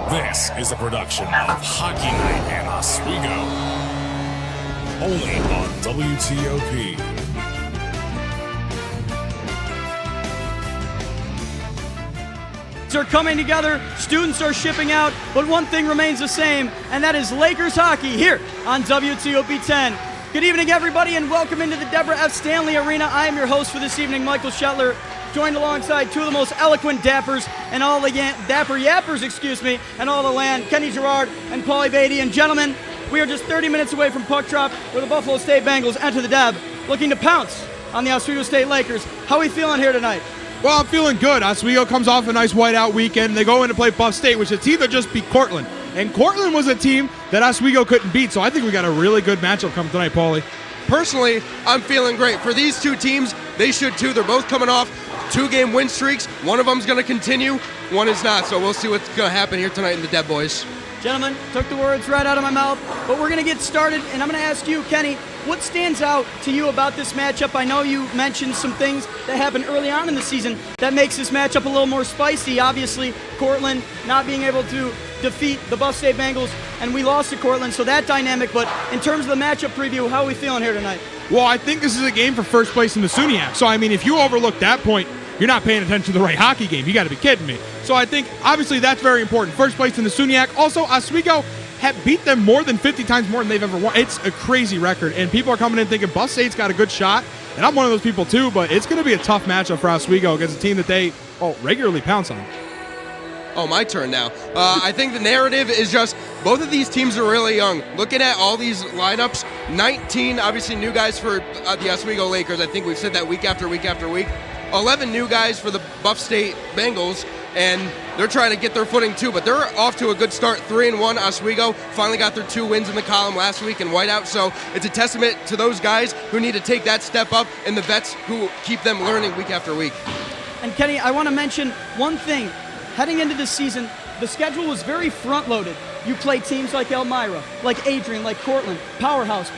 This is a production of Hockey Night in Oswego, only on WTOP. Are coming together, students are shipping out, but one thing remains the same, and that is Lakers hockey here on WTOP 10. Good evening, everybody, and welcome into the Deborah F. Stanley Arena. I am your host for this evening, Michael Shetler, joined alongside two of the most eloquent dappers and all the dapper yappers, and all the land, Kenny Gerard and Paulie Beatty. And gentlemen, we are just 30 minutes away from puck drop, where the Buffalo State Bengals enter the Deb, looking to pounce on the Oswego State Lakers. How are we feeling here tonight? Well, I'm feeling good. Oswego comes off a nice whiteout weekend. They go in to play Buff State, which it's either just beat Cortland. And Cortland was a team that Oswego couldn't beat, so I think we got a really good matchup coming tonight, Paulie. Personally, I'm feeling great. For these two teams, they should too. They're both coming off two-game win streaks. One of them's going to continue, one is not. So we'll see what's going to happen here tonight in the Deb Boys. Gentlemen, took the words right out of my mouth, but we're going to get started, and I'm going to ask you, Kenny, what stands out to you about this matchup? I know you mentioned some things that happened early on in the season that makes this matchup a little more spicy. Obviously, Cortland not being able to defeat the Buff State Bengals, and we lost to Cortland, so that dynamic. But in terms of the matchup preview, how are we feeling here tonight? Well, I think this is a game for first place in the SUNY. So, I mean, if you overlook that point, you're not paying attention to the right hockey game. You got to be kidding me. So I think, obviously, that's very important. First place in the SUNY. Also, Oswego have beat them more than 50 times more than they've ever won. It's a crazy record, and people are coming in thinking Buff State's got a good shot, and I'm one of those people too, but it's going to be a tough matchup for Oswego against a team that they regularly pounce on. Oh, my turn now. I think the narrative is just both of these teams are really young. Looking at all these lineups, 19 obviously new guys for the Oswego Lakers. I think we've said that week after week after week. 11 new guys for the Buff State Bengals, and they're trying to get their footing too, but they're off to a good start. 3-1. Oswego finally got their 2 wins in the column last week in whiteout, so it's a testament to those guys who need to take that step up and the vets who keep them learning week after week. And Kenny, I want to mention one thing. Heading into this season, the schedule was very front-loaded. You play teams like Elmira, like Adrian, like Cortland, powerhouse,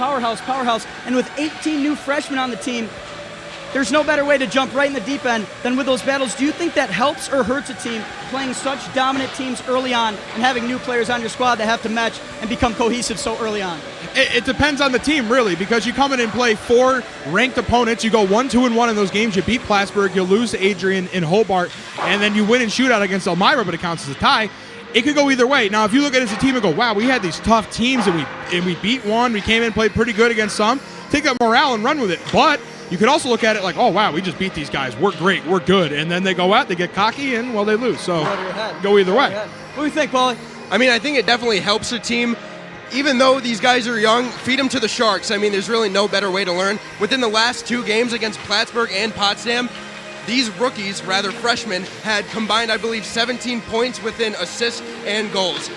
and with 18 new freshmen on the team, there's no better way to jump right in the deep end than with those battles. Do you think that helps or hurts a team playing such dominant teams early on and having new players on your squad that have to match and become cohesive so early on? It depends on the team, really, because you come in and play 4 ranked opponents. You go 1-2-1 in those games. You beat Plattsburgh. You lose to Adrian in Hobart. And then you win in shootout against Elmira, but it counts as a tie. It could go either way. Now, if you look at it as a team and go, wow, we had these tough teams and we beat one. We came in and played pretty good against some. Take that morale and run with it. But you could also look at it like, oh, wow, we just beat these guys. We're great. We're good. And then they go out, they get cocky, and, well, they lose. So go either way. What do you think, Paulie? I mean, I think it definitely helps a team. Even though these guys are young, feed them to the Sharks. I mean, there's really no better way to learn. Within the last 2 games against Plattsburgh and Potsdam, these rookies, rather freshmen, had combined, I believe, 17 points within assists and goals.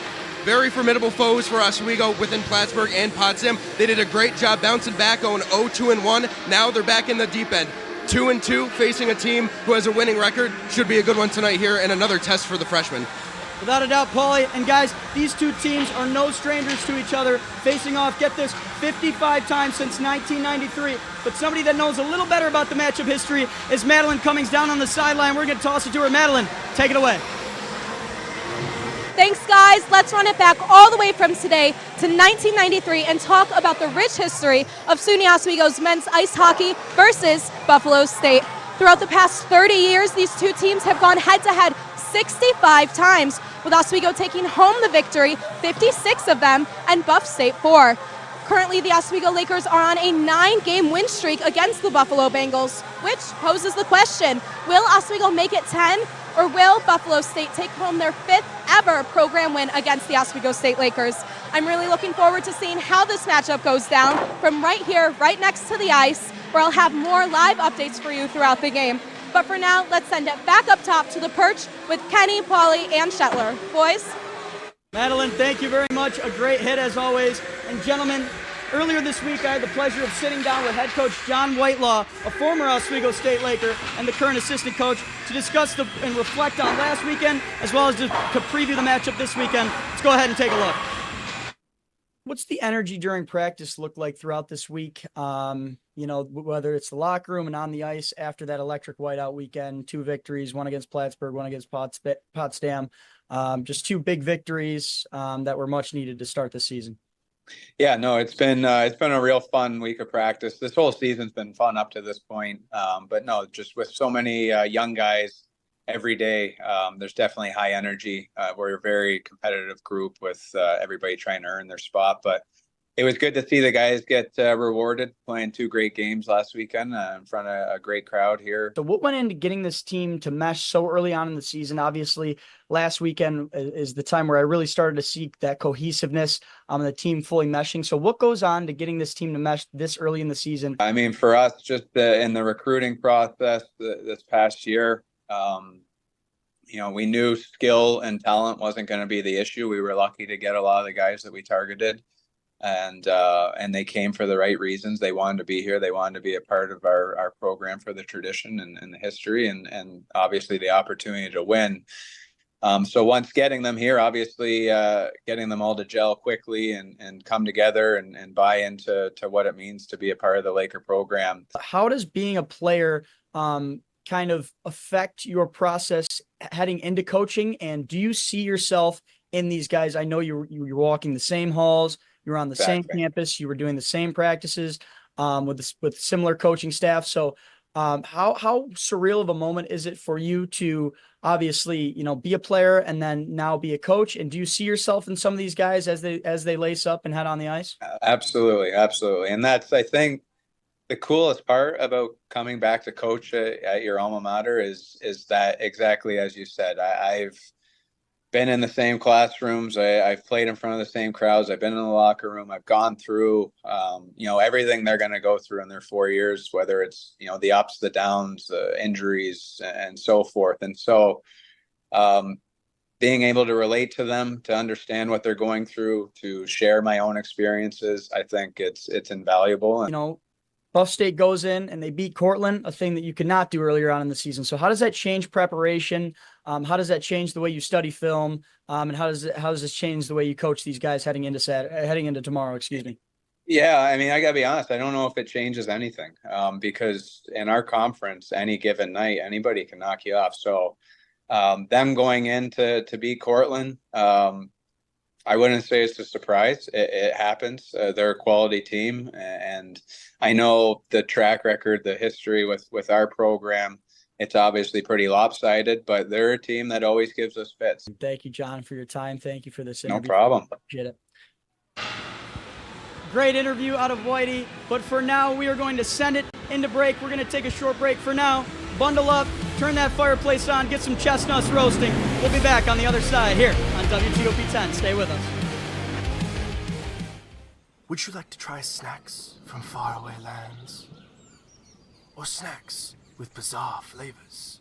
Very formidable foes for Oswego within Plattsburgh and Potsdam. They did a great job bouncing back, going 0-2-1. Now they're back in the deep end. 2-2, facing a team who has a winning record. Should be a good one tonight here, and another test for the freshmen. Without a doubt, Paulie. And guys, these two teams are no strangers to each other, facing off, get this, 55 times since 1993. But somebody that knows a little better about the matchup history is Madeline Cummings down on the sideline. We're going to toss it to her. Madeline, take it away. Thanks, guys. Let's run it back all the way from today to 1993 and talk about the rich history of SUNY Oswego's men's ice hockey versus Buffalo State. Throughout the past 30 years, these two teams have gone head-to-head 65 times, with Oswego taking home the victory, 56 of them, and Buff State 4. Currently, the Oswego Lakers are on a 9-game win streak against the Buffalo Bengals, which poses the question, will Oswego make it 10, or will Buffalo State take home their 5th ever program win against the Oswego State Lakers? I'm really looking forward to seeing how this matchup goes down from right here, right next to the ice, where I'll have more live updates for you throughout the game. But for now, let's send it back up top to the perch with Kenny, Paulie, and Shetler. Boys? Madeline, thank you very much. A great hit as always. And gentlemen, earlier this week I had the pleasure of sitting down with head coach John Whitelaw, a former Oswego State Laker and the current assistant coach, to discuss and reflect on last weekend as well as to preview the matchup this weekend. Let's go ahead and take a look. What's the energy during practice look like throughout this week? Whether it's the locker room and on the ice after that electric whiteout weekend, 2 victories, one against Plattsburgh, one against Potsdam, just 2 big victories that were much needed to start the season. Yeah, no, it's been a real fun week of practice. This whole season's been fun up to this point. But no, just with so many young guys every day, there's definitely high energy. We're a very competitive group with everybody trying to earn their spot. But it was good to see the guys get rewarded playing 2 great games last weekend in front of a great crowd here. So what went into getting this team to mesh so early on in the season? Obviously, last weekend is the time where I really started to see that cohesiveness, the team fully meshing. So what goes on to getting this team to mesh this early in the season? I mean, for us, just in the recruiting process this past year, we knew skill and talent wasn't going to be the issue. We were lucky to get a lot of the guys that we targeted. And they came for the right reasons. They wanted to be here. They wanted to be a part of our program for the tradition and the history and obviously the opportunity to win. So once getting them here, obviously getting them all to gel quickly and come together and buy into what it means to be a part of the Laker program. How does being a player kind of affect your process heading into coaching? And do you see yourself in these guys? I know you're walking the same halls. You were on the same campus. You were doing the same practices with similar coaching staff. So how surreal of a moment is it for you to obviously, be a player and then now be a coach? And do you see yourself in some of these guys as they lace up and head on the ice? Absolutely. Absolutely. And that's, I think, the coolest part about coming back to coach at your alma mater is that exactly as you said. I've been in the same classrooms. I've played in front of the same crowds. I've been in the locker room. I've gone through, everything they're going to go through in their 4 years, whether it's, the ups, the downs, the injuries, and so forth. And so being able to relate to them, to understand what they're going through, to share my own experiences, I think it's invaluable. Buff State goes in and they beat Cortland, a thing that you could not do earlier on in the season. So how does that change preparation? How does that change the way you study film? And how does this change the way you coach these guys heading into tomorrow? Excuse me. Yeah, I mean, I gotta be honest. I don't know if it changes anything because in our conference, any given night, anybody can knock you off. So them going in to beat Cortland, I wouldn't say it's a surprise. It happens. They're a quality team. And I know the track record, the history with our program, it's obviously pretty lopsided, but they're a team that always gives us fits. Thank you, John, for your time. Thank you for this interview. No problem. Appreciate it. Great interview out of Whitey. But for now, we are going to send it into break. We're going to take a short break for now. Bundle up, turn that fireplace on, get some chestnuts roasting. We'll be back on the other side here on WTOP 10. Stay with us. Would you like to try snacks from faraway lands? Or snacks with bizarre flavors?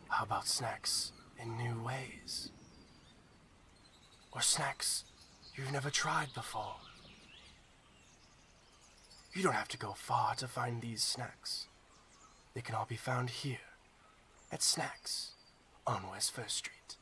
How about snacks in new ways? Or snacks you've never tried before? You don't have to go far to find these snacks. They can all be found here at Snacks on West 1st Street.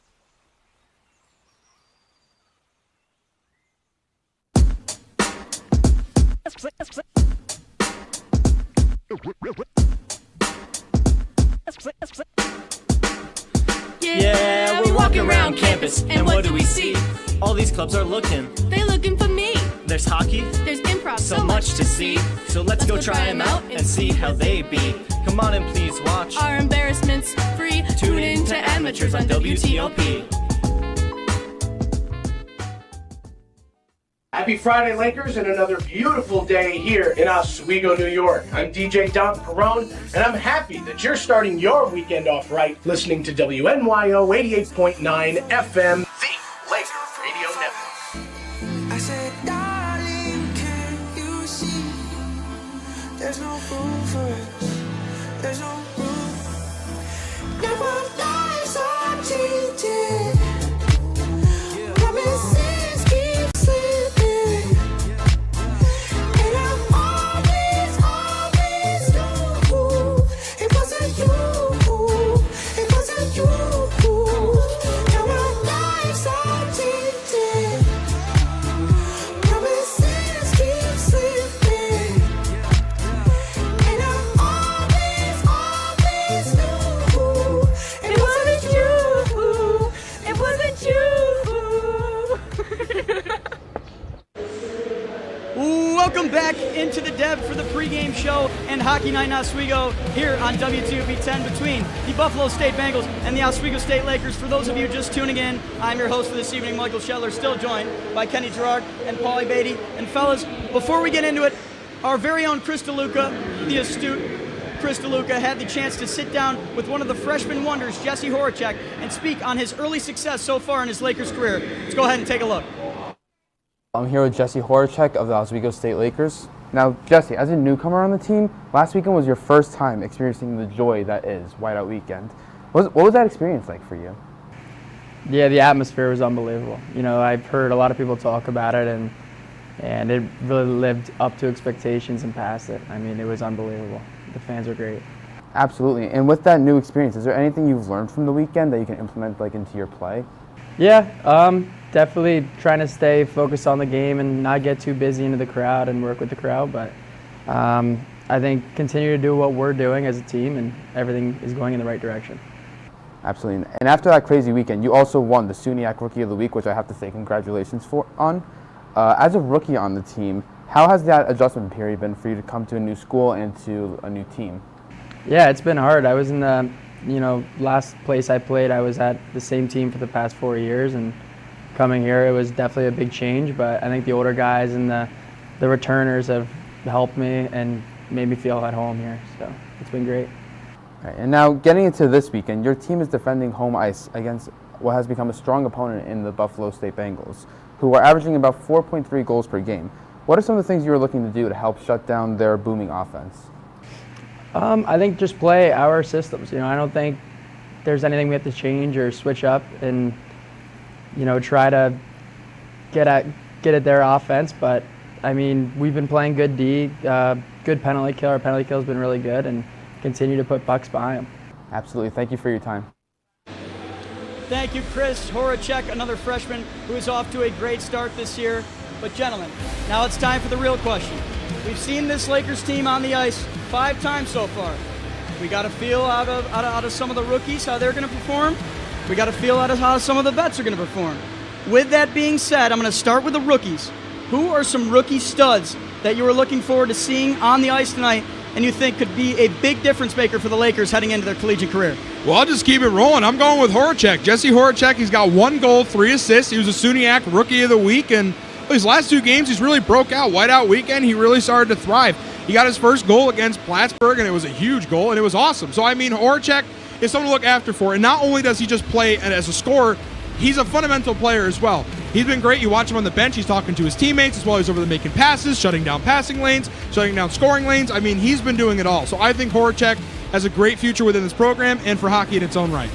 Yeah, we're walking around campus, and what do we see? All these clubs are looking. They're looking for me. There's hockey, There's improv, so much to see. So let's go try them out and see how they be. Come on and please watch. Our embarrassments free. Tune in to Amateurs on WTOP. Happy Friday, Lakers, and another beautiful day here in Oswego, New York. I'm DJ Don Perone, and I'm happy that you're starting your weekend off right listening to WNYO 88.9 FM, the Laker Radio Network. I said, darling, can you see? There's no room for us. There's no room. Never lies are cheating. Promises keep slipping. And I always knew it wasn't you. It wasn't you. Now I lie. back into the Deb for the pregame show and Hockey Night in Oswego here on WTOP 10 between the Buffalo State Bengals and the Oswego State Lakers. For those of you just tuning in, I'm your host for this evening, Michael Scheller, still joined by Kenny Gerard and Paulie Beatty. And fellas, before we get into it, our very own Chris DeLuca, the astute Chris DeLuca, had the chance to sit down with one of the freshman wonders, Jesse Horacek, and speak on his early success so far in his Lakers career. Let's go ahead and take a look. I'm here with Jesse Horacek of the Oswego State Lakers. Now, Jesse, as a newcomer on the team, last weekend was your first time experiencing the joy that is Whiteout Weekend. What was that experience like for you? Yeah, the atmosphere was unbelievable. You know, I've heard a lot of people talk about it, and it really lived up to expectations and past it. I mean, it was unbelievable. The fans are great. Absolutely. And with that new experience, is there anything you've learned from the weekend that you can implement into your play? Yeah, definitely trying to stay focused on the game and not get too busy into the crowd and work with the crowd. But I think continue to do what we're doing as a team, and everything is going in the right direction. Absolutely. And after that crazy weekend, you also won the SUNY Rookie of the Week, which I have to say congratulations on. As a rookie on the team, how has that adjustment period been for you to come to a new school and to a new team? Yeah, it's been hard. I was in the last place I played, I was at the same team for the past 4 years, and coming here, it was definitely a big change, but I think the older guys and the returners have helped me and made me feel at home here, so it's been great. All right, and now getting into this weekend, your team is defending home ice against what has become a strong opponent in the Buffalo State Bengals, who are averaging about 4.3 goals per game. What are some of the things you are looking to do to help shut down their booming offense? I think just play our systems. I don't think there's anything we have to change or switch up and, try to get at their offense. But, I mean, we've been playing good D, good penalty kill. Our penalty kill has been really good, and continue to put pucks behind them. Absolutely. Thank you for your time. Thank you, Chris Horacek, another freshman who is off to a great start this year. But gentlemen, now it's time for the real question. We've seen this Lakers team on the ice 5 times so far. We got a feel out of some of the rookies, how they're going to perform. We got a feel out of how some of the vets are going to perform. With that being said, I'm going to start with the rookies. Who are some rookie studs that you are looking forward to seeing on the ice tonight and you think could be a big difference maker for the Lakers heading into their collegiate career? Well, I'll just keep it rolling. I'm going with Horacek. Jesse Horacek, he's got 1 goal, 3 assists. He was a SUNY Rookie of the Week, and his last 2 games, he's really broke out. Whiteout Weekend, he really started to thrive. He got his first goal against Plattsburgh, and it was a huge goal, and it was awesome. So, I mean, Horacek is someone to look after for. And not only does he just play as a scorer, he's a fundamental player as well. He's been great. You watch him on the bench. He's talking to his teammates as well. He's over there making passes, shutting down passing lanes, shutting down scoring lanes. I mean, he's been doing it all. So I think Horacek has a great future within this program and for hockey in its own right.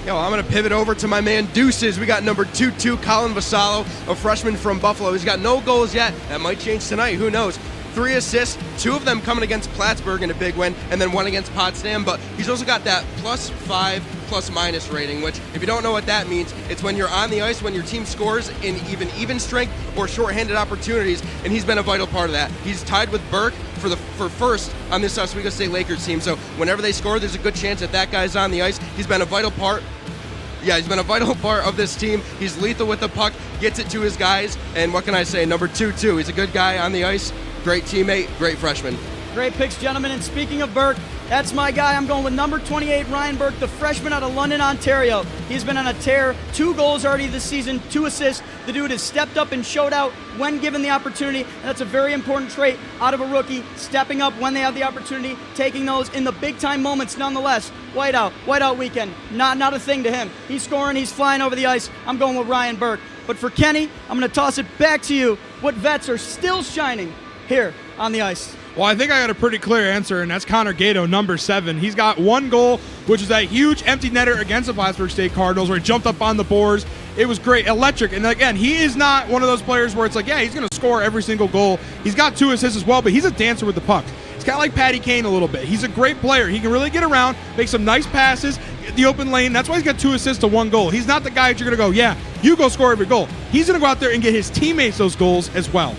Yo, I'm going to pivot over to my man Deuces. We got number 22, Colin Vasallo, a freshman from Buffalo. He's got no goals yet. That might change tonight. Who knows? 3 assists, 2 of them coming against Plattsburgh in a big win, and then 1 against Potsdam. But he's also got that +5 plus-minus rating, which, if you don't know what that means, it's when you're on the ice, when your team scores in even strength or shorthanded opportunities, and he's been a vital part of that. He's tied with Burke for first on this Oswego State Lakers team. So whenever they score, there's a good chance that guy's on the ice. He's been a vital part. Yeah, he's been a vital part of this team. He's lethal with the puck, gets it to his guys, and what can I say? Number 2, he's a good guy on the ice, great teammate, great freshman. Great picks, gentlemen. And speaking of Burke, that's my guy. I'm going with number 28, Ryan Burke, the freshman out of London, Ontario. He's been on a tear, 2 goals already this season, 2 assists. The dude has stepped up and showed out when given the opportunity, and that's a very important trait out of a rookie, stepping up when they have the opportunity, taking those in the big-time moments nonetheless. Whiteout Weekend, not a thing to him. He's scoring, he's flying over the ice. I'm going with Ryan Burke. But for Kenny, I'm going to toss it back to you. What vets are still shining here on the ice? Well, I think I got a pretty clear answer, and that's Connor Gato, number 7. He's got 1 goal, which is that huge empty netter against the Plattsburgh State Cardinals where he jumped up on the boards. It was great, electric. And again, he is not one of those players where it's like, yeah, he's going to score every single goal. He's got 2 assists as well, but he's a dancer with the puck. He's kind of like Patty Kane a little bit. He's a great player. He can really get around, make some nice passes, get the open lane. That's why he's got 2 assists to 1 goal. He's not the guy that you're going to go, yeah, you go score every goal. He's going to go out there and get his teammates those goals as well.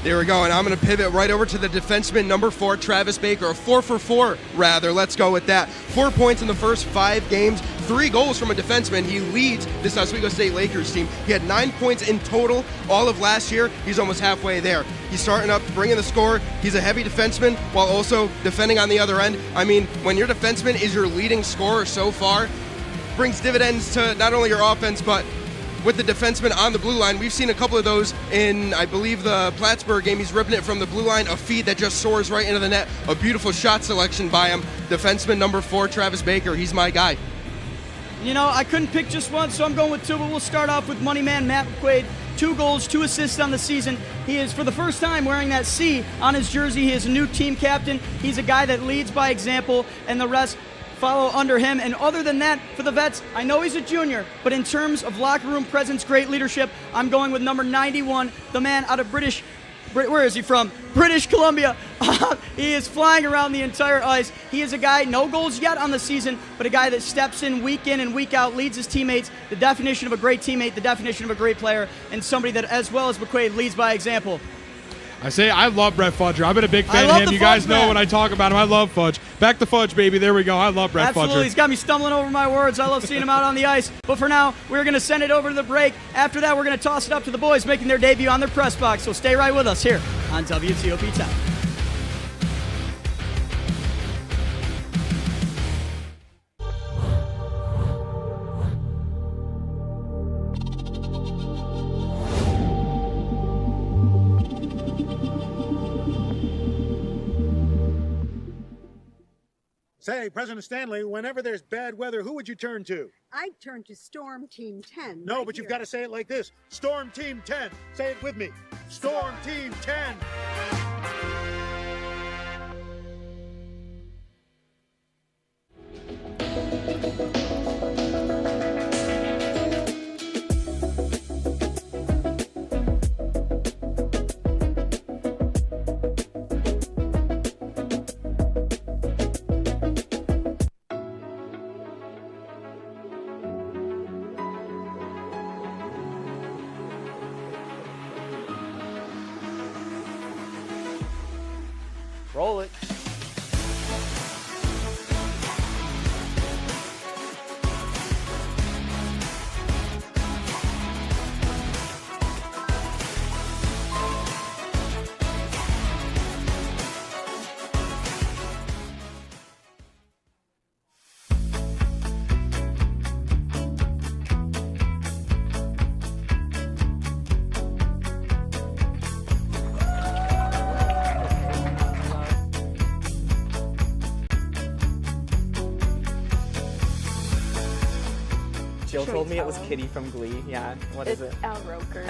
There we go, and I'm going to pivot right over to the defenseman number 4, Travis Baker. A 4 for 4, rather. Let's go with that. 4 points in the first 5 games, 3 goals from a defenseman. He leads this Oswego State Lakers team. He had 9 points in total all of last year. He's almost halfway there. He's starting up, bringing the score. He's a heavy defenseman while also defending on the other end. I mean, when your defenseman is your leading scorer so far, brings dividends to not only your offense, but with the defenseman on the blue line. We've seen a couple of those in, I believe, the Plattsburgh game. He's ripping it from the blue line, a feed that just soars right into the net. A beautiful shot selection by him. Defenseman number 4, Travis Baker. He's my guy. You know, I couldn't pick just one, so I'm going with 2, but we'll start off with money man Matt McQuaid. 2 goals, 2 assists on the season. He is, for the first time, wearing that C on his jersey. He is a new team captain. He's a guy that leads by example, and the rest follow under him. And other than that, for the vets, I know he's a junior, but in terms of locker room presence, great leadership, I'm going with number 91, the man out of where is he from? British Columbia. He is flying around the entire ice. He is a guy, no goals yet on the season, but a guy that steps in and week out, leads his teammates, the definition of a great teammate, the definition of a great player, and somebody that, as well as McQuaid, leads by example. I love Brett Fudger. I've been a big fan of him. You guys know when I talk about him. I love Fudge. Back to Fudge, baby. There we go. I love Brett Fudger. Absolutely. He's got me stumbling over my words. I love seeing him out on the ice. But for now, we're going to send it over to the break. After that, we're going to toss it up to the boys making their debut on their press box. So stay right with us here on WTOP 10. Say, President Stanley, whenever there's bad weather, who would you turn to? I'd turn to Storm Team 10. No, but you've got to say it like this. Storm Team 10. Say it with me. Storm Team 10. Roll it. Jill told me it was Kitty from Glee. Yeah, what is it? It's Al Roker.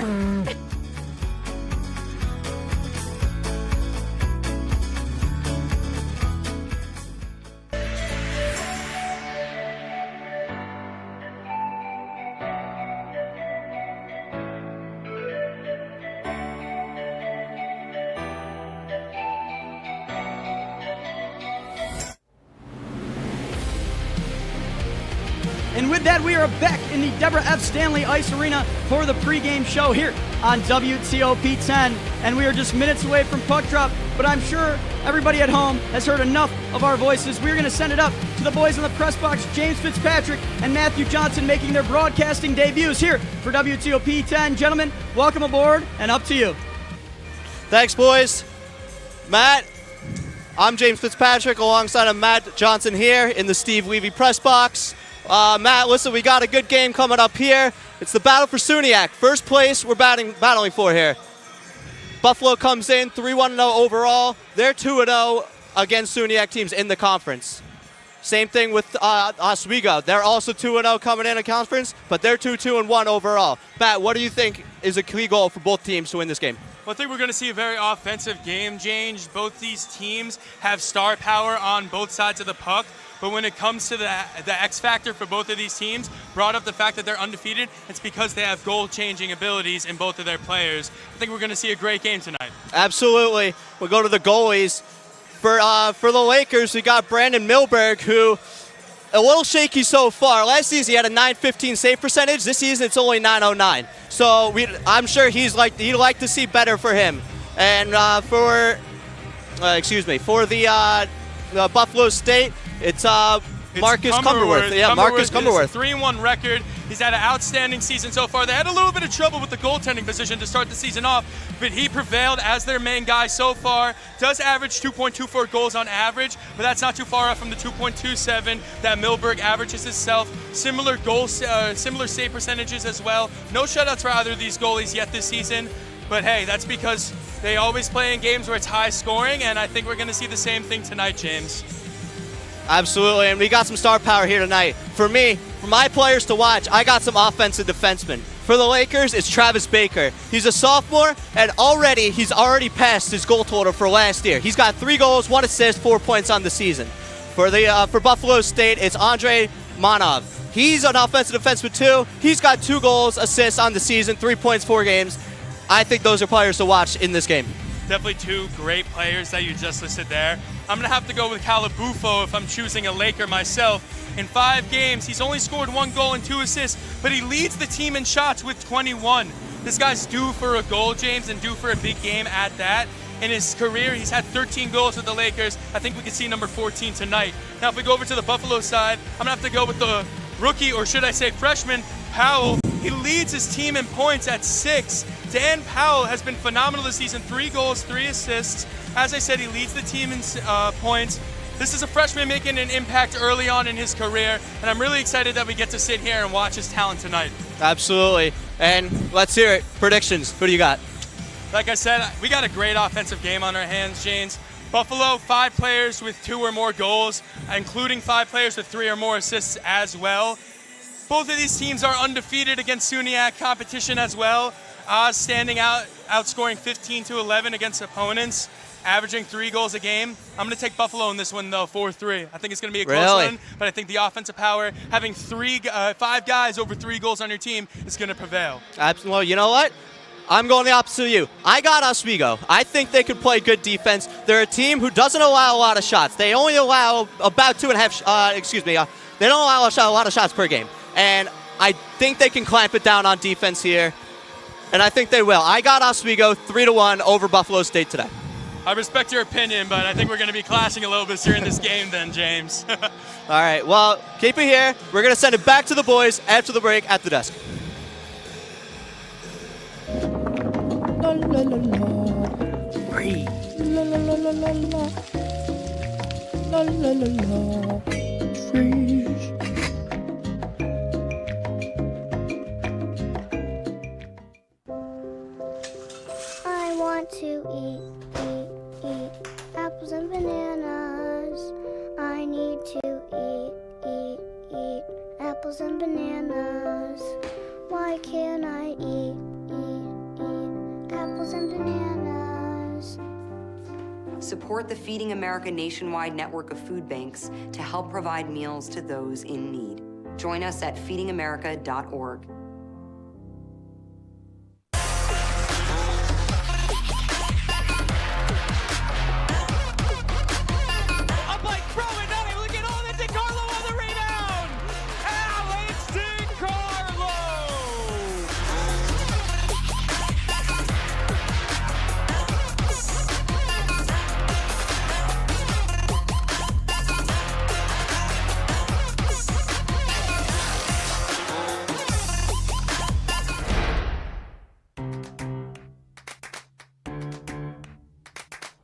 And with that, we are back in the Deborah F. Stanley Ice Arena for the pregame show here on WTOP 10. And we are just minutes away from puck drop, but I'm sure everybody at home has heard enough of our voices. We're going to send it up to the boys in the press box, James Fitzpatrick and Matthew Johnson, making their broadcasting debuts here for WTOP 10. Gentlemen, welcome aboard, and up to you. Thanks, boys. Matt, I'm James Fitzpatrick alongside of Matt Johnson here in the Steve Levy press box. Matt, listen, we got a good game coming up here. It's the battle for SUNYAC. First place we're battling for here. Buffalo comes in 3-1-0 overall. They're 2-0 against SUNYAC teams in the conference. Same thing with Oswego. They're also 2-0 coming in a conference, but they're 2-2-1 overall. Matt, what do you think is a key goal for both teams to win this game? Well, I think we're going to see a very offensive game, James. Both these teams have star power on both sides of the puck. But when it comes to the X factor for both of these teams, brought up the fact that they're undefeated, it's because they have goal-changing abilities in both of their players. I think we're going to see a great game tonight. Absolutely. We'll go to the goalies. For the Lakers, we got Brandon Milberg, who a little shaky so far. Last season, he had a .915 save percentage. This season, it's only .909. So I'm sure he'd like to see better for him. And for the Buffalo State, it's Marcus Cumberworth. Yeah, Marcus Cumberworth. 3-1 record. He's had an outstanding season so far. They had a little bit of trouble with the goaltending position to start the season off, but he prevailed as their main guy so far. Does average 2.24 goals on average, but that's not too far off from the 2.27 that Milberg averages himself. Similar save percentages as well. No shutouts for either of these goalies yet this season, but hey, that's because they always play in games where it's high scoring, and I think we're going to see the same thing tonight, James. Absolutely, and we got some star power here tonight. For me, for my players to watch, I got some offensive defensemen. For the Lakers, it's Travis Baker. He's a sophomore, and he's already passed his goal total for last year. He's got 3 goals, 1 assist, 4 points on the season. For Buffalo State, it's Andre Manov. He's an offensive defenseman too. He's got 2 goals, assists on the season, 3 points, 4 games. I think those are players to watch in this game. Definitely 2 great players that you just listed there. I'm going to have to go with Calabufo if I'm choosing a Laker myself. In 5 games, he's only scored 1 goal and 2 assists, but he leads the team in shots with 21. This guy's due for a goal, James, and due for a big game at that. In his career, he's had 13 goals with the Lakers. I think we could see number 14 tonight. Now, if we go over to the Buffalo side, I'm going to have to go with the rookie, or should I say freshman, Powell. He leads his team in points at 6. Dan Powell has been phenomenal this season, 3 goals, 3 assists. As I said, he leads the team in points. This is a freshman making an impact early on in his career, and I'm really excited that we get to sit here and watch his talent tonight. Absolutely, and let's hear it. Predictions, who do you got? Like I said, we got a great offensive game on our hands, James. Buffalo, 5 players with 2 or more goals, including 5 players with 3 or more assists as well. Both of these teams are undefeated against SUNY competition as well. Oz standing out, outscoring 15-11 against opponents, averaging 3 goals a game. I'm going to take Buffalo in this one, though, 4-3. I think it's going to be a close one, but I think the offensive power, having 5 guys over 3 goals on your team, is going to prevail. Absolutely. Well, you know what? I'm going the opposite of you. I got Oswego. I think they could play good defense. They're a team who doesn't allow a lot of shots. They only allow about 2.5. They don't allow a lot of shots per game, and I think they can clamp it down on defense here. And I think they will. I got Oswego 3-1 over Buffalo State today. I respect your opinion, but I think we're going to be clashing a little bit during this game then, James. All right, well, keep it here. We're going to send it back to the boys after the break at the desk. La la la la. Free. La la la la la la. La la la la. Free. I want to eat apples and bananas. I need to eat apples and bananas. Why can't I eat apples and bananas? Support the Feeding America nationwide network of food banks to help provide meals to those in need. Join us at feedingamerica.org.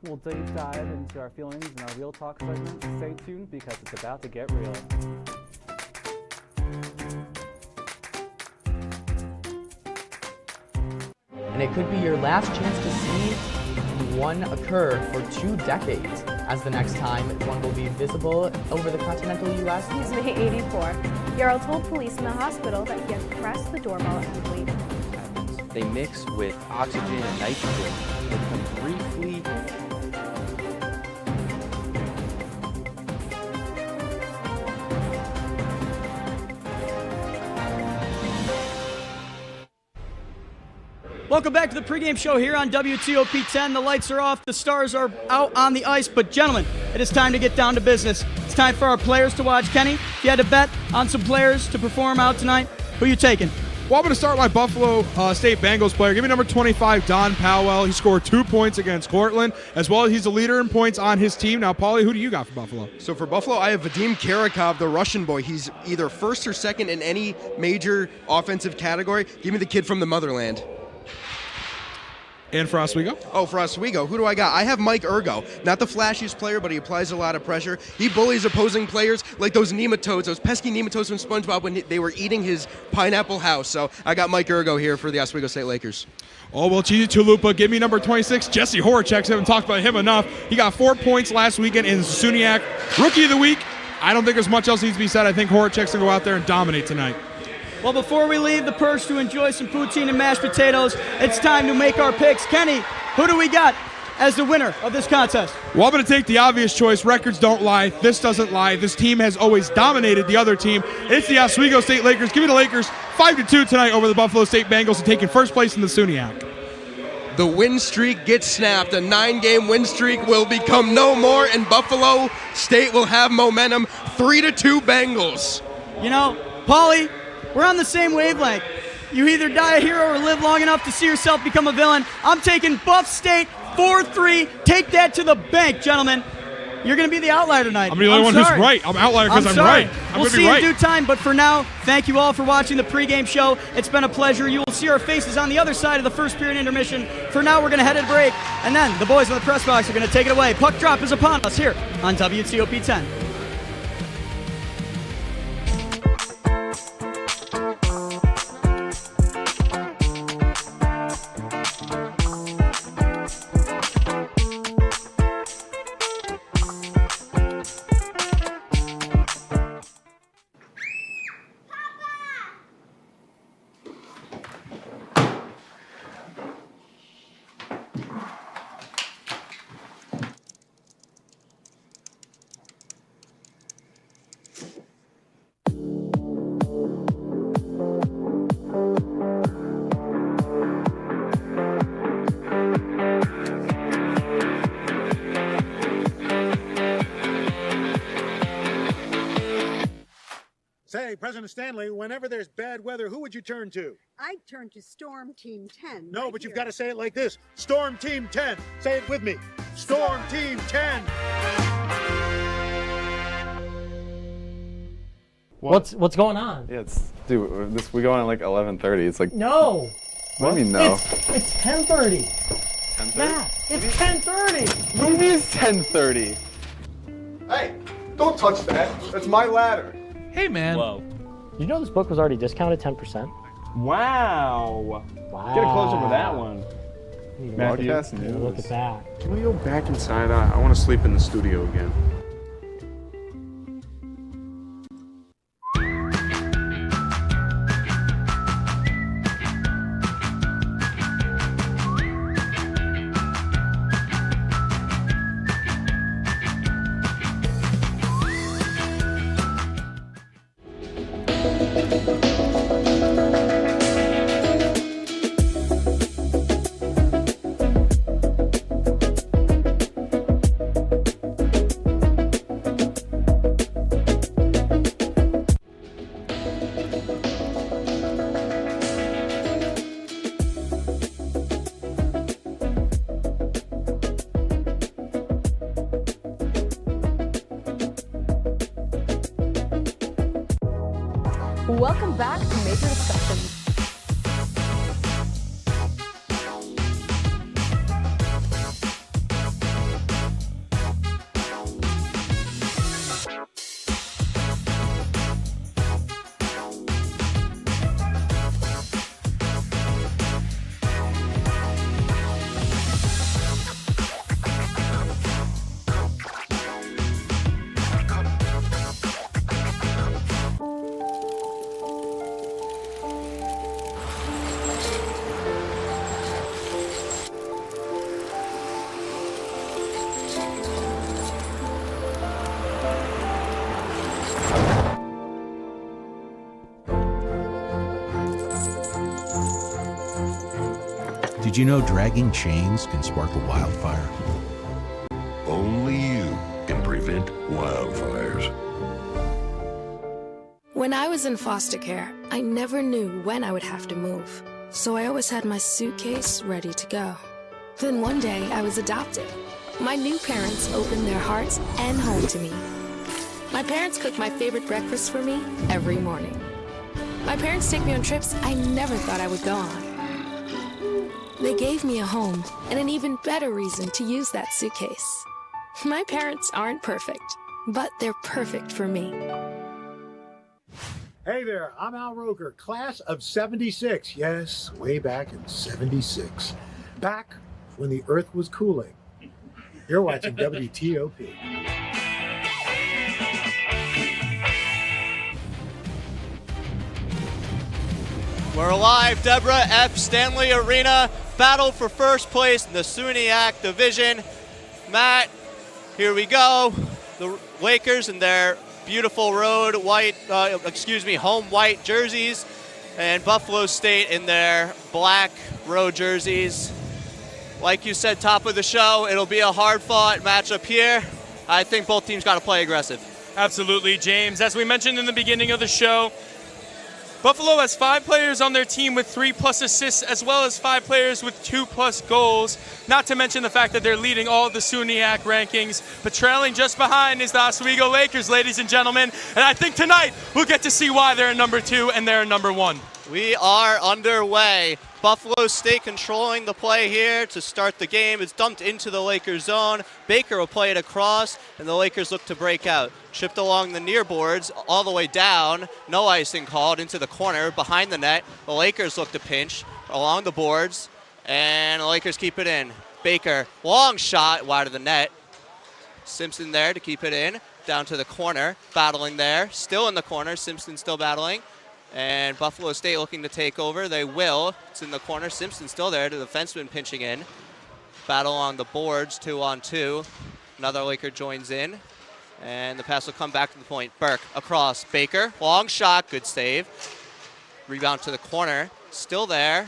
We'll deep dive into our feelings in our Real Talk segment. Stay tuned because it's about to get real. And it could be your last chance to see one occur for 2 decades, as the next time one will be visible over the continental U.S. He's May 84. Yarrow told police in the hospital that he had pressed the doorbell and waited. They mix with oxygen and nitrogen and can briefly Welcome back to the pregame show here on WTOP 10. The lights are off, the stars are out on the ice, but gentlemen, it is time to get down to business. It's time for our players to watch. Kenny, if you had to bet on some players to perform out tonight, who are you taking? Well, I'm going to start my Buffalo State Bengals player. Give me number 25, Don Powell. He scored 2 points against Cortland, as well as he's a leader in points on his team. Now, Paulie, who do you got for Buffalo? So for Buffalo, I have Vadim Karakov, the Russian boy. He's either first or second in any major offensive category. Give me the kid from the motherland. And for Oswego? Oh, for Oswego, who do I got? I have Mike Ergo. Not the flashiest player, but he applies a lot of pressure. He bullies opposing players like those nematodes, those pesky nematodes from SpongeBob when they were eating his pineapple house. So I got Mike Ergo here for the Oswego State Lakers. Oh, well, Cheesy Tulupa, give me number 26, Jesse Horacek. Haven't talked about him enough. He got 4 points last weekend in SUNY Rookie of the Week. I don't think there's much else needs to be said. I think Horacek's going to go out there and dominate tonight. Well, before we leave the perch to enjoy some poutine and mashed potatoes, it's time to make our picks. Kenny, who do we got as the winner of this contest? Well, I'm going to take the obvious choice. Records don't lie. This doesn't lie. This team has always dominated the other team. It's the Oswego State Lakers. Give me the Lakers 5-2 tonight over the Buffalo State Bengals and taking first place in the SUNY. The win streak gets snapped. A 9-game win streak will become no more, and Buffalo State will have momentum. 3-2 Bengals. You know, Paulie, we're on the same wavelength. You either die a hero or live long enough to see yourself become a villain. I'm taking Buff State 4-3. Take that to the bank, gentlemen. You're going to be the outlier tonight. I'm the only one who's right. I'm outlier because I'm right. We'll see you in due time, but for now, thank you all for watching the pregame show. It's been a pleasure. You will see our faces on the other side of the first period intermission. For now, we're going to head to break, and then the boys in the press box are going to take it away. Puck drop is upon us here on WTOP 10. Say, President Stanley, whenever there's bad weather, who would you turn to? I'd turn to Storm Team 10. No, but you've got to say it like this. Storm Team 10. Say it with me. Storm Team 10. What's going on? Yeah, we go on at like 11:30. It's like No. What do you mean no? It's 10:30. 10:30? Matt, it's 10:30. What do you mean it's 10:30? Hey, don't touch that. That's my ladder. Hey, man. Whoa. You know this book was already discounted 10%? Wow. Get a close up with that one. Broadcast news. Look at that. Can we go back inside? I want to sleep in the studio again. Welcome back to Major Discussions. Did you know dragging chains can spark a wildfire? Only you can prevent wildfires. When When I was in foster care, I never knew when I would have to move. So I always had my suitcase ready to go. Then one day, I was adopted. My new parents opened their hearts and home to me. My parents cook my favorite breakfast for me every morning. My parents take me on trips I never thought I would go on. They gave me a home and an even better reason to use that suitcase. My parents aren't perfect, but they're perfect for me. Hey there, I'm Al Roker, class of 76. Yes, way back in 76. Back when the earth was cooling. You're watching WTOP. We're live, Deborah F. Stanley Arena. Battle for first place in the SUNY division. Matt, here we go. The Lakers in their beautiful home white jerseys, and Buffalo State in their black road jerseys. Like you said, top of the show, it'll be a hard-fought matchup here. I think both teams got to play aggressive. Absolutely, James. As we mentioned in the beginning of the show, Buffalo has 5 players on their team with 3+ assists, as well as 5 players with 2+ goals. Not to mention the fact that they're leading all of the SUNY rankings. But trailing just behind is the Oswego Lakers, ladies and gentlemen. And I think tonight we'll get to see why they're number 2 and they're number 1. We are underway. Buffalo State controlling the play here to start the game. It's dumped into the Lakers zone. Baker will play it across, and the Lakers look to break out. Chipped along the near boards, all the way down. No icing called into the corner behind the net. The Lakers look to pinch along the boards, and the Lakers keep it in. Baker, long shot wide of the net. Simpson there to keep it in. Down to the corner, battling there. Still in the corner, Simpson still battling. And Buffalo State looking to take over. They will. It's in the corner. Simpson still there. The defenseman pinching in. Battle on the boards, 2-on-2. Another Laker joins in. And the pass will come back to the point. Burke across. Baker. Long shot. Good save. Rebound to the corner. Still there.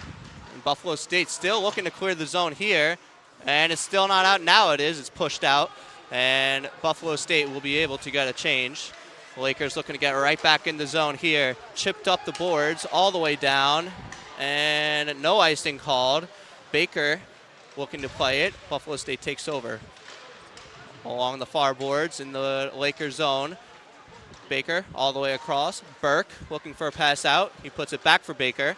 And Buffalo State still looking to clear the zone here. And it's still not out. Now it is. It's pushed out. And Buffalo State will be able to get a change. The Lakers looking to get right back in the zone here. Chipped up the boards all the way down. And no icing called. Baker looking to play it. Buffalo State takes over. Along the far boards in the Lakers zone. Baker all the way across. Burke looking for a pass out. He puts it back for Baker.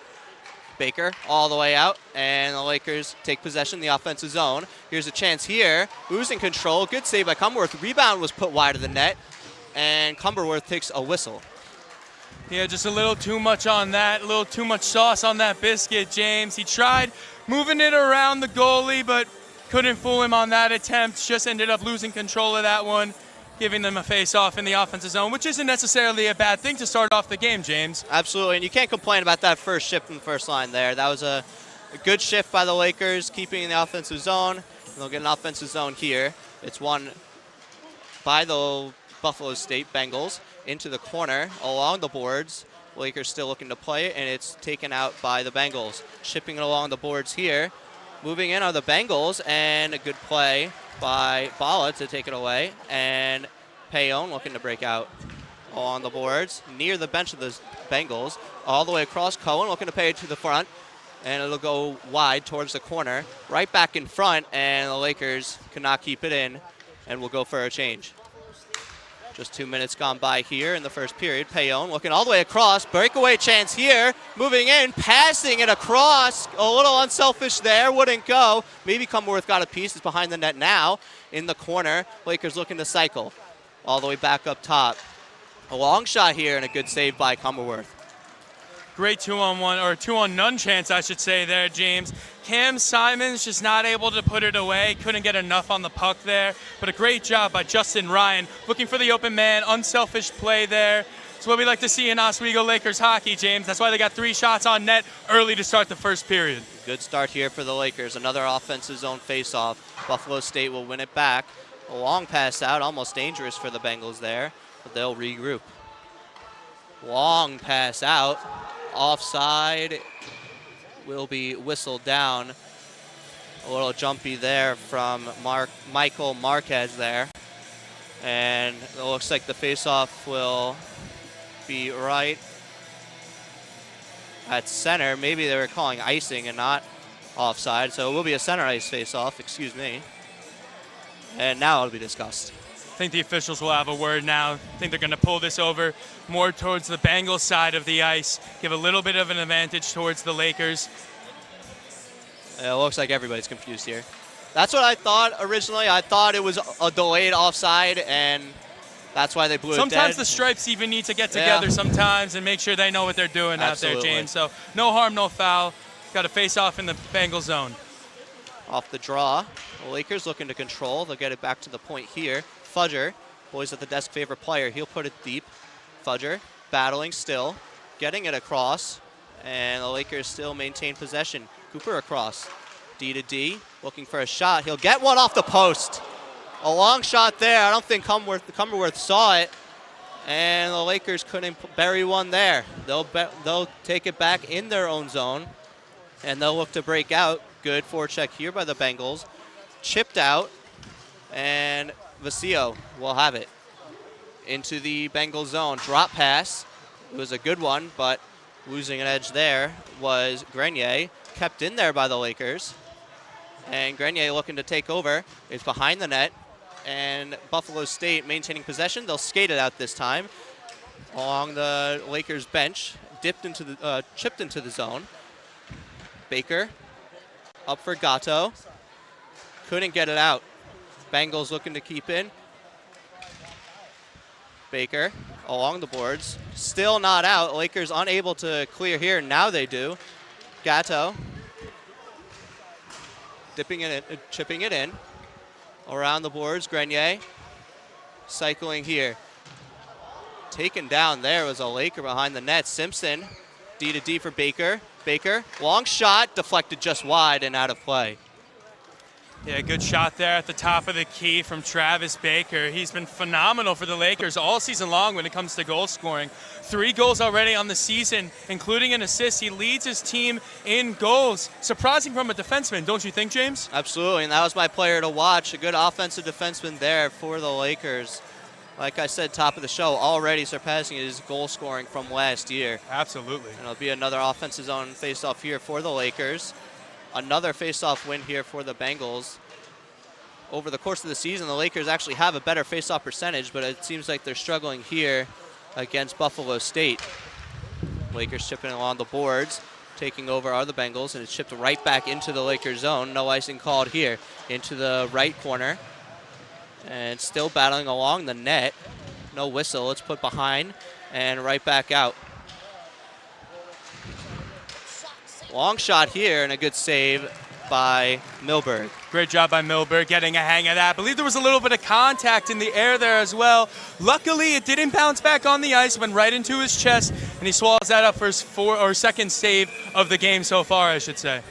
Baker all the way out. And the Lakers take possession of the offensive zone. Here's a chance here. Who's in control? Good save by Cumberworth. Rebound was put wide of the net. And Cumberworth takes a whistle. Yeah, just a little too much on that, a little too much sauce on that biscuit, James. He tried moving it around the goalie, but couldn't fool him on that attempt. Just ended up losing control of that one, giving them a face-off in the offensive zone, which isn't necessarily a bad thing to start off the game, James. Absolutely, and you can't complain about that first shift from the first line there. That was a good shift by the Lakers, keeping in the offensive zone. And they'll get an offensive zone here. It's won by the Buffalo State Bengals into the corner along the boards. Lakers still looking to play it, and it's taken out by the Bengals. Shipping it along the boards here. Moving in are the Bengals, and a good play by Bala to take it away. And Payon looking to break out on the boards near the bench of the Bengals. All the way across. Cohen looking to pay it to the front, and it'll go wide towards the corner. Right back in front, and the Lakers cannot keep it in, and will go for a change. Just 2 minutes gone by here in the first period. Payon looking all the way across. Breakaway chance here. Moving in, passing it across. A little unselfish there. Wouldn't go. Maybe Cumberworth got a piece. It's behind the net now in the corner. Lakers looking to cycle all the way back up top. A long shot here and a good save by Cumberworth. Great 2-on-1, or 2-on-none chance, I should say there, James. Cam Simons just not able to put it away. Couldn't get enough on the puck there. But a great job by Justin Ryan. Looking for the open man, unselfish play there. It's what we like to see in Oswego Lakers hockey, James. That's why they got 3 shots on net early to start the first period. Good start here for the Lakers. Another offensive zone faceoff. Buffalo State will win it back. A long pass out, almost dangerous for the Bengals there. But they'll regroup. Long pass out. Offside will be whistled down. A little jumpy there from Michael Marquez there. And it looks like the faceoff will be right at center. Maybe they were calling icing and not offside, so it will be a center ice face-off, excuse me. And now it'll be discussed. I think the officials will have a word now. I think they're going to pull this over more towards the Bengals side of the ice, give a little bit of an advantage towards the Lakers. It looks like everybody's confused here. That's what I thought originally. I thought it was a delayed offside, and that's why they blew it dead. Sometimes the stripes even need to get together sometimes and make sure they know what they're doing out there, James. So no harm, no foul. Got a face-off in the Bengals zone. Off the draw. The Lakers looking to control. They'll get it back to the point here. Fudger, boys at the desk favorite player. He'll put it deep. Fudger battling still, getting it across, and the Lakers still maintain possession. Cooper across. D to D, looking for a shot. He'll get one off the post. A long shot there. I don't think Cumberworth saw it, and the Lakers couldn't bury one there. They'll take it back in their own zone, and they'll look to break out. Good forecheck here by the Bengals. Chipped out, and Vasio will have it into the Bengals zone. Drop pass. It was a good one, but losing an edge there was Grenier. Kept in there by the Lakers. And Grenier looking to take over. It's behind the net. And Buffalo State maintaining possession. They'll skate it out this time along the Lakers bench. Chipped into the zone. Baker up for Gatto. Couldn't get it out. Bengals looking to keep in. Baker along the boards. Still not out. Lakers unable to clear here. Now they do. Gatto chipping it in. Around the boards, Grenier cycling here. Taken down there was a Laker behind the net. Simpson, D to D for Baker. Baker, long shot, deflected just wide and out of play. Yeah, good shot there at the top of the key from Travis Baker. He's been phenomenal for the Lakers all season long when it comes to goal scoring. 3 goals already on the season, including an assist. He leads his team in goals. Surprising from a defenseman, don't you think, James? Absolutely, and that was my player to watch. A good offensive defenseman there for the Lakers. Like I said, top of the show, already surpassing his goal scoring from last year. Absolutely. And it'll be another offensive zone face-off here for the Lakers. Another face-off win here for the Bengals. Over the course of the season, the Lakers actually have a better face-off percentage, but it seems like they're struggling here against Buffalo State. Lakers chipping along the boards. Taking over are the Bengals, and it's chipped right back into the Lakers zone. No icing called here. Into the right corner. And still battling along the net. No whistle. It's put behind and right back out. Long shot here and a good save by Milberg. Great job by Milberg getting a hang of that. I believe there was a little bit of contact in the air there as well. Luckily, it didn't bounce back on the ice, went right into his chest, and he swallows that up for his second save of the game so far, I should say.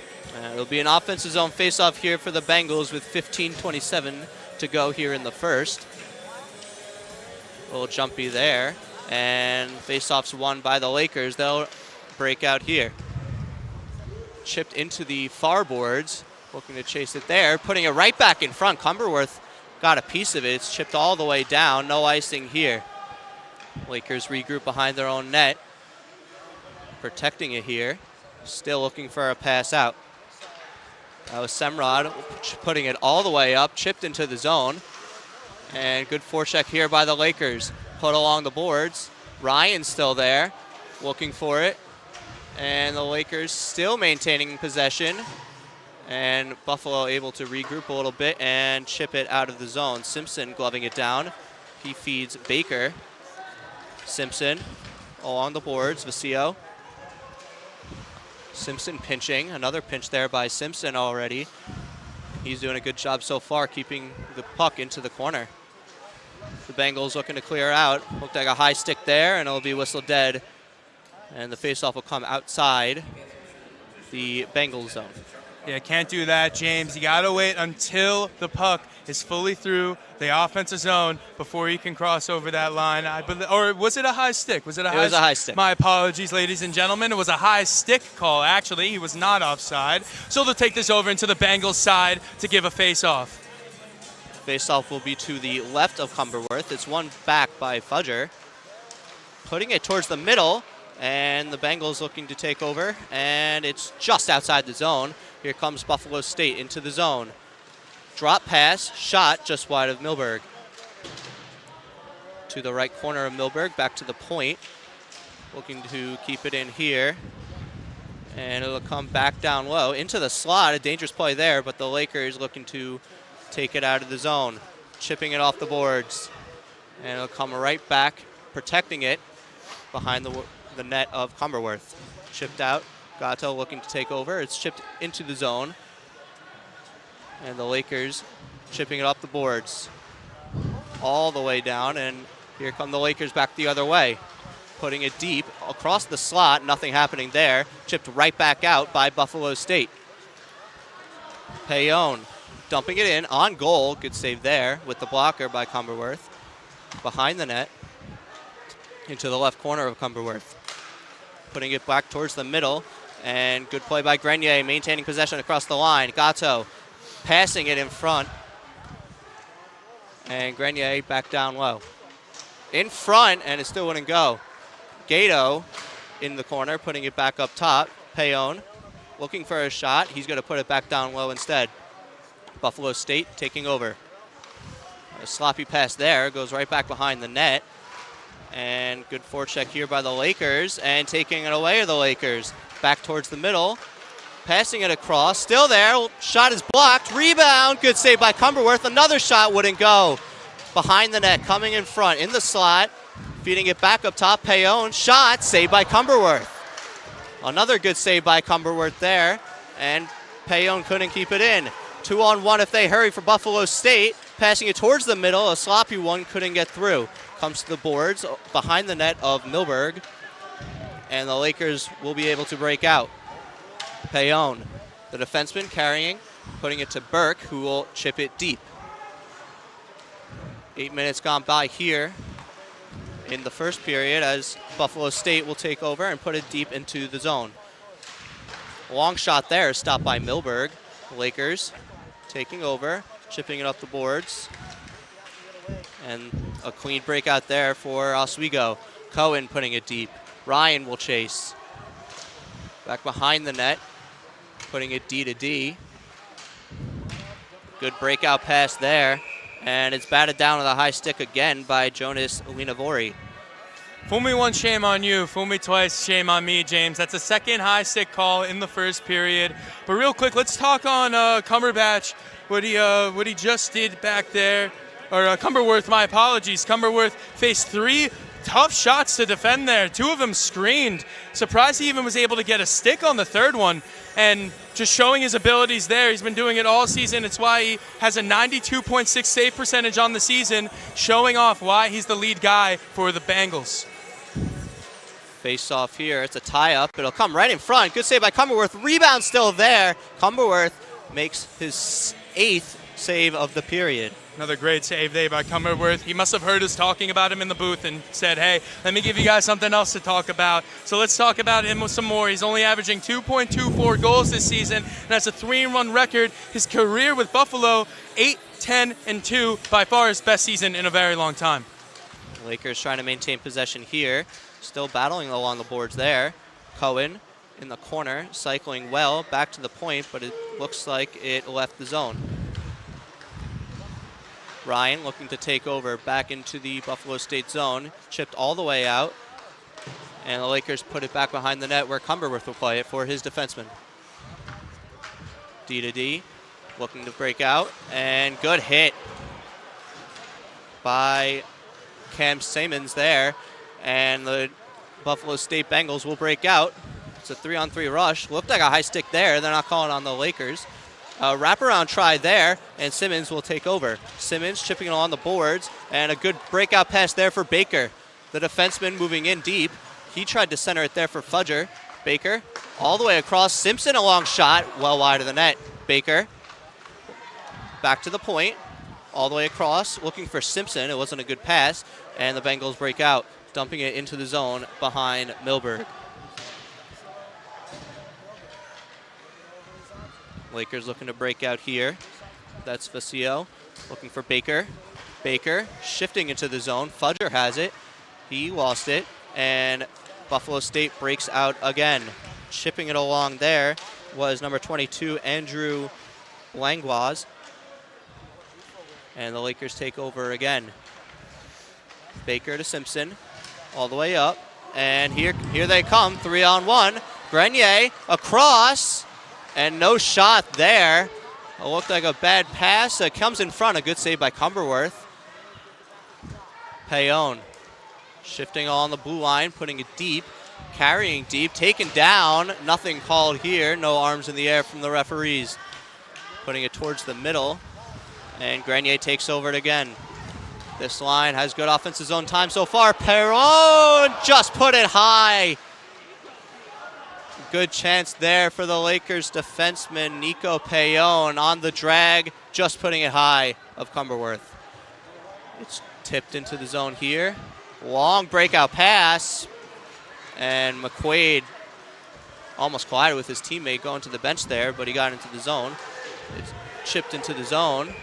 It'll be an offensive zone face-off here for the Bengals with 15:27 to go here in the first. A little jumpy there, and face-off's won by the Lakers. They'll break out here. Chipped into the far boards, looking to chase it there, putting it right back in front. Cumberworth got a piece of it. It's chipped all the way down. No icing here. Lakers regroup behind their own net, protecting it here. Still looking for a pass out. That was Semrod putting it all the way up, chipped into the zone. And good forecheck here by the Lakers. Put along the boards. Ryan's still there, looking for it. And the Lakers still maintaining possession. And Buffalo able to regroup a little bit and chip it out of the zone. Simpson gloving it down. He feeds Baker. Simpson along the boards. Vasio. Simpson pinching. Another pinch there by Simpson already. He's doing a good job so far keeping the puck into the corner. The Bengals looking to clear out. Looked like a high stick there, and it'll be whistled dead. And the faceoff will come outside the Bengals zone. Yeah, can't do that, James. You got to wait until the puck is fully through the offensive zone before you can cross over that line. Or was it a high stick? Was it a high stick? It was a high stick. My apologies, ladies and gentlemen. It was a high stick call, actually. He was not offside. So they'll take this over into the Bengals side to give a face-off. Face-off will be to the left of Cumberworth. It's won back by Fudger. putting it towards the middle, and the Bengals looking to take over, and it's just outside the zone. Here comes Buffalo State into the zone. Drop pass, shot just wide of Milberg. To the right corner of Milberg, back to the point. Looking to keep it in here. And it'll come back down low into the slot. A dangerous play there, but the Lakers looking to take it out of the zone. Chipping it off the boards. And it'll come right back, protecting it behind the net of Cumberworth. Chipped out. Gatto looking to take over. It's chipped into the zone. And the Lakers chipping it up the boards. All the way down, and here come the Lakers back the other way. Putting it deep across the slot, nothing happening there. Chipped right back out by Buffalo State. Payon dumping it in on goal. Good save there with the blocker by Cumberworth. Behind the net into the left corner of Cumberworth. Putting it back towards the middle, and good play by Grenier, maintaining possession across the line. Gatto passing it in front, and Grenier back down low. In front, and it still wouldn't go. Gato in the corner, putting it back up top. Payon looking for a shot. He's going to put it back down low instead. Buffalo State taking over. A sloppy pass there, goes right back behind the net. And good forecheck here by the Lakers, and taking it away are the Lakers. Back towards the middle, passing it across, still there. Shot is blocked, rebound, good save by Cumberworth. Another shot wouldn't go. Behind the net, coming in front, in the slot, feeding it back up top. Payon, shot, saved by Cumberworth. Another good save by Cumberworth there, and Payon couldn't keep it in. 2-on-1 if they hurry for Buffalo State. Passing it towards the middle, a sloppy one, couldn't get through. Comes to the boards, behind the net of Milberg, and the Lakers will be able to break out. Payon, the defenseman, carrying, putting it to Burke, who will chip it deep. 8 minutes gone by here in the first period as Buffalo State will take over and put it deep into the zone. Long shot there, stopped by Milberg. Lakers taking over, chipping it up the boards. And a clean breakout there for Oswego. Cohen putting it deep. Ryan will chase. Back behind the net, putting it D to D. Good breakout pass there. And it's batted down with a high stick again by Jonas Linavori. Fool me once, shame on you. Fool me twice, shame on me, James. That's a second high stick call in the first period. But real quick, let's talk on Cumberbatch, what he just did back there. Or Cumberworth, my apologies. Cumberworth faced 3 tough shots to defend there. 2 of them screened. Surprised he even was able to get a stick on the third one. And just showing his abilities there. He's been doing it all season. It's why he has a 92.6 save percentage on the season, showing off why he's the lead guy for the Bengals. Face off here. It's a tie-up. It'll come right in front. Good save by Cumberworth. Rebound still there. Cumberworth makes his 8th save of the period. Another great save there by Cumberworth. He must have heard us talking about him in the booth and said, hey, let me give you guys something else to talk about. So let's talk about him some more. He's only averaging 2.24 goals this season, and that's a 3-and-1 record. His career with Buffalo, 8-10-2, by far his best season in a very long time. Lakers trying to maintain possession here. Still battling along the boards there. Cohen in the corner, cycling well, back to the point, but it looks like it left the zone. Ryan looking to take over back into the Buffalo State zone. Chipped all the way out. And the Lakers put it back behind the net where Cumberworth will play it for his defenseman. D to D. Looking to break out. And good hit by Cam Simmons there. And the Buffalo State Bengals will break out. It's a 3-on-3 rush. Looked like a high stick there. They're not calling on the Lakers. Wraparound try there, and Simmons will take over. Simmons chipping along the boards, and a good breakout pass there for Baker. The defenseman moving in deep. He tried to center it there for Fudger. Baker all the way across. Simpson a long shot, well wide of the net. Baker back to the point, all the way across, looking for Simpson. It wasn't a good pass, and the Bengals break out, dumping it into the zone behind Milberg. Lakers looking to break out here. That's Vasio looking for Baker. Baker shifting into the zone. Fudger has it. He lost it. and Buffalo State breaks out again. Chipping it along there was number 22, Andrew Langlois. And the Lakers take over again. Baker to Simpson, all the way up. And here they come, 3-on-1. Grenier across, and no shot there. It looked like a bad pass. It comes in front, a good save by Cumberworth. Payon shifting on the blue line, putting it deep, carrying deep, taken down. Nothing called here, no arms in the air from the referees. Putting it towards the middle, and Grenier takes over it again. This line has good offensive zone time so far. Perron just put it high. Good chance there for the Lakers defenseman, Nico Payon on the drag, just putting it high of Cumberworth. It's tipped into the zone here. Long breakout pass, and McQuaid almost collided with his teammate going to the bench there, but he got into the zone. It's chipped into the zone,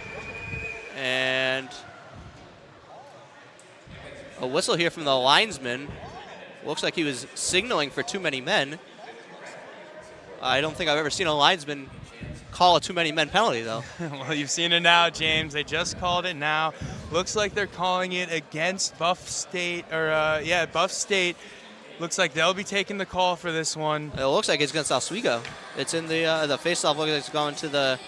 and a whistle here from the linesman. Looks like he was signaling for too many men. I don't think I've ever seen a linesman call a too many men penalty, though. Well, you've seen it now, James. They just called it now. Looks like they're calling it against Buff State, Buff State. Looks like they'll be taking the call for this one. It looks like it's against Oswego. It's in the faceoff. Looks like it's going to the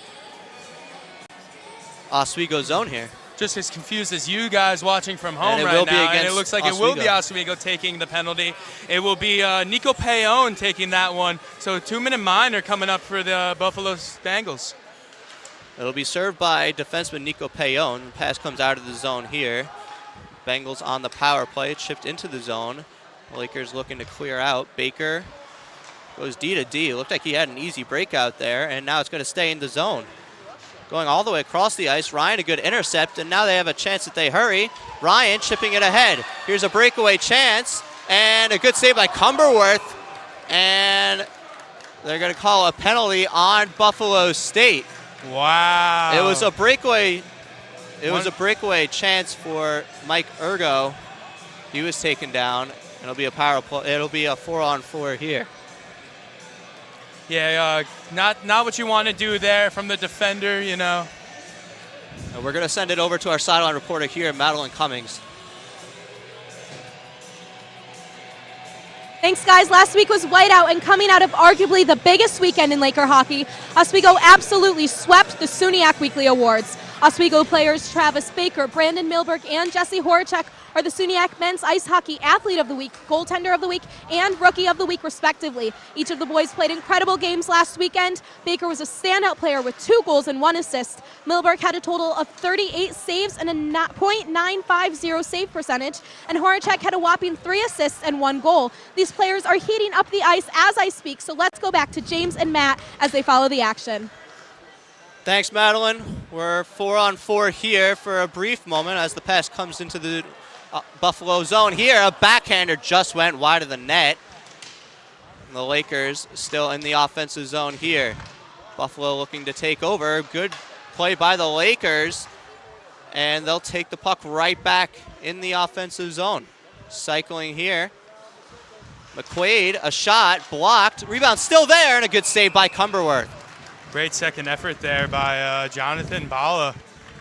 Oswego zone here. Just as confused as you guys watching from home And it right will be now, and it against looks like it will be Oswego taking the penalty. It will be Nico Payon taking that one. So 2-minute minor coming up for the Buffalo Bengals. It'll be served by defenseman Nico Payon. The pass comes out of the zone here. Bengals on the power play. It's shipped into the zone. The Lakers looking to clear out. Baker goes D to D. It looked like he had an easy breakout there, and now it's going to stay in the zone. Going all the way across the ice. Ryan, a good intercept, and now they have a chance that they hurry. Ryan chipping it ahead. Here's a breakaway chance, and a good save by Cumberworth. And they're going to call a penalty on Buffalo State. Wow. It was a breakaway. It was a breakaway chance for Mike Ergo. He was taken down. It'll be a power play. It'll be a 4-on-4 here. Yeah, not what you want to do there from the defender, you know. And we're going to send it over to our sideline reporter here, Madeline Cummings. Thanks, guys. Last week was whiteout, and coming out of arguably the biggest weekend in Laker hockey, Oswego absolutely swept the SUNY Weekly Awards. Oswego players Travis Baker, Brandon Milberg, and Jesse Horacek are the SUNY Men's Ice Hockey Athlete of the Week, Goaltender of the Week, and Rookie of the Week, respectively. Each of the boys played incredible games last weekend. Baker was a standout player with 2 goals and 1 assist. Milberg had a total of 38 saves and a .950 save percentage, and Horacek had a whopping 3 assists and 1 goal. These players are heating up the ice as I speak, so let's go back to James and Matt as they follow the action. Thanks, Madeline. We're 4-on-4 here for a brief moment as the pass comes into the Buffalo zone here. A backhander just went wide of the net. And the Lakers still in the offensive zone here. Buffalo looking to take over. Good play by the Lakers. And they'll take the puck right back in the offensive zone. Cycling here. McQuaid, a shot, blocked. Rebound still there, and a good save by Cumberworth. Great second effort there by Jonathan Bala.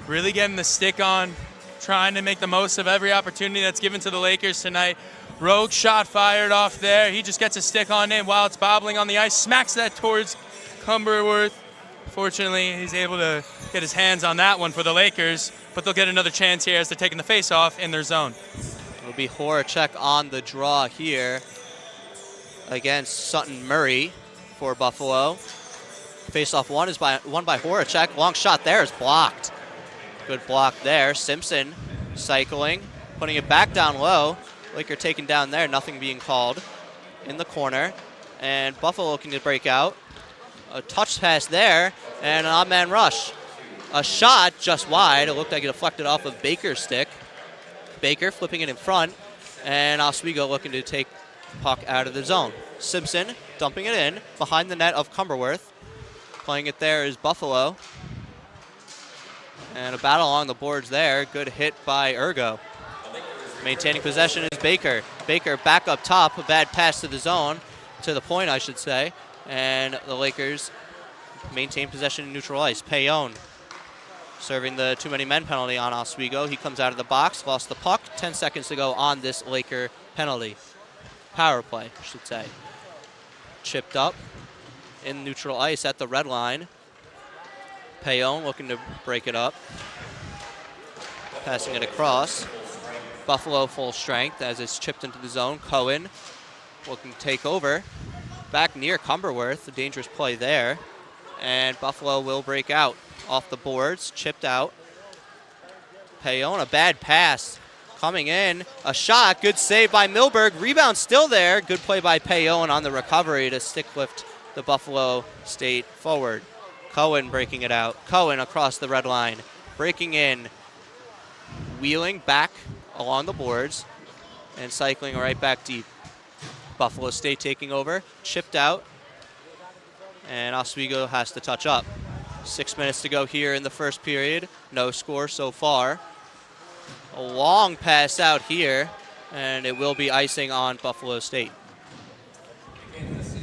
Really getting the stick on, trying to make the most of every opportunity that's given to the Lakers tonight. Rogue shot fired off there. He just gets a stick on it while it's bobbling on the ice, smacks that towards Cumberworth. Fortunately, he's able to get his hands on that one for the Lakers, but they'll get another chance here as they're taking the face-off in their zone. It'll be Horacek on the draw here against Sutton Murray for Buffalo. Face-off one is won by Horacek. Long shot there is blocked. Good block there. Simpson cycling, putting it back down low. Laker taken down there, nothing being called in the corner. And Buffalo looking to break out. A touch pass there, and an odd man rush. A shot just wide. It looked like it deflected off of Baker's stick. Baker flipping it in front, and Oswego looking to take the puck out of the zone. Simpson dumping it in behind the net of Cumberworth. Playing it there is Buffalo. And a battle along the boards there. Good hit by Ergo. Maintaining possession is Baker. Baker back up top, a bad pass to the zone, to the point I should say, and the Lakers maintain possession in neutral ice. Payon serving the too many men penalty on Oswego. He comes out of the box, lost the puck, 10 seconds to go on this Laker penalty. Power play, I should say. Chipped up in neutral ice at the red line. Payon looking to break it up. Passing it across. Buffalo full strength as it's chipped into the zone. Cohen looking to take over. Back near Cumberworth, a dangerous play there. And Buffalo will break out off the boards, chipped out. Payon, a bad pass coming in. A shot, good save by Milberg. Rebound still there. Good play by Payon on the recovery to stick lift the Buffalo State forward. Cohen breaking it out. Cohen across the red line, breaking in, wheeling back along the boards, and cycling right back deep. Buffalo State taking over, chipped out, and Oswego has to touch up. 6 minutes to go here in the first period. No score so far. A long pass out here, and it will be icing on Buffalo State.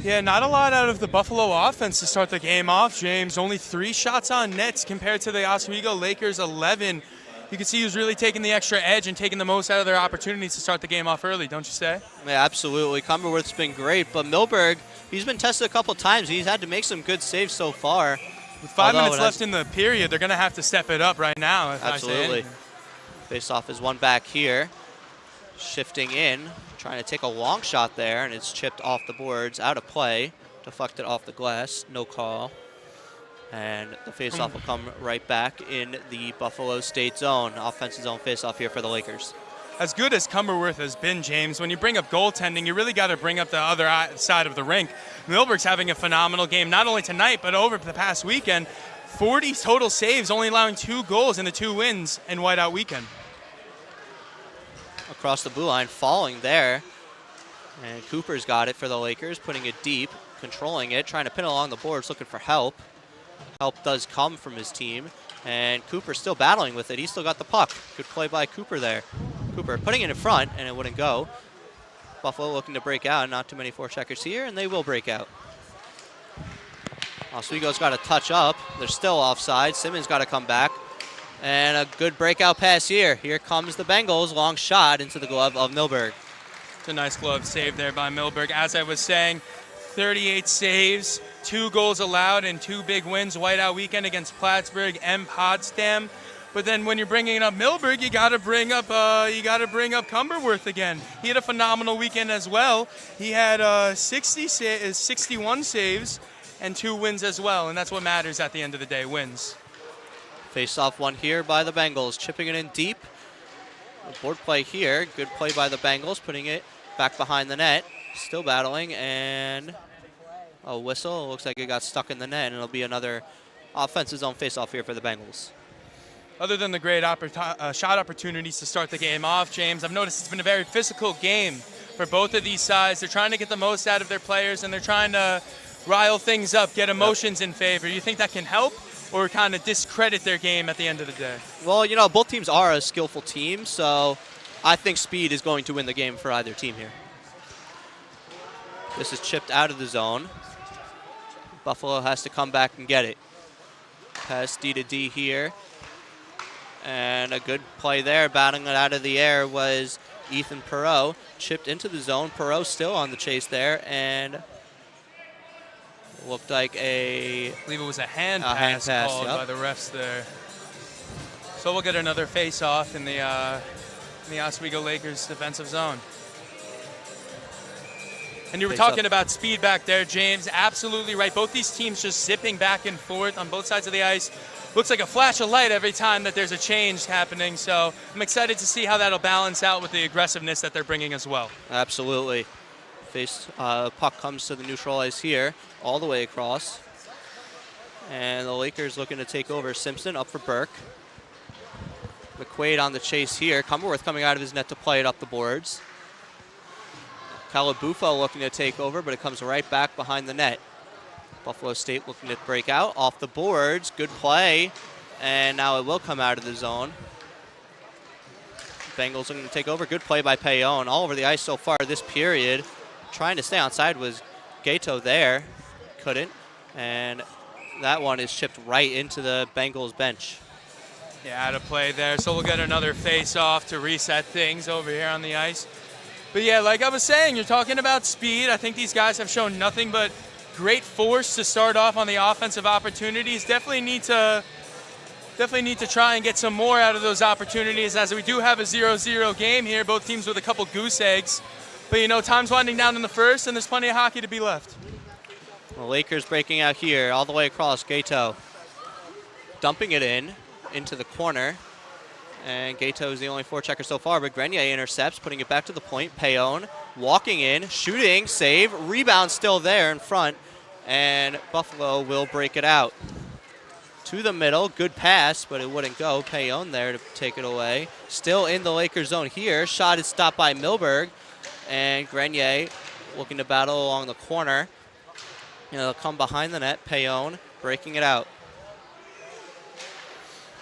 Yeah, not a lot out of the Buffalo offense to start the game off, James. Only 3 shots on net compared to the Oswego Lakers 11. You can see who's really taking the extra edge and taking the most out of their opportunities to start the game off early, don't you say? Yeah, absolutely. Cumberworth's been great, but Milberg, he's been tested a couple times. He's had to make some good saves so far. With 5 minutes left in the period, they're going to have to step it up right now. Absolutely. Face-off is one back here. Shifting in, trying to take a long shot there, and it's chipped off the boards, out of play. Deflected off the glass, no call. And the face-off will come right back in the Buffalo State zone. Offensive zone face-off here for the Lakers. As good as Cumberworth has been, James, when you bring up goaltending, you really got to bring up the other side of the rink. Milberg's having a phenomenal game, not only tonight, but over the past weekend. 40 total saves, only allowing 2 goals in the 2 wins in Whiteout weekend. Across the blue line, falling there. And Cooper's got it for the Lakers, putting it deep, controlling it, trying to pin it along the boards, looking for help. Help does come from his team, and Cooper still battling with it. He's still got the puck. Good play by Cooper there. Cooper putting it in front, and it wouldn't go. Buffalo looking to break out. Not too many forecheckers here, and they will break out. Oswego's got to touch up. They're still offside. Simmons got to come back. And a good breakout pass here. Here comes the Bengals. Long shot into the glove of Milberg. It's a nice glove save there by Milberg. As I was saying, 38 saves, 2 goals allowed, and 2 big wins Whiteout weekend against Plattsburgh and Potsdam. But then when you're bringing up Milberg, you got to bring up Cumberworth again. He had a phenomenal weekend as well. He had 61 saves and 2 wins as well, and that's what matters at the end of the day, wins. Face-off one here by the Bengals, chipping it in deep. A board play here, good play by the Bengals, putting it back behind the net. Still battling, and a whistle. It looks like it got stuck in the net, and it'll be another offensive zone face-off here for the Bengals. Other than the great shot opportunities to start the game off, James, I've noticed it's been a very physical game for both of these sides. They're trying to get the most out of their players, and they're trying to rile things up, get emotions in favor. You think that can help or kind of discredit their game at the end of the day? Well, you know, both teams are a skillful team, so I think speed is going to win the game for either team here. This is chipped out of the zone. Buffalo has to come back and get it. Pass D to D here. And a good play there, battling it out of the air was Ethan Perreault. Chipped into the zone. Perreault still on the chase there, and looked like I believe it was a hand pass called by the refs there. So we'll get another face-off in the Oswego Lakers defensive zone. And you were talking about speed back there, James. Absolutely right. Both these teams just zipping back and forth on both sides of the ice. Looks like a flash of light every time that there's a change happening. So I'm excited to see how that'll balance out with the aggressiveness that they're bringing as well. Absolutely. Puck comes to the neutral ice here, all the way across. And the Lakers looking to take over. Simpson up for Burke. McQuaid on the chase here. Cumberworth coming out of his net to play it up the boards. Calabufo looking to take over, but it comes right back behind the net. Buffalo State looking to break out off the boards. Good play. And now it will come out of the zone. Bengals looking to take over. Good play by Payon. All over the ice so far this period. Trying to stay onside was Gato there. Couldn't. And that one is chipped right into the Bengals bench. Yeah, out of play there. So we'll get another face-off to reset things over here on the ice. But yeah, like I was saying, you're talking about speed. I think these guys have shown nothing but great force to start off on the offensive opportunities. Definitely need to try and get some more out of those opportunities, as we do have a 0-0 game here, both teams with a couple goose eggs. But, you know, time's winding down in the first, and there's plenty of hockey to be left. The Lakers breaking out here all the way across. Gato dumping it into the corner. And Gato is the only forechecker so far, but Grenier intercepts, putting it back to the point. Payon walking in, shooting, save, rebound still there in front, and Buffalo will break it out. To the middle, good pass, but it wouldn't go. Payon there to take it away. Still in the Lakers zone here. Shot is stopped by Milberg, and Grenier looking to battle along the corner. They'll come behind the net. Payon breaking it out.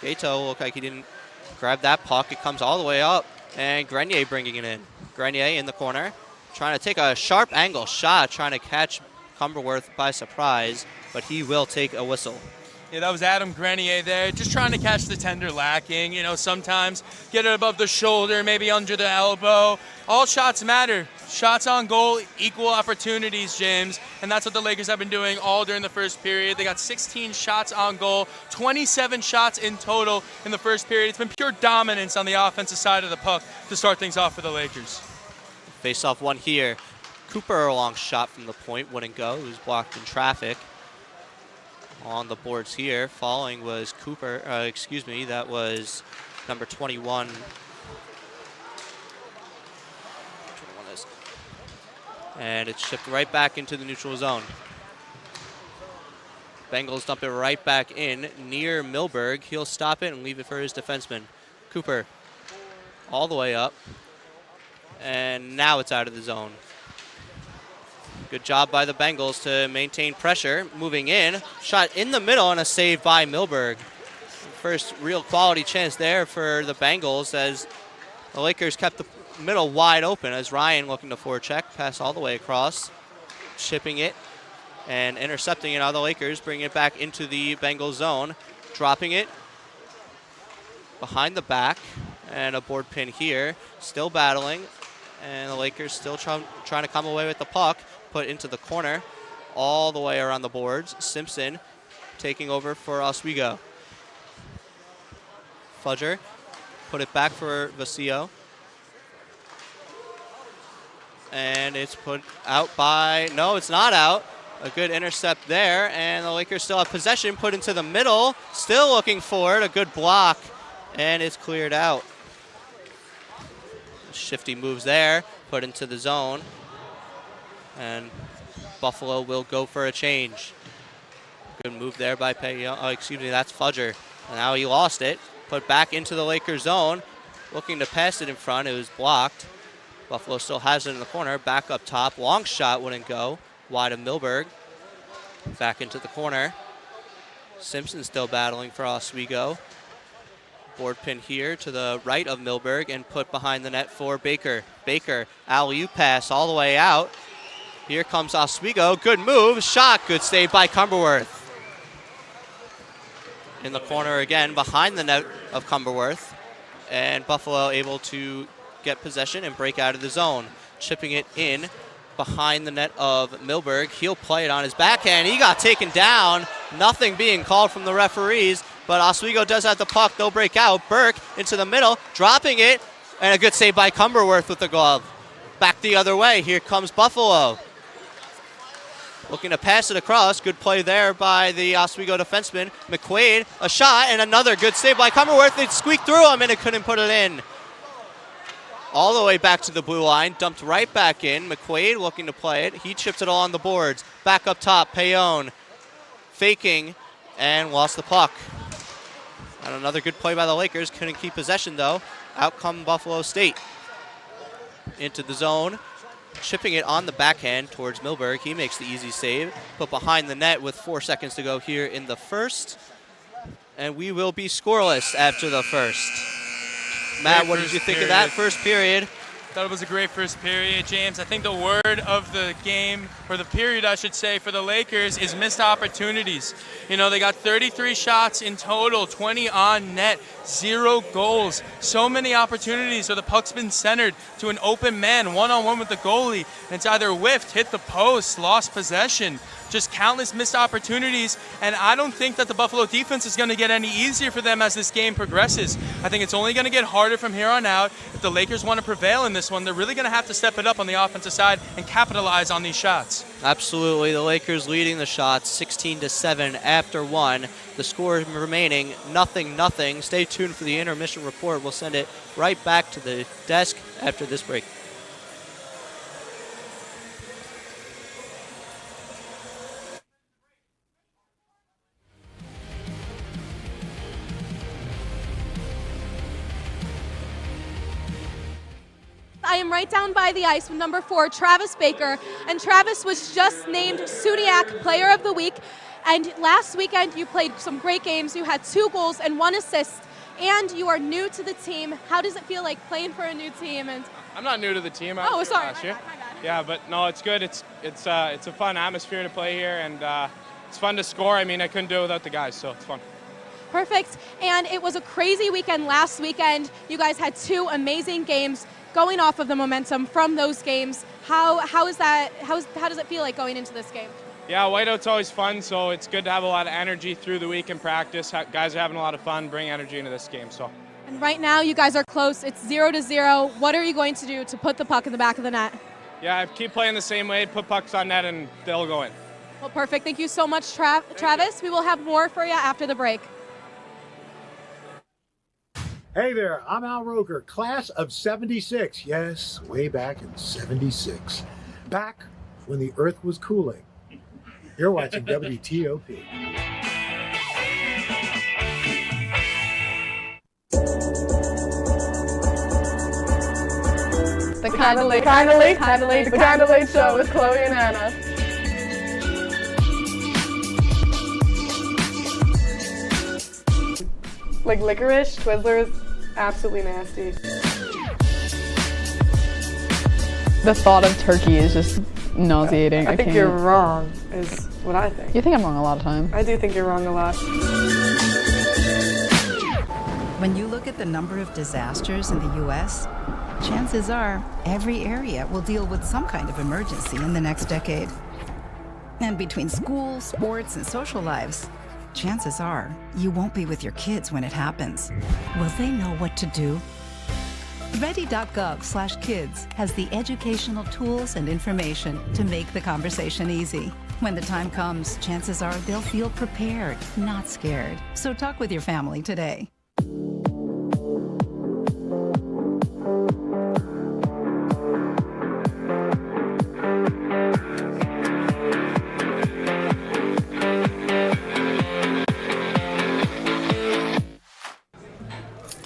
Gato looked like he didn't grab that puck. It comes all the way up, and Grenier bringing it in. Grenier in the corner, trying to take a sharp angle shot, trying to catch Cumberworth by surprise, but he will take a whistle. Yeah, that was Adam Grenier there, just trying to catch the tender lacking. You know, sometimes get it above the shoulder, maybe under the elbow. All shots matter. Shots on goal, equal opportunities, James. And that's what the Lakers have been doing all during the first period. They got 16 shots on goal, 27 shots in total in the first period. It's been pure dominance on the offensive side of the puck to start things off for the Lakers. Face-off one here. Cooper, a long shot from the point, wouldn't go. It was blocked in traffic. On the boards here, falling was Cooper, that was number 21. And it's shipped right back into the neutral zone. Bengals dump it right back in near Milberg. He'll stop it and leave it for his defenseman. Cooper all the way up. And now it's out of the zone. Good job by the Bengals to maintain pressure. Moving in, shot in the middle and a save by Milberg. First real quality chance there for the Bengals as the Lakers kept the middle wide open as Ryan looking to forecheck, pass all the way across, shipping it and intercepting it out of the Lakers, bringing it back into the Bengals zone, dropping it behind the back, and a board pin here, still battling, and the Lakers still trying to come away with the puck, put into the corner, all the way around the boards. Simpson taking over for Oswego. Fudger put it back for Vasio. And it's put out by, no, it's not out. A good intercept there, and the Lakers still have possession, put into the middle, still looking for it, a good block, and it's cleared out. Shifty moves there, put into the zone, and Buffalo will go for a change. Good move there by that's Fudger. And now he lost it, put back into the Lakers zone, looking to pass it in front, it was blocked. Buffalo still has it in the corner, back up top, long shot wouldn't go, wide of Milberg. Back into the corner. Simpson still battling for Oswego. Board pin here to the right of Milberg and put behind the net for Baker. Baker, alley-oop pass all the way out. Here comes Oswego, good move, shot, good save by Cumberworth. In the corner again, behind the net of Cumberworth. And Buffalo able to get possession and break out of the zone. Chipping it in behind the net of Milberg. He'll play it on his backhand. He got taken down. Nothing being called from the referees, but Oswego does have the puck. They'll break out. Burke into the middle, dropping it, and a good save by Cumberworth with the glove. Back the other way. Here comes Buffalo. Looking to pass it across. Good play there by the Oswego defenseman. McQuaid, a shot, and another good save by Cumberworth. They squeaked through him, and it couldn't put it in. All the way back to the blue line, dumped right back in. McQuaid looking to play it. He chips it all on the boards. Back up top, Payon faking and lost the puck. And another good play by the Lakers. Couldn't keep possession though. Out come Buffalo State. Into the zone, chipping it on the backhand towards Milberg. He makes the easy save. Put behind the net with 4 seconds to go here in the first. And we will be scoreless after the first. Matt, what did you think of that first period? Thought it was a great first period, James. I think the word of the game, or the period I should say, for the Lakers is missed opportunities. You know, they got 33 shots in total, 20 on net, 0 goals. So many opportunities where the puck's been centered to an open man, one-on-one with the goalie, and it's either whiffed, hit the post, lost possession. Just countless missed opportunities, and I don't think that the Buffalo defense is going to get any easier for them as this game progresses. I think it's only going to get harder from here on out. If the Lakers want to prevail in this one, they're really going to have to step it up on the offensive side and capitalize on these shots. Absolutely. The Lakers leading the shots 16-7 after 1. The score remaining 0-0. Stay tuned for the intermission report. We'll send it right back to the desk after this break. I am right down by the ice with number 4, Travis Baker, and Travis was just named SUNY Player of the Week. And last weekend you played some great games. You had 2 goals and 1 assist, and you are new to the team. How does it feel like playing for a new team? And I'm not new to the team. Oh, sorry, last year. my bad. Yeah, but no, it's good. It's a fun atmosphere to play here, and it's fun to score. I mean, I couldn't do it without the guys, so it's fun. Perfect. And it was a crazy weekend last weekend. You guys had 2 amazing games. Going off of the momentum from those games, how does it feel like going into this game? Yeah, whiteout's always fun, so it's good to have a lot of energy through the week in practice. Guys are having a lot of fun, bring energy into this game. So. And right now, you guys are close. It's 0-0. What are you going to do to put the puck in the back of the net? Yeah, keep playing the same way, put pucks on net, and they'll go in. Well, perfect. Thank you so much, Travis. We will have more for you after the break. Hey there, I'm Al Roker, class of 76. Yes, way back in 76. Back when the earth was cooling. You're watching WTOP. The Kinda Late Show with Chloe and Anna. Like licorice, Twizzlers, absolutely nasty. The thought of turkey is just nauseating. I think you're wrong, is what I think. You think I'm wrong a lot of times. I do think you're wrong a lot. When you look at the number of disasters in the U.S., chances are every area will deal with some kind of emergency in the next decade. And between school, sports, and social lives, chances are you won't be with your kids when it happens. Will they know what to do? Ready.gov/kids has the educational tools and information to make the conversation easy. When the time comes, chances are they'll feel prepared, not scared. So talk with your family today.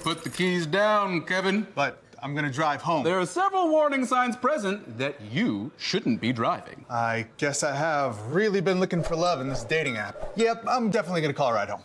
Put the keys down, Kevin. But I'm gonna drive home. There are several warning signs present that you shouldn't be driving. I guess I have really been looking for love in this dating app. Yep, I'm definitely gonna call a ride home.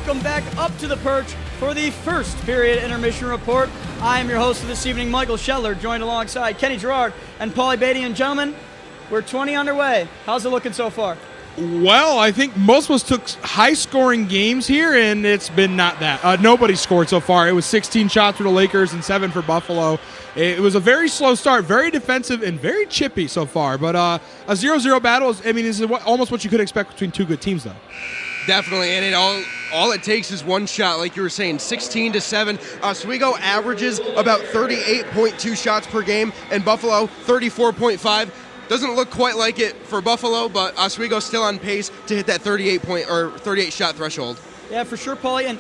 Welcome back up to the perch for the first period intermission report. I am your host for this evening, Michael Scheller, joined alongside Kenny Gerard and Paulie Beatty. And gentlemen, we're 20 underway. How's it looking so far? Well, I think most of us took high-scoring games here, and it's been not that. Nobody scored so far. It was 16 shots for the Lakers and 7 for Buffalo. It was a very slow start, very defensive, and very chippy so far. But a 0-0 battle is almost what you could expect between two good teams, though. Definitely, and all it takes is one shot, like you were saying, 16-7. Oswego averages about 38.2 shots per game, and Buffalo 34.5. Doesn't look quite like it for Buffalo, but Oswego's still on pace to hit that 38 shot threshold. Yeah, for sure, Paulie. And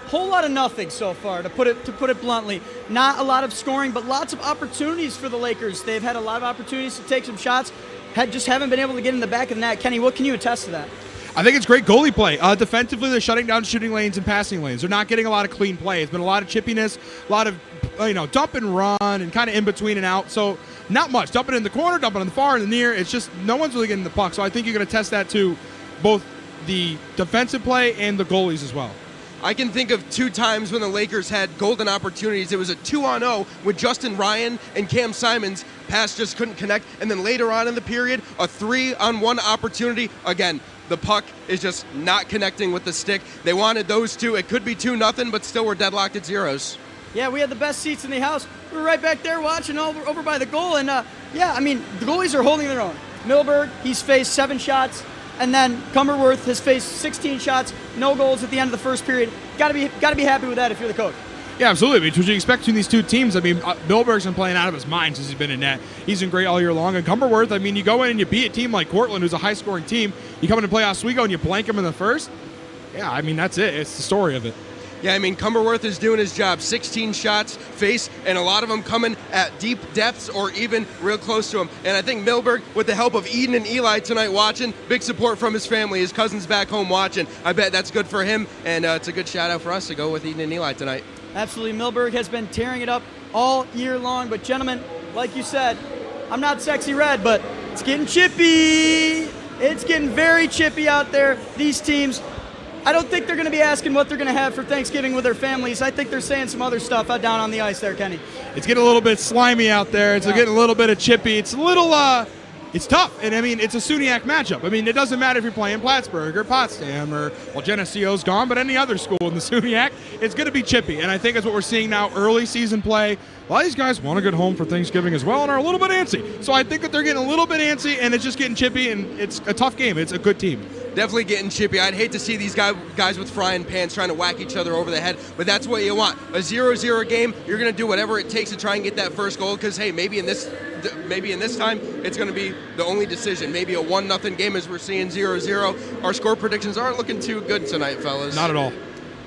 whole lot of nothing so far, to put it bluntly. Not a lot of scoring, but lots of opportunities for the Lakers. They've had a lot of opportunities to take some shots, just haven't been able to get in the back of the net. Kenny, what can you attest to that? I think it's great goalie play. Defensively, they're shutting down shooting lanes and passing lanes. They're not getting a lot of clean play. It's been a lot of chippiness, a lot of dump and run and kind of in between and out. So not much. Dumping in the corner, dumping in the far and the near. It's just no one's really getting the puck. So I think you're going to test that to both the defensive play and the goalies as well. I can think of 2 times when the Lakers had golden opportunities. It was a 2-on-0 with Justin Ryan and Cam Simons. Pass just couldn't connect. And then later on in the period, a 3-on-1 opportunity. Again, the puck is just not connecting with the stick. They wanted those 2. It could be 2-0, but still we're deadlocked at zeros. Yeah, we had the best seats in the house. We were right back there watching over by the goal. And, the goalies are holding their own. Milberg, he's faced 7 shots. And then Cumberworth has faced 16 shots, no goals at the end of the first period. Got to be happy with that if you're the coach. Yeah, absolutely. What you expect from these 2 teams? I mean, Milberg's been playing out of his mind since he's been in net. He's been great all year long. And Cumberworth, I mean, you go in and you beat a team like Cortland, who's a high-scoring team. You come in and play Oswego and you blank them in the first. Yeah, I mean, that's it. It's the story of it. Yeah, I mean, Cumberworth is doing his job. 16 shots face, and a lot of them coming at deep depths or even real close to him. And I think Milberg, with the help of Eden and Eli tonight watching, big support from his family, his cousins back home watching. I bet that's good for him, and it's a good shout-out for us to go with Eden and Eli tonight. Absolutely. Milberg has been tearing it up all year long. But, gentlemen, like you said, I'm not sexy red, but it's getting chippy. It's getting very chippy out there. These teams, I don't think they're going to be asking what they're going to have for Thanksgiving with their families. I think they're saying some other stuff out down on the ice there, Kenny. It's getting a little bit slimy out there. It's getting a little bit of chippy. It's a little, it's tough. And, I mean, it's a SUNYAC matchup. I mean, it doesn't matter if you're playing Plattsburgh or Potsdam or, well, Geneseo's gone, but any other school in the SUNYAC, it's going to be chippy. And I think that's what we're seeing now, early season play. A lot of these guys want to get home for Thanksgiving as well and are a little bit antsy. So I think that they're getting a little bit antsy, and it's just getting chippy, and it's a tough game. It's a good team. Definitely getting chippy. I'd hate to see these guys with frying pans trying to whack each other over the head, but that's what you want. A 0-0 game, you're going to do whatever it takes to try and get that first goal because, hey, maybe in this time it's going to be the only decision. Maybe a 1-0 game as we're seeing 0-0. Our score predictions aren't looking too good tonight, fellas. Not at all.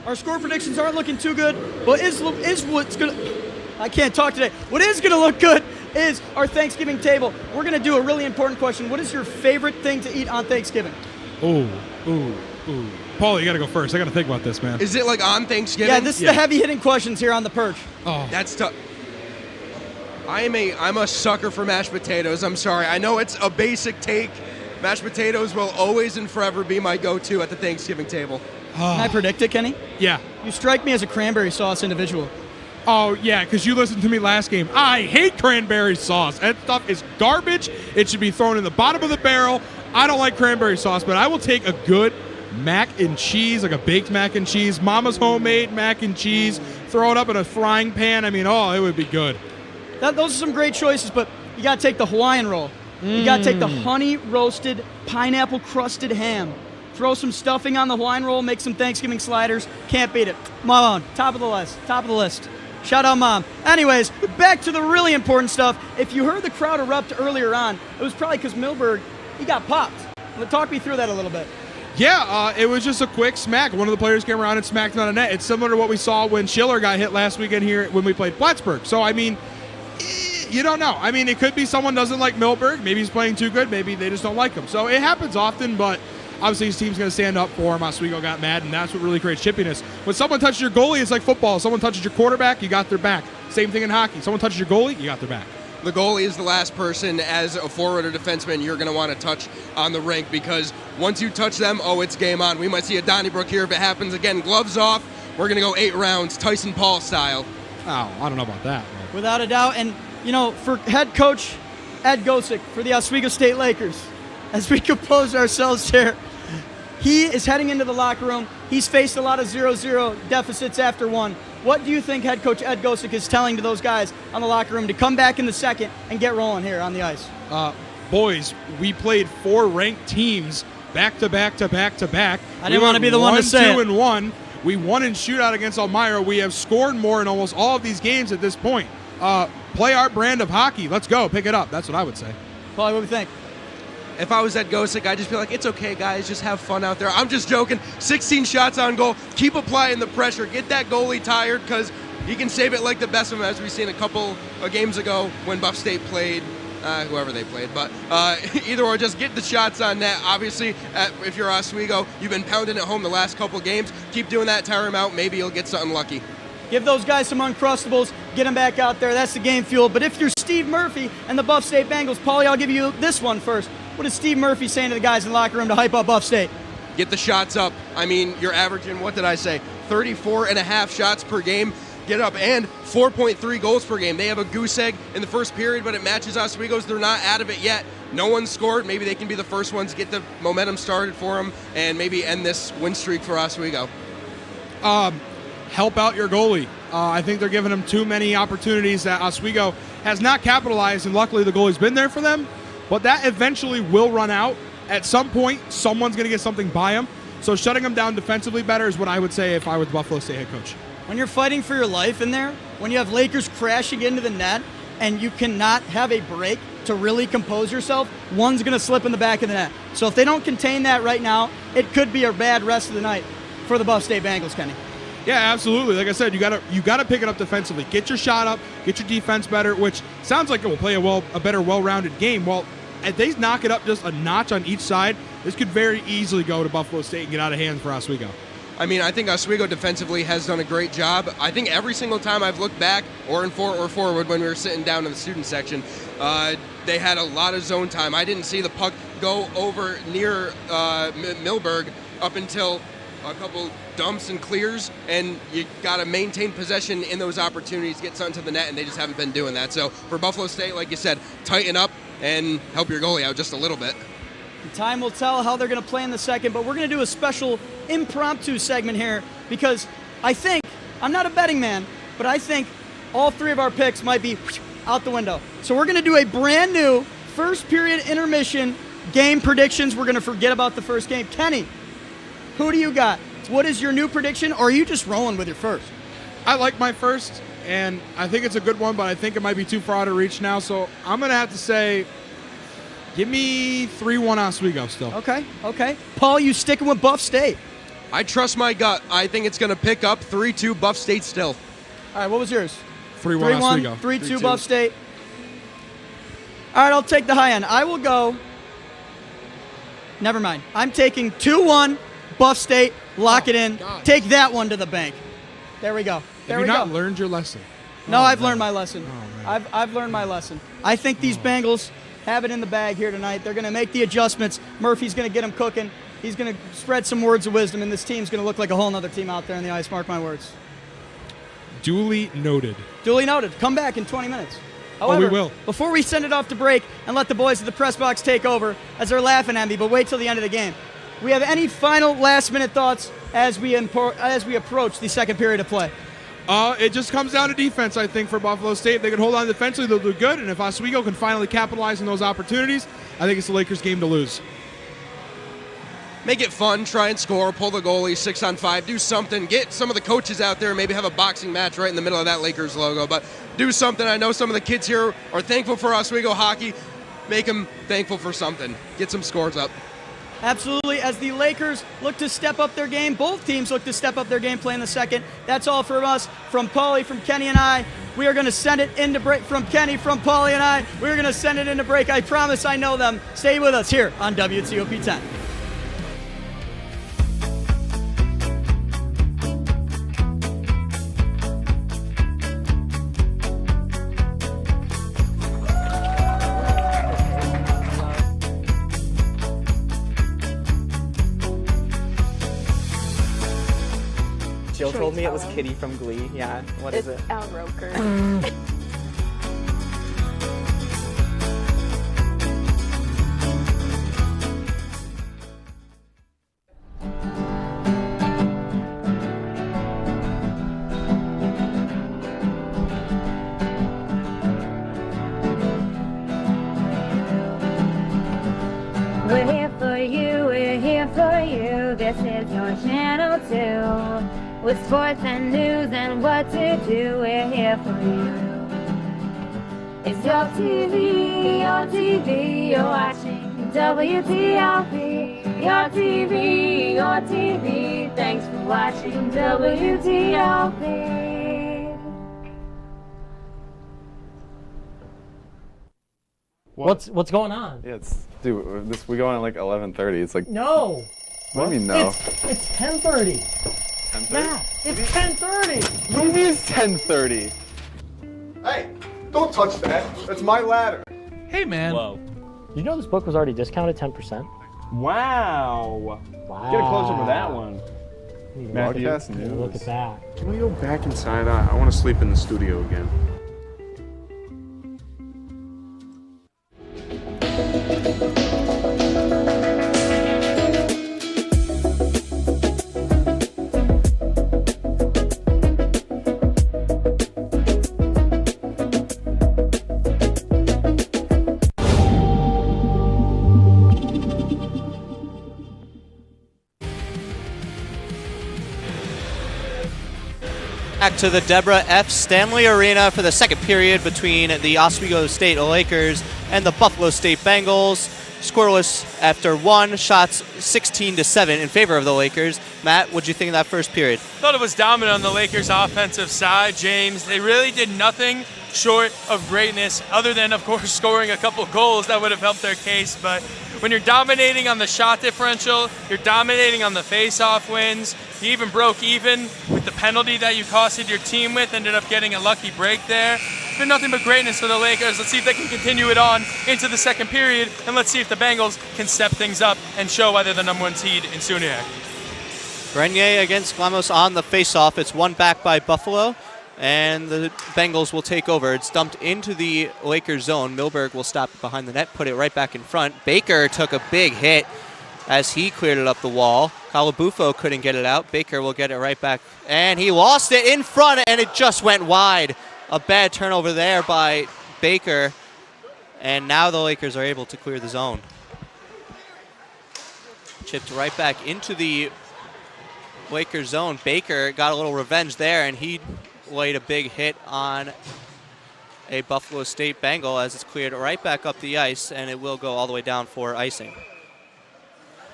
Our score predictions aren't looking too good, but is what's going to... I can't talk today. What is going to look good is our Thanksgiving table. We're going to do a really important question. What is your favorite thing to eat on Thanksgiving? Ooh. Paul, you got to go first. I got to think about this, man. Is it like on Thanksgiving? Yeah, this is the heavy-hitting questions here on the Perch. Oh. That's tough. I'm a sucker for mashed potatoes. I'm sorry. I know it's a basic take. Mashed potatoes will always and forever be my go-to at the Thanksgiving table. Can I predict it, Kenny? Yeah. You strike me as a cranberry sauce individual. Oh, yeah, because you listened to me last game. I hate cranberry sauce. That stuff is garbage. It should be thrown in the bottom of the barrel. I don't like cranberry sauce, but I will take a good mac and cheese, like a baked mac and cheese, Mama's homemade mac and cheese, throw it up in a frying pan. I mean, it would be good. Those are some great choices, but you got to take the Hawaiian roll. You got to take the honey-roasted, pineapple-crusted ham. Throw some stuffing on the Hawaiian roll, make some Thanksgiving sliders. Can't beat it. Mom, top of the list. Shout out, Mom. Anyways, back to the really important stuff. If you heard the crowd erupt earlier on, it was probably because Milberg, he got popped. Talk me through that a little bit. Yeah, it was just a quick smack. One of the players came around and smacked him on the net. It's similar to what we saw when Schiller got hit last weekend here when we played Plattsburgh. So, I mean, you don't know. I mean, it could be someone doesn't like Milberg. Maybe he's playing too good. Maybe they just don't like him. So it happens often, but obviously his team's going to stand up for him. Oswego got mad, and that's what really creates chippiness. When someone touches your goalie, it's like football. Someone touches your quarterback, you got their back. Same thing in hockey. Someone touches your goalie, you got their back. The goalie is the last person as a forward or defenseman you're going to want to touch on the rink because once you touch them, it's game on. We might see a Donnybrook here if it happens again. Gloves off, we're going to go 8 rounds, Tyson Paul style. Oh, I don't know about that. Without a doubt. And, for head coach Ed Gosick for the Oswego State Lakers, as we compose ourselves here, he is heading into the locker room. He's faced a lot of 0-0 deficits after one. What do you think head coach Ed Gosick is telling to those guys on the locker room to come back in the second and get rolling here on the ice? Boys, we played 4 ranked teams back to back to back to back. I didn't want to be the one to say 1-2-1. We won in shootout against Elmira. We have scored more in almost all of these games at this point. Play our brand of hockey. Let's go. Pick it up. That's what I would say. Paul, what do you think? If I was Ed Gosick, I'd just be like, it's okay, guys. Just have fun out there. I'm just joking. 16 shots on goal. Keep applying the pressure. Get that goalie tired because he can save it like the best of them, as we've seen a couple of games ago when Buff State played whoever they played. But either or, just get the shots on net. Obviously, if you're Oswego, you've been pounding it home the last couple games. Keep doing that, tire them out. Maybe you'll get something lucky. Give those guys some Uncrustables, get them back out there. That's the game fuel. But if you're Steve Murphy and the Buff State Bengals, Paulie, I'll give you this one first. What is Steve Murphy saying to the guys in the locker room to hype up Buff State? Get the shots up. I mean, you're averaging, what did I say, 34.5 shots per game. Get up, and 4.3 goals per game. They have a goose egg in the first period, but it matches Oswego's. They're not out of it yet. No one scored. Maybe they can be the first ones to get the momentum started for them and maybe end this win streak for Oswego. Help out your goalie. I think they're giving him too many opportunities that Oswego has not capitalized, and luckily the goalie's been there for them. But that eventually will run out. At some point, someone's going to get something by him. So shutting him down defensively better is what I would say if I were the Buffalo State head coach. When you're fighting for your life in there, when you have Lakers crashing into the net, and you cannot have a break to really compose yourself, one's going to slip in the back of the net. So if they don't contain that right now, it could be a bad rest of the night for the Buff State Bengals, Kenny. Yeah, absolutely. Like I said, you gotta pick it up defensively. Get your shot up, get your defense better, which sounds like it will play a better, well-rounded game. Well, if they knock it up just a notch on each side, this could very easily go to Buffalo State and get out of hand for Oswego. I mean, I think Oswego defensively has done a great job. I think every single time I've looked back, or in or forward, when we were sitting down in the student section, they had a lot of zone time. I didn't see the puck go over near Milberg up until a couple dumps and clears, and you got to maintain possession in those opportunities, get something to the net, and they just haven't been doing that. So for Buffalo State, like you said, tighten up and help your goalie out just a little bit. Time will tell how they're going to play in the second, but we're going to do a special impromptu segment here because I think, I'm not a betting man, but I think all three of our picks might be out the window. So we're going to do a brand new first period intermission game predictions. We're going to forget about the first game. Kenny, who do you got? What is your new prediction, or are you just rolling with your first? I like my first, and I think it's a good one, but I think it might be too far out of reach now, so I'm going to have to say, give me 3-1 Oswego still. Okay. Paul, you sticking with Buff State? I trust my gut. I think it's going to pick up 3-2 Buff State still. All right, what was yours? 3-1 Oswego. 3-2 Buff State. All right, I'll take the high end. I will go. Never mind. I'm taking 2-1 Buff State. Lock it in. God. Take that one to the bank. There we go. Have you not learned your lesson? No, I've learned my lesson. I've learned my lesson. I think these Bengals have it in the bag here tonight. They're going to make the adjustments. Murphy's going to get them cooking. He's going to spread some words of wisdom, and this team's going to look like a whole other team out there in the ice. Mark my words. Duly noted. Duly noted. Come back in 20 minutes. However, we will. Before we send it off to break and let the boys at the press box take over, as they're laughing at me, but wait till the end of the game. We have any final last-minute thoughts as we approach the second period of play? It just comes down to defense, I think, for Buffalo State. If they can hold on defensively, they'll do good. And if Oswego can finally capitalize on those opportunities, I think it's the Lakers' game to lose. Make it fun. Try and score. Pull the goalie 6-on-5. Do something. Get some of the coaches out there. Maybe have a boxing match right in the middle of that Lakers logo. But do something. I know some of the kids here are thankful for Oswego hockey. Make them thankful for something. Get some scores up. Absolutely. As the Lakers look to step up their game, both teams look to step up their game play in the second. That's all from us, from Paulie, from Kenny and I. We are going to send it into break. From Kenny, from Paulie and I, we're going to send it into break. I promise I know them. Stay with us here on WTOP 10. Jill told me it was Kitty from Glee. Yeah, what is it? It's Al Roker. We're here for you, we're here for you. This is your channel too. With sports and news and what to do, we're here for you. It's your TV, you're watching WTOP. Your TV, thanks for watching WTOP. What's going on? Yeah, dude, we go on at like 11:30. It's like. No. What do you mean no? It's 10:30. 10:30? Matt, it's 10:30. What do you mean it's 10:30? Hey, don't touch that. That's my ladder. Hey, man. Whoa. Did you know this book was already discounted 10%? Wow. Get a close up of that one. Matthew, look at that. Can we go back inside? I want to sleep in the studio again. Back to the Deborah F. Stanley Arena for the second period between the Oswego State Lakers and the Buffalo State Bengals. Scoreless after one, shots 16-7 in favor of the Lakers. Matt, what did you think of that first period? Thought it was dominant on the Lakers' offensive side, James. They really did nothing short of greatness, other than, of course, scoring a couple goals that would have helped their case. But when you're dominating on the shot differential, you're dominating on the face-off wins. You even broke even with the penalty that you costed your team with, ended up getting a lucky break there. It's been nothing but greatness for the Lakers. Let's see if they can continue it on into the second period, and let's see if the Bengals can step things up and show why they're the number one seed in SUNY. Grenier against Glamos on the face-off. It's won back by Buffalo, and the Bengals will take over. It's dumped into the Lakers zone. Milberg will stop it behind the net, put it right back in front. Baker took a big hit as he cleared it up the wall. Calabufo couldn't get it out. Baker will get it right back, and he lost it in front, and it just went wide. A bad turnover there by Baker, and now the Lakers are able to clear the zone. Chipped right back into the Lakers zone. Baker got a little revenge there, and he laid a big hit on a Buffalo State Bengal as it's cleared right back up the ice, and it will go all the way down for icing.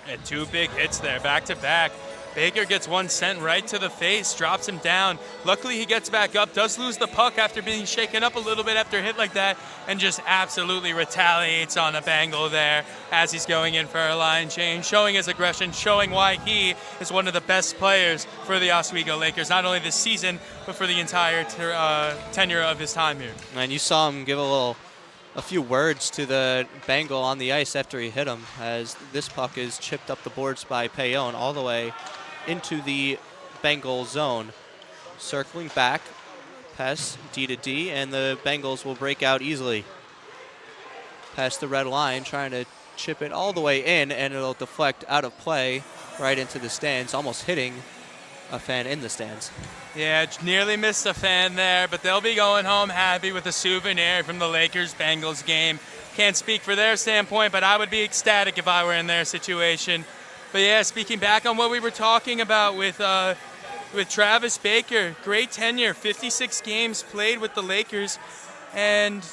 And two big hits there, back to back. Baker gets one sent right to the face, drops him down. Luckily, he gets back up, does lose the puck after being shaken up a little bit after a hit like that, and just absolutely retaliates on a Bengal there as he's going in for a line change, showing his aggression, showing why he is one of the best players for the Oswego Lakers, not only this season, but for the entire tenure of his time here. And you saw him give a few words to the Bengal on the ice after he hit him, as this puck is chipped up the boards by Payon all the way into the Bengal zone. Circling back, pass D to D, and the Bengals will break out easily. Past the red line, trying to chip it all the way in, and it'll deflect out of play right into the stands, almost hitting a fan in the stands. Yeah, nearly missed a fan there, but they'll be going home happy with a souvenir from the Lakers-Bengals game. Can't speak for their standpoint, but I would be ecstatic if I were in their situation. But yeah, speaking back on what we were talking about with Travis Baker, great tenure, 56 games played with the Lakers, and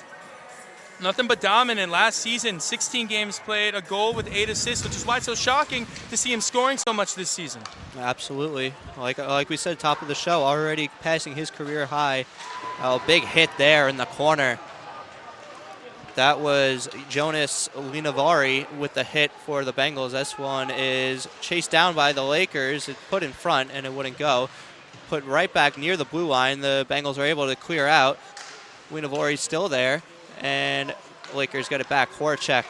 nothing but dominant. Last season, 16 games played, a goal with 8 assists, which is why it's so shocking to see him scoring so much this season. Absolutely. Like we said, top of the show, already passing his career high. A big hit there in the corner. That was Jonas Linavari with the hit for the Bengals. This one is chased down by the Lakers. It's put in front, and it wouldn't go. Put right back near the blue line. The Bengals are able to clear out. Linavari's still there, and Lakers get it back. Horacek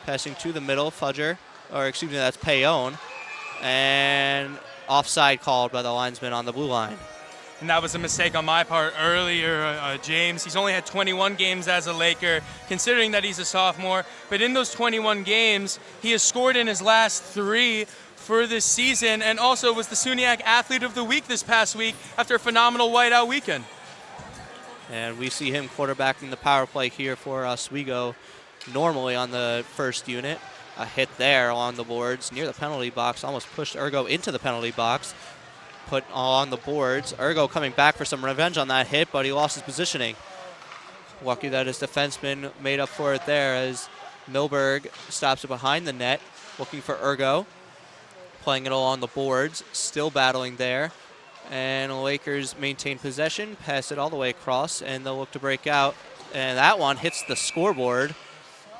passing to the middle. Fudger, or excuse me, that's Payon. And offside called by the linesman on the blue line. And that was a mistake on my part earlier, James. He's only had 21 games as a Laker, considering that he's a sophomore. But in those 21 games, he has scored in his last 3 for this season, and also was the SUNY Athlete of the Week this past week after a phenomenal whiteout weekend. And we see him quarterbacking the power play here for Oswego, normally on the first unit. A hit there on the boards near the penalty box, almost pushed Ergo into the penalty box. Put on the boards. Ergo coming back for some revenge on that hit, but he lost his positioning. Lucky that his defenseman made up for it there as Milberg stops it behind the net, looking for Ergo. Playing it along the boards, still battling there. And the Lakers maintain possession, pass it all the way across, and they'll look to break out And that one hits the scoreboard,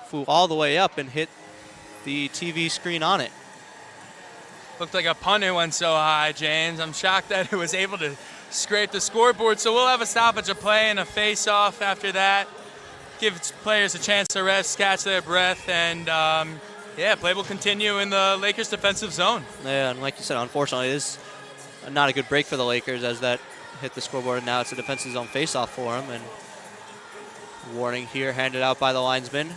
flew all the way up and hit the TV screen on it. Looked like a punter went so high, James. I'm shocked that it was able to scrape the scoreboard. So we'll have a stoppage of play and a face-off after that. Give players a chance to rest, catch their breath, and yeah, play will continue in the Lakers' defensive zone. Yeah, and like you said, unfortunately, it is not a good break for the Lakers as that hit the scoreboard, and now it's a defensive zone face-off for them. And warning here handed out by the linesman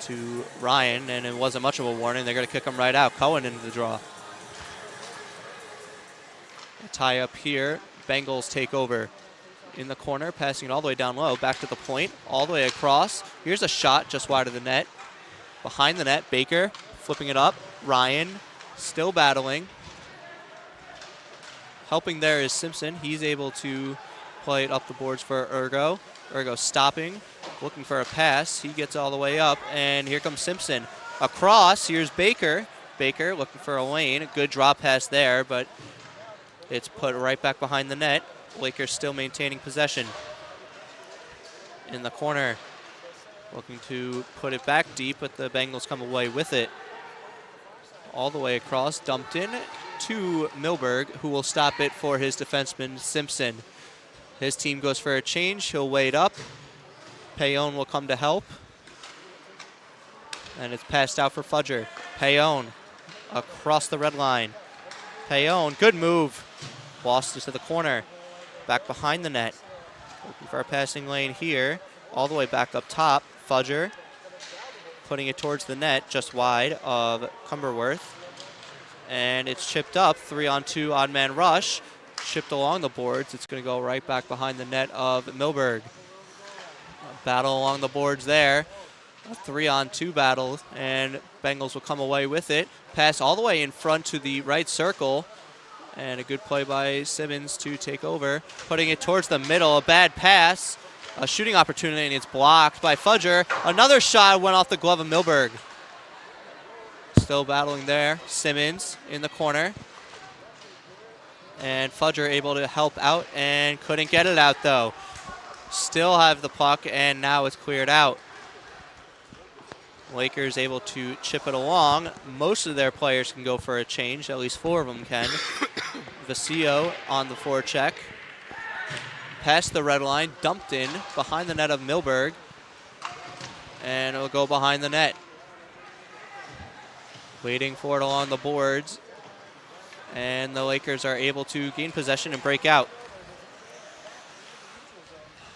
to Ryan, and it wasn't much of a warning. They're going to kick him right out. Cohen into the draw. A tie up here. Bengals take over in the corner, passing it all the way down low, back to the point, all the way across. Here's a shot just wide of the net. Behind the net, Baker flipping it up. Ryan still battling. Helping there is Simpson. He's able to play it up the boards for Ergo. Ergo stopping, looking for a pass. He gets all the way up, and here comes Simpson. Across, here's Baker. Baker looking for a lane. A good drop pass there, but it's put right back behind the net. Lakers still maintaining possession. In the corner, looking to put it back deep, but the Bengals come away with it. All the way across, dumped in to Milberg, who will stop it for his defenseman, Simpson. His team goes for a change. He'll wait up. Payon will come to help. And it's passed out for Fudger. Payon across the red line. Payon, good move. Lost it to the corner. Back behind the net. Looking for a passing lane here. All the way back up top. Fudger putting it towards the net, just wide of Cumberworth. And it's chipped up. 3-on-2 odd man rush. Chipped along the boards. It's going to go right back behind the net of Milberg. A battle along the boards there. A 3-on-2 battle, and Bengals will come away with it. Pass all the way in front to the right circle. And a good play by Simmons to take over. Putting it towards the middle. A bad pass. A shooting opportunity, and it's blocked by Fudger. Another shot went off the glove of Milberg. Still battling there. Simmons in the corner. And Fudger able to help out and couldn't get it out though. Still have the puck, and now it's cleared out. Lakers able to chip it along. Most of their players can go for a change. At least 4 of them can. Vecchio on the forecheck. Past the red line, dumped in behind the net of Milberg. And it'll go behind the net. Waiting for it along the boards. And the Lakers are able to gain possession and break out.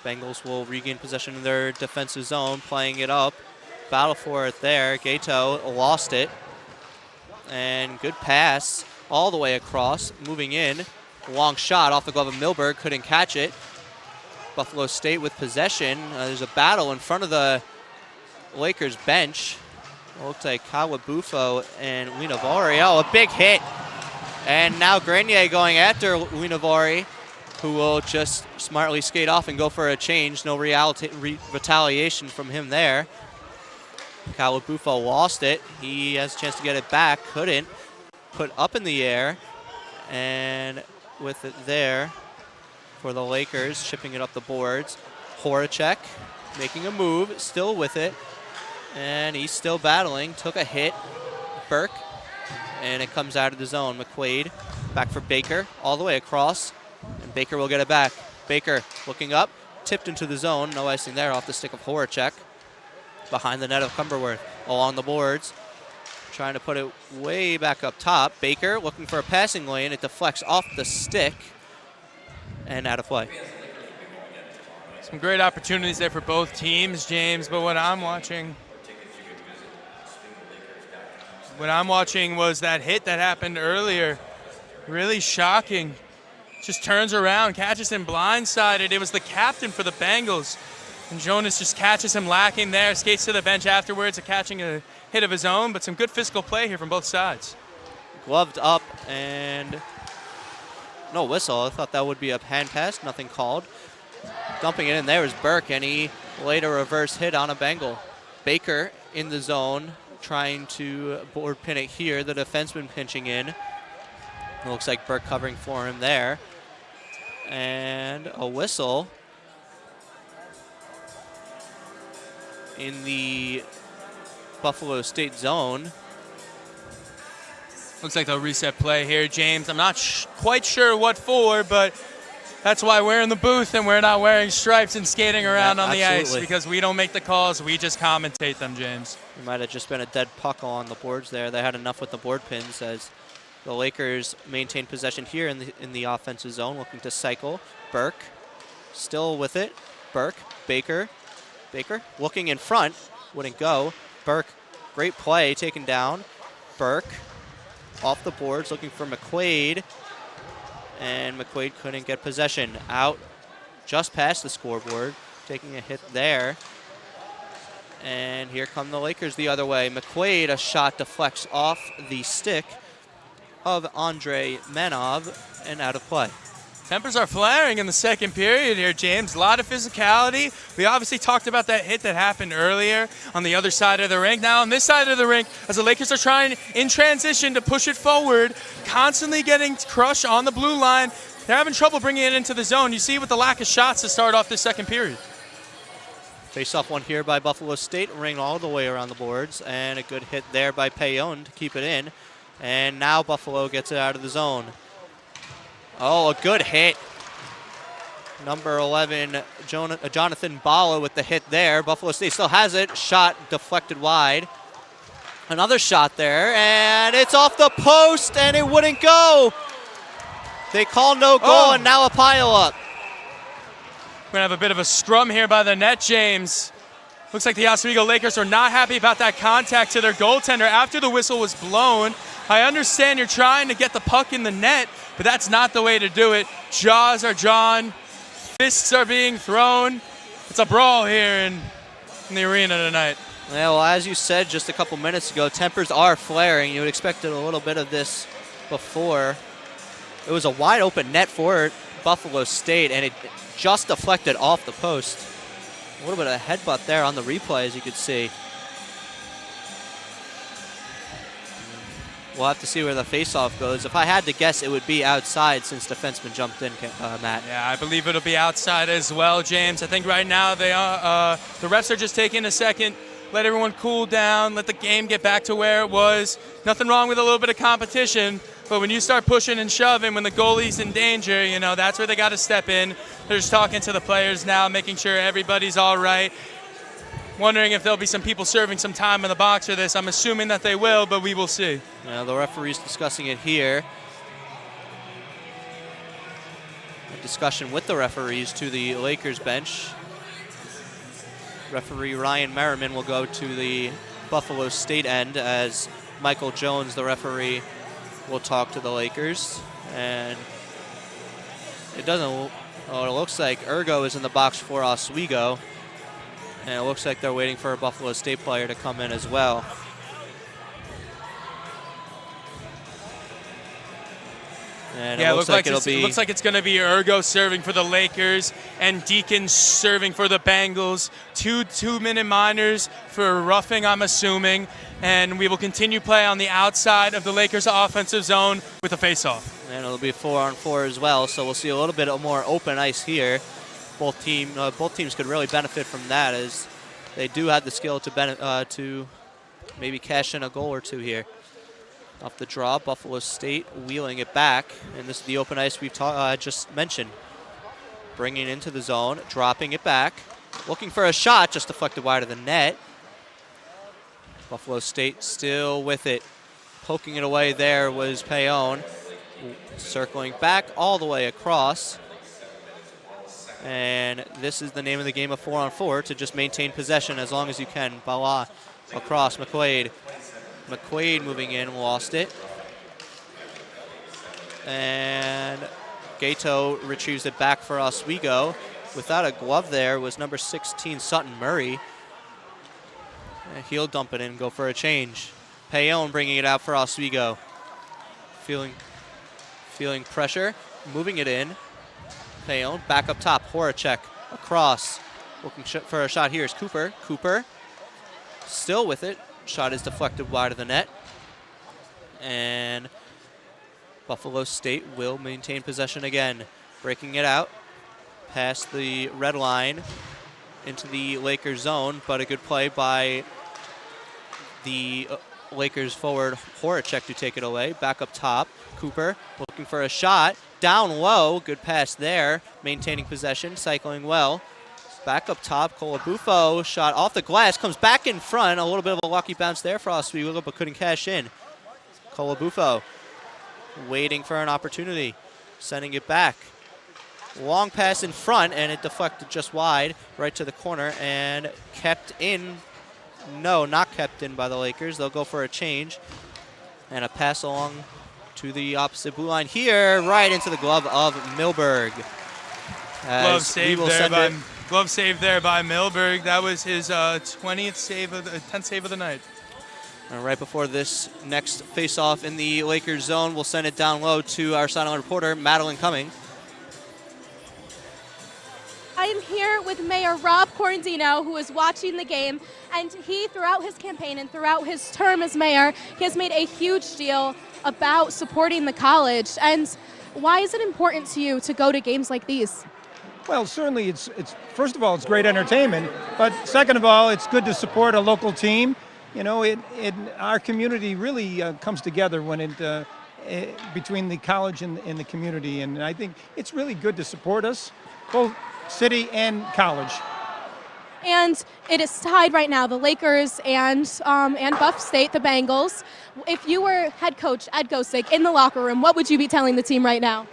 Bengals will regain possession in their defensive zone, playing it up. Battle for it there. Gato lost it. And good pass all the way across, moving in. Long shot off the glove of Milberg, couldn't catch it. Buffalo State with possession. There's a battle in front of the Lakers bench. It looks like Kawabufo and Linavari. Oh, a big hit. And now Grenier going after Linavari, who will just smartly skate off and go for a change. No retaliation from him there. Kawabufo lost it. He has a chance to get it back. Couldn't. Put up in the air. And with it there for the Lakers, chipping it up the boards. Horacek making a move, still with it. And he's still battling. Took a hit. Burke. And it comes out of the zone. McQuaid back for Baker, all the way across. And Baker will get it back. Baker looking up, tipped into the zone. No icing there off the stick of Horacek. Behind the net of Cumberworth, along the boards. Trying to put it way back up top. Baker looking for a passing lane. It deflects off the stick and out of play. Some great opportunities there for both teams, James, but what I'm watching was that hit that happened earlier. Really shocking. Just turns around, catches him blindsided. It was the captain for the Bengals. And Jonas just catches him lacking there, skates to the bench afterwards, catching a hit of his own, but some good physical play here from both sides. Gloved up and no whistle. I thought that would be a hand pass, nothing called. Dumping it in there is Burke, and he laid a reverse hit on a Bengal. Baker in the zone, trying to board pin it here. The defenseman pinching in. It looks like Burke covering for him there. And a whistle. in the Buffalo State zone. Looks like they'll reset play here, James. I'm not quite sure what for, but that's why we're in the booth and we're not wearing stripes and skating around on the ice, because we don't make the calls, we just commentate them, James. It might have just been a dead puck on the boards there. They had enough with the board pins as the Lakers maintain possession here in the offensive zone, looking to cycle. Burke still with it. Burke, Baker looking in front, wouldn't go. Burke, great play, taken down. Burke off the boards, looking for McQuaid, and McQuaid couldn't get possession. Out just past the scoreboard, taking a hit there. And here come the Lakers the other way. McQuaid, a shot deflects off the stick of Andre Manov and out of play. Tempers are flaring in the second period here, James. A lot of physicality. We obviously talked about that hit that happened earlier on the other side of the rink. Now on this side of the rink, as the Lakers are trying in transition to push it forward, constantly getting crushed on the blue line. They're having trouble bringing it into the zone. You see with the lack of shots to start off this second period. Face-off one here by Buffalo State, ring all the way around the boards, and a good hit there by Payon to keep it in. And now Buffalo gets it out of the zone. Oh, a good hit. Number 11, Jonathan Bala with the hit there. Buffalo State still has it. Shot deflected wide. Another shot there, and it's off the post, and it wouldn't go. They call no goal, and now a pile-up. We're going to have a bit of a scrum here by the net, James. Looks like the Oswego Lakers are not happy about that contact to their goaltender after the whistle was blown. I understand you're trying to get the puck in the net, but that's not the way to do it. Jaws are drawn, fists are being thrown. It's a brawl here in the arena tonight. Well, as you said just a couple minutes ago, tempers are flaring. You would expect a little bit of this before. It was a wide open net for Buffalo State, and it just deflected off the post. A little bit of a headbutt there on the replay, as you could see. We'll have to see where the faceoff goes. If I had to guess, it would be outside since defenseman jumped in, Matt. Yeah, I believe it'll be outside as well, James. I think right now the refs are just taking a second, let everyone cool down, let the game get back to where it was. Nothing wrong with a little bit of competition, but when you start pushing and shoving, when the goalie's in danger, you know, that's where they got to step in. They're just talking to the players now, making sure everybody's all right. Wondering if there'll be some people serving some time in the box for this. I'm assuming that they will, but we will see. Yeah, the referee's discussing it here. A discussion with the referees to the Lakers bench. Referee Ryan Merriman will go to the Buffalo State end as Michael Jones, the referee, will talk to the Lakers. And it doesn't, it looks like Ergo is in the box for Oswego. And it looks like they're waiting for a Buffalo State player to come in as well. And yeah, it looks like it looks like it's going to be Ergo serving for the Lakers and Deacon serving for the Bengals. Two two-minute minors for roughing, I'm assuming. And we will continue play on the outside of the Lakers' offensive zone with a face-off. And it'll be 4-on-4 as well, so we'll see a little bit more open ice here. Both teams could really benefit from that, as they do have the skill to maybe cash in a goal or two here. Off the draw, Buffalo State wheeling it back, and this is the open ice we've just mentioned. Bringing it into the zone, dropping it back, looking for a shot, just deflected wide of the net. Buffalo State still with it. Poking it away there was Payon. Circling back all the way across. And this is the name of the game of 4-on-4, to just maintain possession as long as you can. Bala across, McQuaid. McQuaid moving in, lost it. And Gato retrieves it back for Oswego. Without a glove there was number 16, Sutton Murray. And he'll dump it in, go for a change. Payon bringing it out for Oswego. Feeling pressure, moving it in. Payon back up top, Horacek across. Looking for a shot here is Cooper. Cooper still with it. Shot is deflected wide of the net. And Buffalo State will maintain possession again. Breaking it out past the red line. into the Lakers zone, but a good play by the Lakers forward Horacek to take it away. Back up top, Cooper looking for a shot. Down low, good pass there. Maintaining possession, cycling well. Back up top, Colabufo, shot off the glass, comes back in front. A little bit of a lucky bounce there for Oswego, but couldn't cash in. Colabufo waiting for an opportunity, sending it back. Long pass in front, and it deflected just wide, right to the corner, and kept in. No, not kept in by the Lakers. They'll go for a change, and a pass along to the opposite blue line here, right into the glove of Milberg. Glove save there by Milberg. That was his 10th save of the night. And right before this next face-off in the Lakers zone, we'll send it down low to our sideline reporter, Madeline Cumming. I am here with Mayor Rob Corradino, who is watching the game, and he, throughout his campaign and throughout his term as mayor, he has made a huge deal about supporting the college. And why is it important to you to go to games like these? Well, certainly it's first of all, it's great entertainment, but second of all, it's good to support a local team. You know, our community really comes together when between the college and the community, and I think it's really good to support us, both city and college. And it is tied right now, the Lakers and Buff State, the Bengals. If you were head coach Ed Gosick in the locker room, what would you be telling the team right now?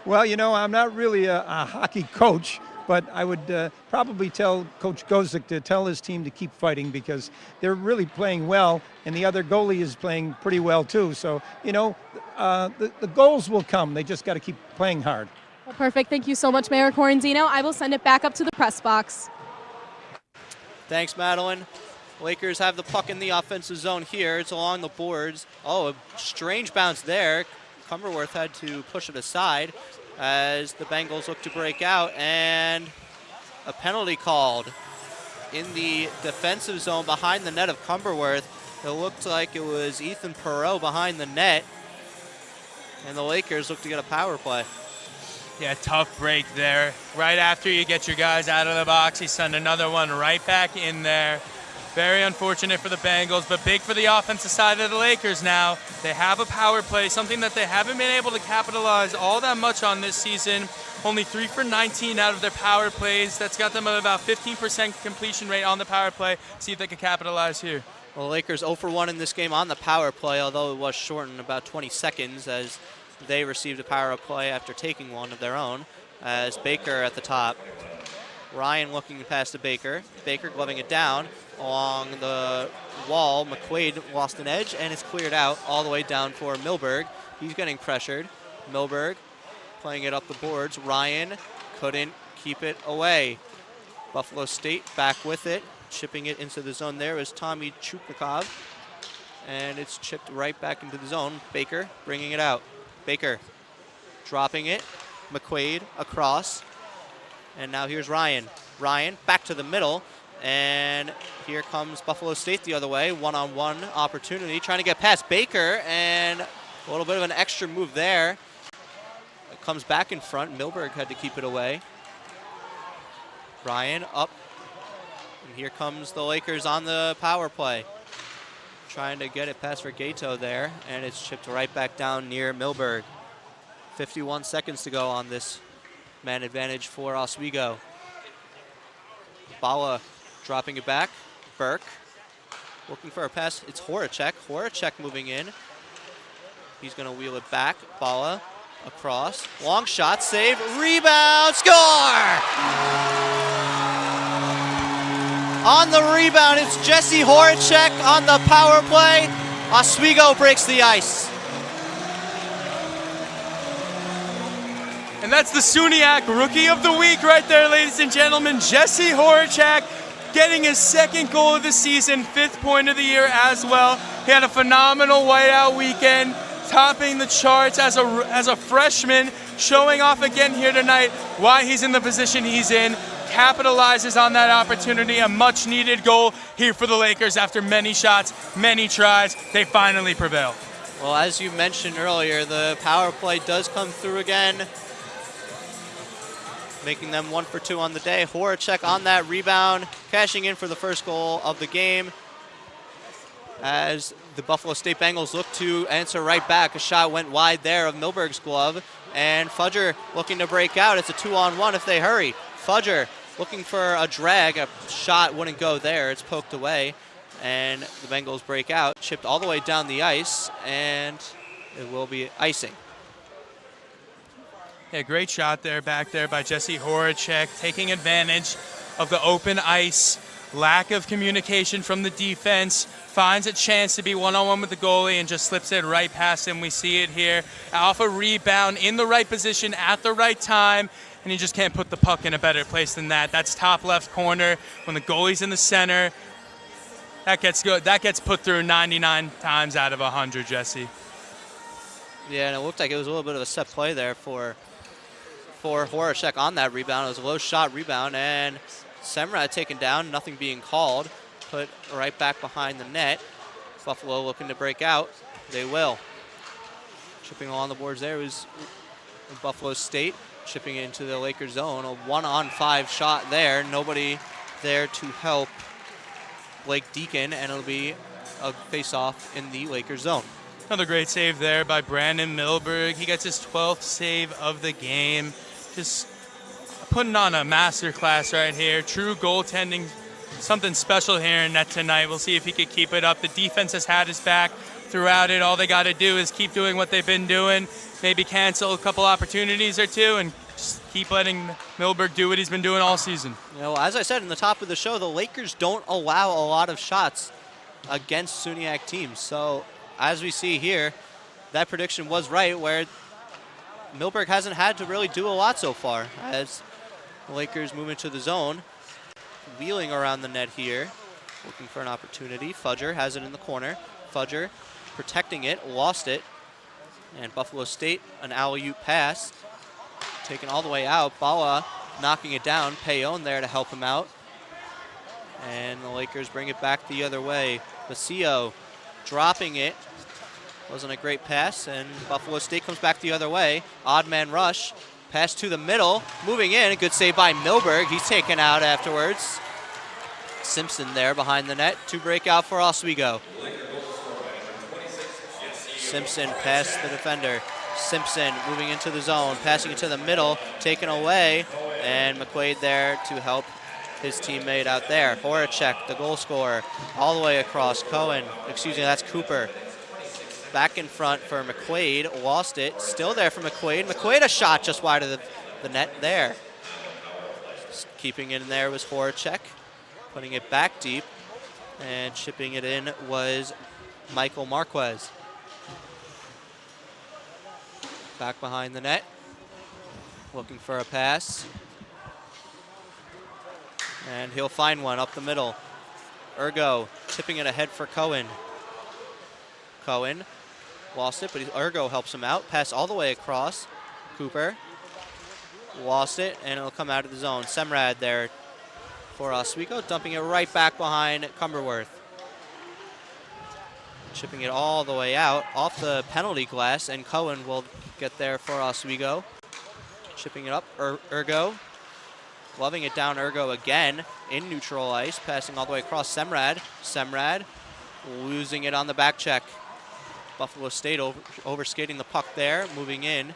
Well, you know, I'm not really a hockey coach, but I would probably tell Coach Gosick to tell his team to keep fighting because they're really playing well, and the other goalie is playing pretty well too. So, you know, the goals will come. They just got to keep playing hard. Well, perfect. Thank you so much, Mayor Corradino. I will send it back up to the press box. Thanks, Madeline. Lakers have the puck in the offensive zone here. It's along the boards. Oh, a strange bounce there. Cumberworth had to push it aside as the Bengals look to break out, and a penalty called in the defensive zone behind the net of Cumberworth. It looked like it was Ethan Perreault behind the net, and the Lakers look to get a power play. Yeah, tough break there. Right after you get your guys out of the box, you send another one right back in there. Very unfortunate for the Bengals, but big for the offensive side of the Lakers now. They have a power play, something that they haven't been able to capitalize all that much on this season. Only 3 for 19 out of their power plays. That's got them at about 15% completion rate on the power play. See if they can capitalize here. Well, the Lakers 0 for 1 in this game on the power play, although it was shortened about 20 seconds as they received a power play after taking one of their own, as Baker at the top. Ryan looking to pass to Baker. Baker gloving it down along the wall. McQuaid lost an edge, and it's cleared out all the way down for Milberg. He's getting pressured. Milberg playing it up the boards. Ryan couldn't keep it away. Buffalo State back with it. Chipping it into the zone there is Tommy Chupnikov. And it's chipped right back into the zone. Baker bringing it out. Baker dropping it. McQuaid across. And now here's Ryan. Ryan back to the middle. And here comes Buffalo State the other way. One-on-one opportunity. Trying to get past Baker. And a little bit of an extra move there. It comes back in front. Milberg had to keep it away. Ryan up. And here comes the Lakers on the power play. Trying to get it past Regato there. And it's chipped right back down near Milberg. 51 seconds to go on this man advantage for Oswego. Bala dropping it back. Burke looking for a pass. It's Horacek. Horacek moving in. He's going to wheel it back. Bala across. Long shot, save, rebound, score! On the rebound, it's Jesse Horacek on the power play. Oswego breaks the ice. And that's the SUNY Rookie of the Week right there, ladies and gentlemen. Jesse Horacek getting his second goal of the season, 5th point of the year as well. He had a phenomenal whiteout weekend, topping the charts as a freshman, showing off again here tonight why he's in the position he's in. Capitalizes on that opportunity, a much needed goal here for the Lakers after many shots, many tries. They finally prevail. Well, as you mentioned earlier, the power play does come through again. making them 1 for 2 on the day. Horacek on that rebound, cashing in for the first goal of the game. As the Buffalo State Bengals look to answer right back. A shot went wide there of Milberg's glove. And Fudger looking to break out. It's a 2-on-1 if they hurry. Fudger looking for a drag. A shot wouldn't go there. It's poked away. And the Bengals break out. Chipped all the way down the ice. And it will be icing. Yeah, great shot there back there by Jesse Horacek, taking advantage of the open ice. Lack of communication from the defense, finds a chance to be one-on-one with the goalie and just slips it right past him. We see it here. Off a rebound in the right position at the right time, and you just can't put the puck in a better place than that. That's top left corner when the goalie's in the center. That gets good. That gets put through 99 times out of 100, Jesse. Yeah, and it looked like it was a little bit of a set play there for Horacek on that rebound. It was a low shot rebound, and Semrad taken down, nothing being called. Put right back behind the net. Buffalo looking to break out. They will. Chipping along the boards there was Buffalo State. Chipping into the Lakers zone. A 1-on-5 shot there. Nobody there to help Blake Deacon, and it'll be a face-off in the Lakers zone. Another great save there by Brandon Milberg. He gets his 12th save of the game. Just putting on a masterclass right here. True goaltending, something special here in net tonight. We'll see if he can keep it up. The defense has had his back throughout it. All they got to do is keep doing what they've been doing, maybe cancel a couple opportunities or two, and just keep letting Milberg do what he's been doing all season. You know, as I said in the top of the show, the Lakers don't allow a lot of shots against SUNYAC teams. So as we see here, that prediction was right, where Milberg hasn't had to really do a lot so far as the Lakers move into the zone. Wheeling around the net here, looking for an opportunity. Fudger has it in the corner. Fudger protecting it, lost it. And Buffalo State, an alley-oop pass, taken all the way out. Bala knocking it down. Payon there to help him out. And the Lakers bring it back the other way. Basio dropping it. Wasn't a great pass, and Buffalo State comes back the other way. Odd man rush. Pass to the middle. Moving in. A good save by Milberg. He's taken out afterwards. Simpson there behind the net to break out for Oswego. Simpson past the defender. Simpson moving into the zone. Passing it to the middle. Taken away. And McQuaid there to help his teammate out there. Horacek, the goal scorer, all the way across. Cohen, excuse me, that's Cooper. Back in front for McQuaid, lost it. Still there for McQuaid. McQuaid a shot just wide of the net there. Just keeping it in there was Horacek. Putting it back deep. And chipping it in was Michael Marquez. Back behind the net. Looking for a pass. And he'll find one up the middle. Ergo tipping it ahead for Cohen. Cohen lost it, but Ergo helps him out. Pass all the way across. Cooper lost it, and it'll come out of the zone. Semrad there for Oswego, dumping it right back behind Cumberworth. Chipping it all the way out off the penalty glass, and Cohen will get there for Oswego. Chipping it up, Ergo. Loving it down, Ergo again in neutral ice, passing all the way across Semrad. Semrad losing it on the back check. Buffalo State overskating the puck there, moving in,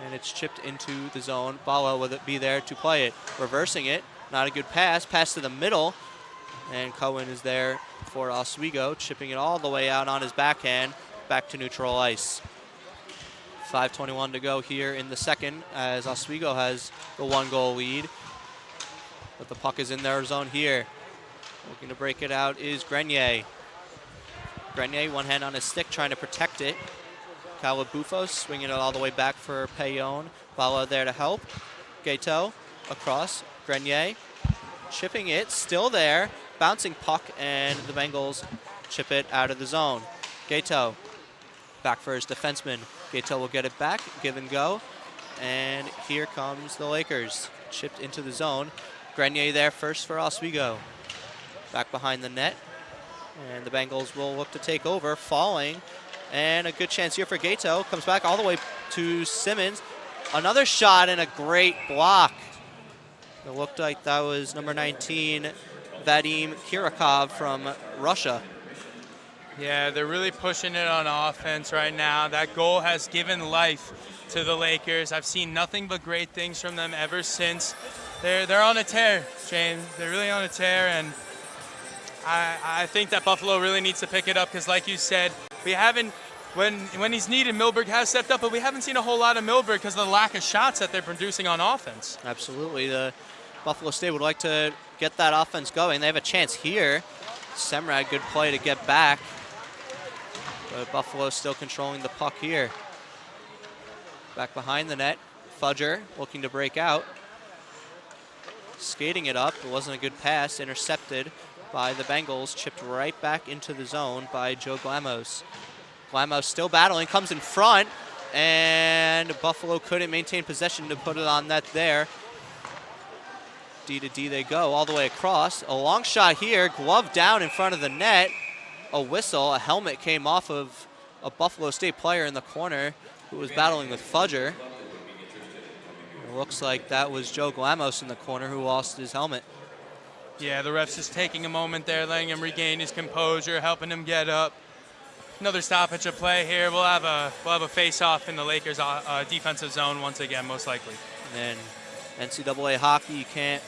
and it's chipped into the zone. Bala will be there to play it. Reversing it, not a good pass. Pass to the middle, and Cohen is there for Oswego, chipping it all the way out on his backhand, back to neutral ice. 5:21 to go here in the second, as Oswego has the 1-goal lead. But the puck is in their zone here. Looking to break it out is Grenier. Grenier, one hand on his stick, trying to protect it. Calabufos swinging it all the way back for Payon. Bala there to help. Gato across. Grenier chipping it, still there. Bouncing puck, and the Bengals chip it out of the zone. Gato back for his defenseman. Gato will get it back, give and go. And here comes the Lakers. Chipped into the zone. Grenier there first for Oswego. Back behind the net. And the Bengals will look to take over, falling. And a good chance here for Gato. Comes back all the way to Simmons. Another shot and a great block It looked like that was number 19, Vadim Kirakov from Russia. Yeah, they're really pushing it on offense right now. That goal has given life to the Lakers. I've seen nothing but great things from them ever since. They're on a tear, James. They're really on a tear, and I think that Buffalo really needs to pick it up because, like you said, we haven't, when he's needed, Milberg has stepped up, but we haven't seen a whole lot of Milberg because of the lack of shots that they're producing on offense. Absolutely. The Buffalo State would like to get that offense going. They have a chance here. Semrad, good play to get back. But Buffalo still controlling the puck here. Back behind the net. Fudger looking to break out. Skating it up. It wasn't a good pass. Intercepted by the Bengals. Chipped right back into the zone by Joe Glamos. Glamos still battling. Comes in front. And Buffalo couldn't maintain possession to put it on net there. D to D they go all the way across. A long shot here. Glove down in front of the net. A whistle. A helmet came off of a Buffalo State player in the corner who was battling with Fudger. It looks like that was Joe Glamos in the corner who lost his helmet. Yeah, the ref's just taking a moment there, letting him regain his composure, helping him get up. Another stoppage of play here. We'll have a face-off in the Lakers' defensive zone once again, most likely. And NCAA hockey, you can't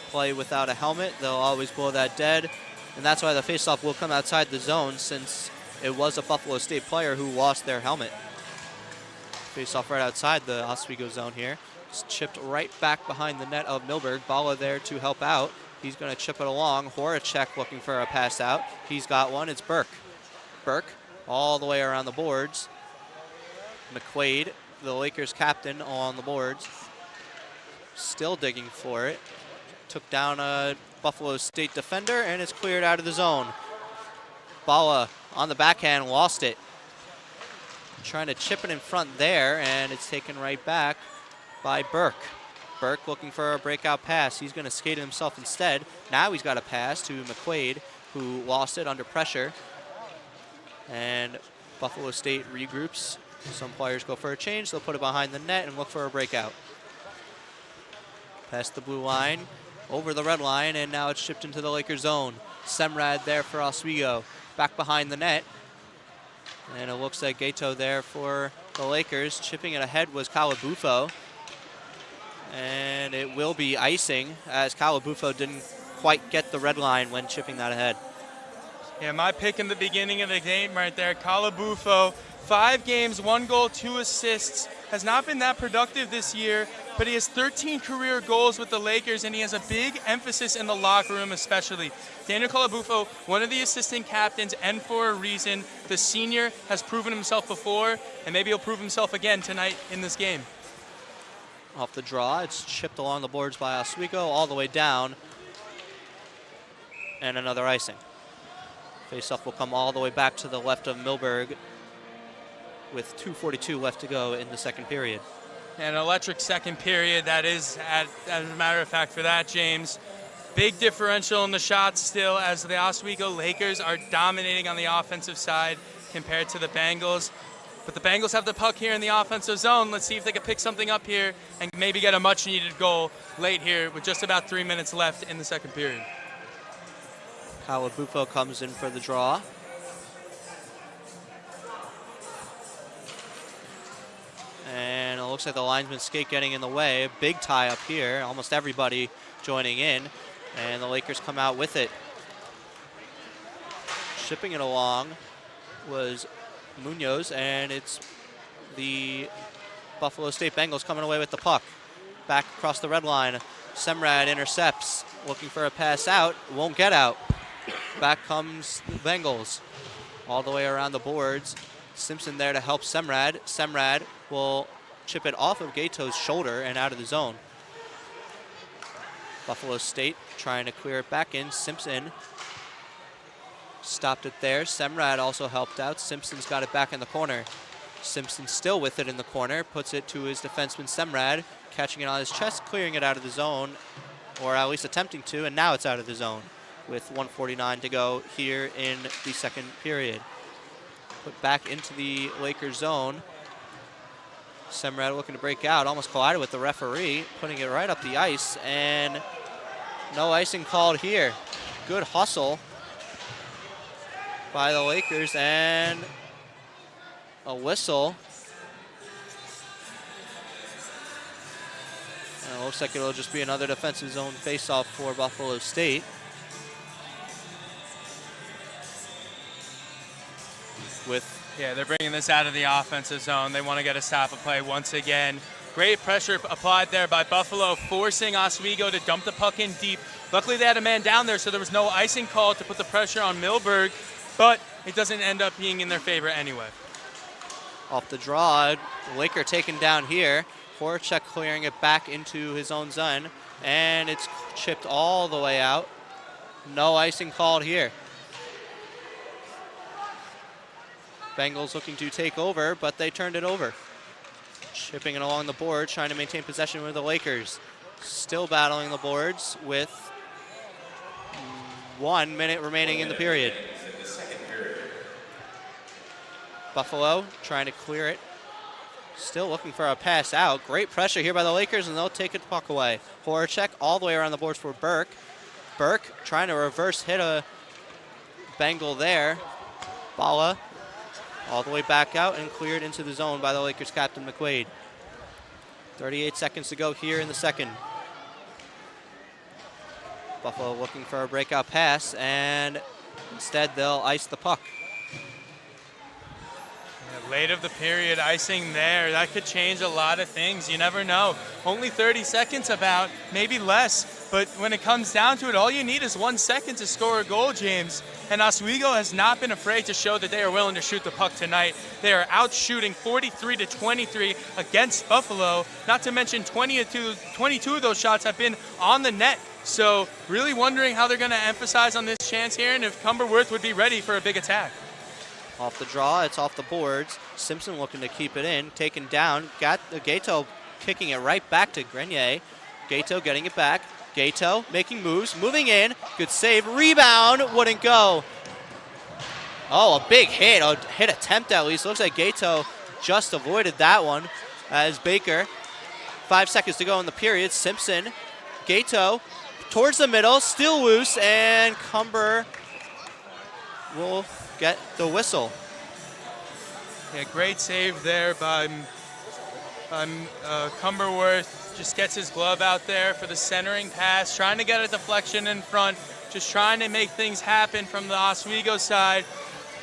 play without a helmet. They'll always blow that dead. And that's why the face-off will come outside the zone, since it was a Buffalo State player who lost their helmet. Face-off right outside the Oswego zone here. It's chipped right back behind the net of Milberg. Bala there to help out. He's going to chip it along. Horacek looking for a pass out. He's got one. It's Burke. Burke all the way around the boards. McQuaid, the Lakers captain, on the boards. Still digging for it. Took down a Buffalo State defender, and it's cleared out of the zone. Bala on the backhand, lost it. Trying to chip it in front there, and it's taken right back by Burke. Burke looking for a breakout pass. He's going to skate it himself instead. Now he's got a pass to McQuaid, who lost it under pressure. And Buffalo State regroups. Some players go for a change. They'll put it behind the net and look for a breakout. Past the blue line, over the red line, and now it's shipped into the Lakers zone. Semrad there for Oswego. Back behind the net. And it looks like Gato there for the Lakers. Chipping it ahead was Calabufo. And it will be icing, as Calabufo didn't quite get the red line when chipping that ahead. Yeah, my pick in the beginning of the game right there, Calabufo. 5 games, 1 goal, 2 assists. Has not been that productive this year, but he has 13 career goals with the Lakers, and he has a big emphasis in the locker room especially. Daniel Calabufo, one of the assistant captains, and for a reason. The senior has proven himself before, and maybe he'll prove himself again tonight in this game. Off the draw, it's chipped along the boards by Oswego all the way down. And another icing. Face-off will come all the way back to the left of Milberg with 2:42 left to go in the second period. An electric second period, that is, as a matter of fact, for that, James. Big differential in the shots still, as the Oswego Lakers are dominating on the offensive side compared to the Bengals. But the Bengals have the puck here in the offensive zone. Let's see if they can pick something up here and maybe get a much-needed goal late here with just about 3 minutes left in the second period. Calabufo comes in for the draw. And it looks like the linesman skate getting in the way. Big tie up here. Almost everybody joining in. And the Lakers come out with it. Shipping it along was Munoz, and it's the Buffalo State Bengals coming away with the puck. Back across the red line. Semrad intercepts, looking for a pass out. Won't get out. Back comes the Bengals. All the way around the boards. Simpson there to help Semrad. Semrad will chip it off of Gato's shoulder and out of the zone. Buffalo State trying to clear it back in. Simpson stopped it there. Semrad also helped out. Simpson's got it back in the corner. Simpson still with it in the corner. Puts it to his defenseman Semrad. Catching it on his chest, clearing it out of the zone. Or at least attempting to, and now it's out of the zone with 1:49 to go here in the second period. Put back into the Lakers zone. Semrad looking to break out, almost collided with the referee, putting it right up the ice, and no icing called here. Good hustle by the Lakers, and a whistle. And it looks like it'll just be another defensive zone faceoff for Buffalo State. Yeah, they're bringing this out of the offensive zone. They want to get a stop of play once again. Great pressure applied there by Buffalo, forcing Oswego to dump the puck in deep. Luckily, they had a man down there, so there was no icing call to put the pressure on Milberg, but it doesn't end up being in their favor anyway. Off the draw, Laker taken down here. Horacek clearing it back into his own zone, and it's chipped all the way out. No icing called here. Bengals looking to take over, but they turned it over. Chipping it along the board, trying to maintain possession with the Lakers. Still battling the boards with 1 minute remaining in the period. Buffalo trying to clear it. Still looking for a pass out. Great pressure here by the Lakers, and they'll take the puck away. Horacek all the way around the boards for Burke. Burke trying to reverse hit a Bengal there. Bala all the way back out and cleared into the zone by the Lakers captain McQuaid. 38 seconds to go here in the second. Buffalo looking for a breakout pass, and instead they'll ice the puck. Late of the period, icing there. That could change a lot of things. You never know. Only 30 seconds about, maybe less. But when it comes down to it, all you need is 1 second to score a goal, James. And Oswego has not been afraid to show that they are willing to shoot the puck tonight. They are out shooting 43-23 against Buffalo. Not to mention 22 of those shots have been on the net. So really wondering how they're going to emphasize on this chance here and if Cumberworth would be ready for a big attack. Off the draw, it's off the boards. Simpson looking to keep it in, taken down. Got Gato kicking it right back to Grenier. Gato getting it back. Gato making moves, moving in. Good save, rebound, wouldn't go. Oh, a big hit, a hit attempt at least. Looks like Gato just avoided that one as Baker. 5 seconds to go in the period. Simpson, Gato towards the middle, still loose, and Cumber will get the whistle. Yeah, great save there by Cumberworth. Just gets his glove out there for the centering pass, trying to get a deflection in front, just trying to make things happen from the Oswego side.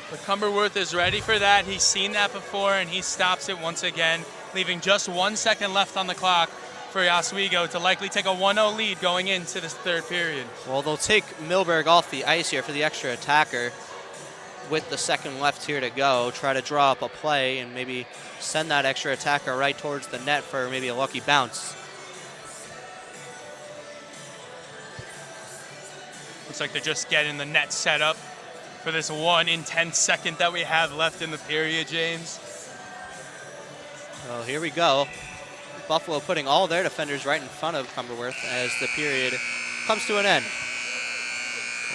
But Cumberworth is ready for that. He's seen that before, and he stops it once again, leaving just 1 second left on the clock for Oswego to likely take a 1-0 lead going into this third period. Well, they'll take Milberg off the ice here for the extra attacker with the second left here to go. Try to draw up a play and maybe send that extra attacker right towards the net for maybe a lucky bounce. Looks like they're just getting the net set up for this 1 intense second that we have left in the period, James. Well, here we go. Buffalo putting all their defenders right in front of Cumberworth as the period comes to an end.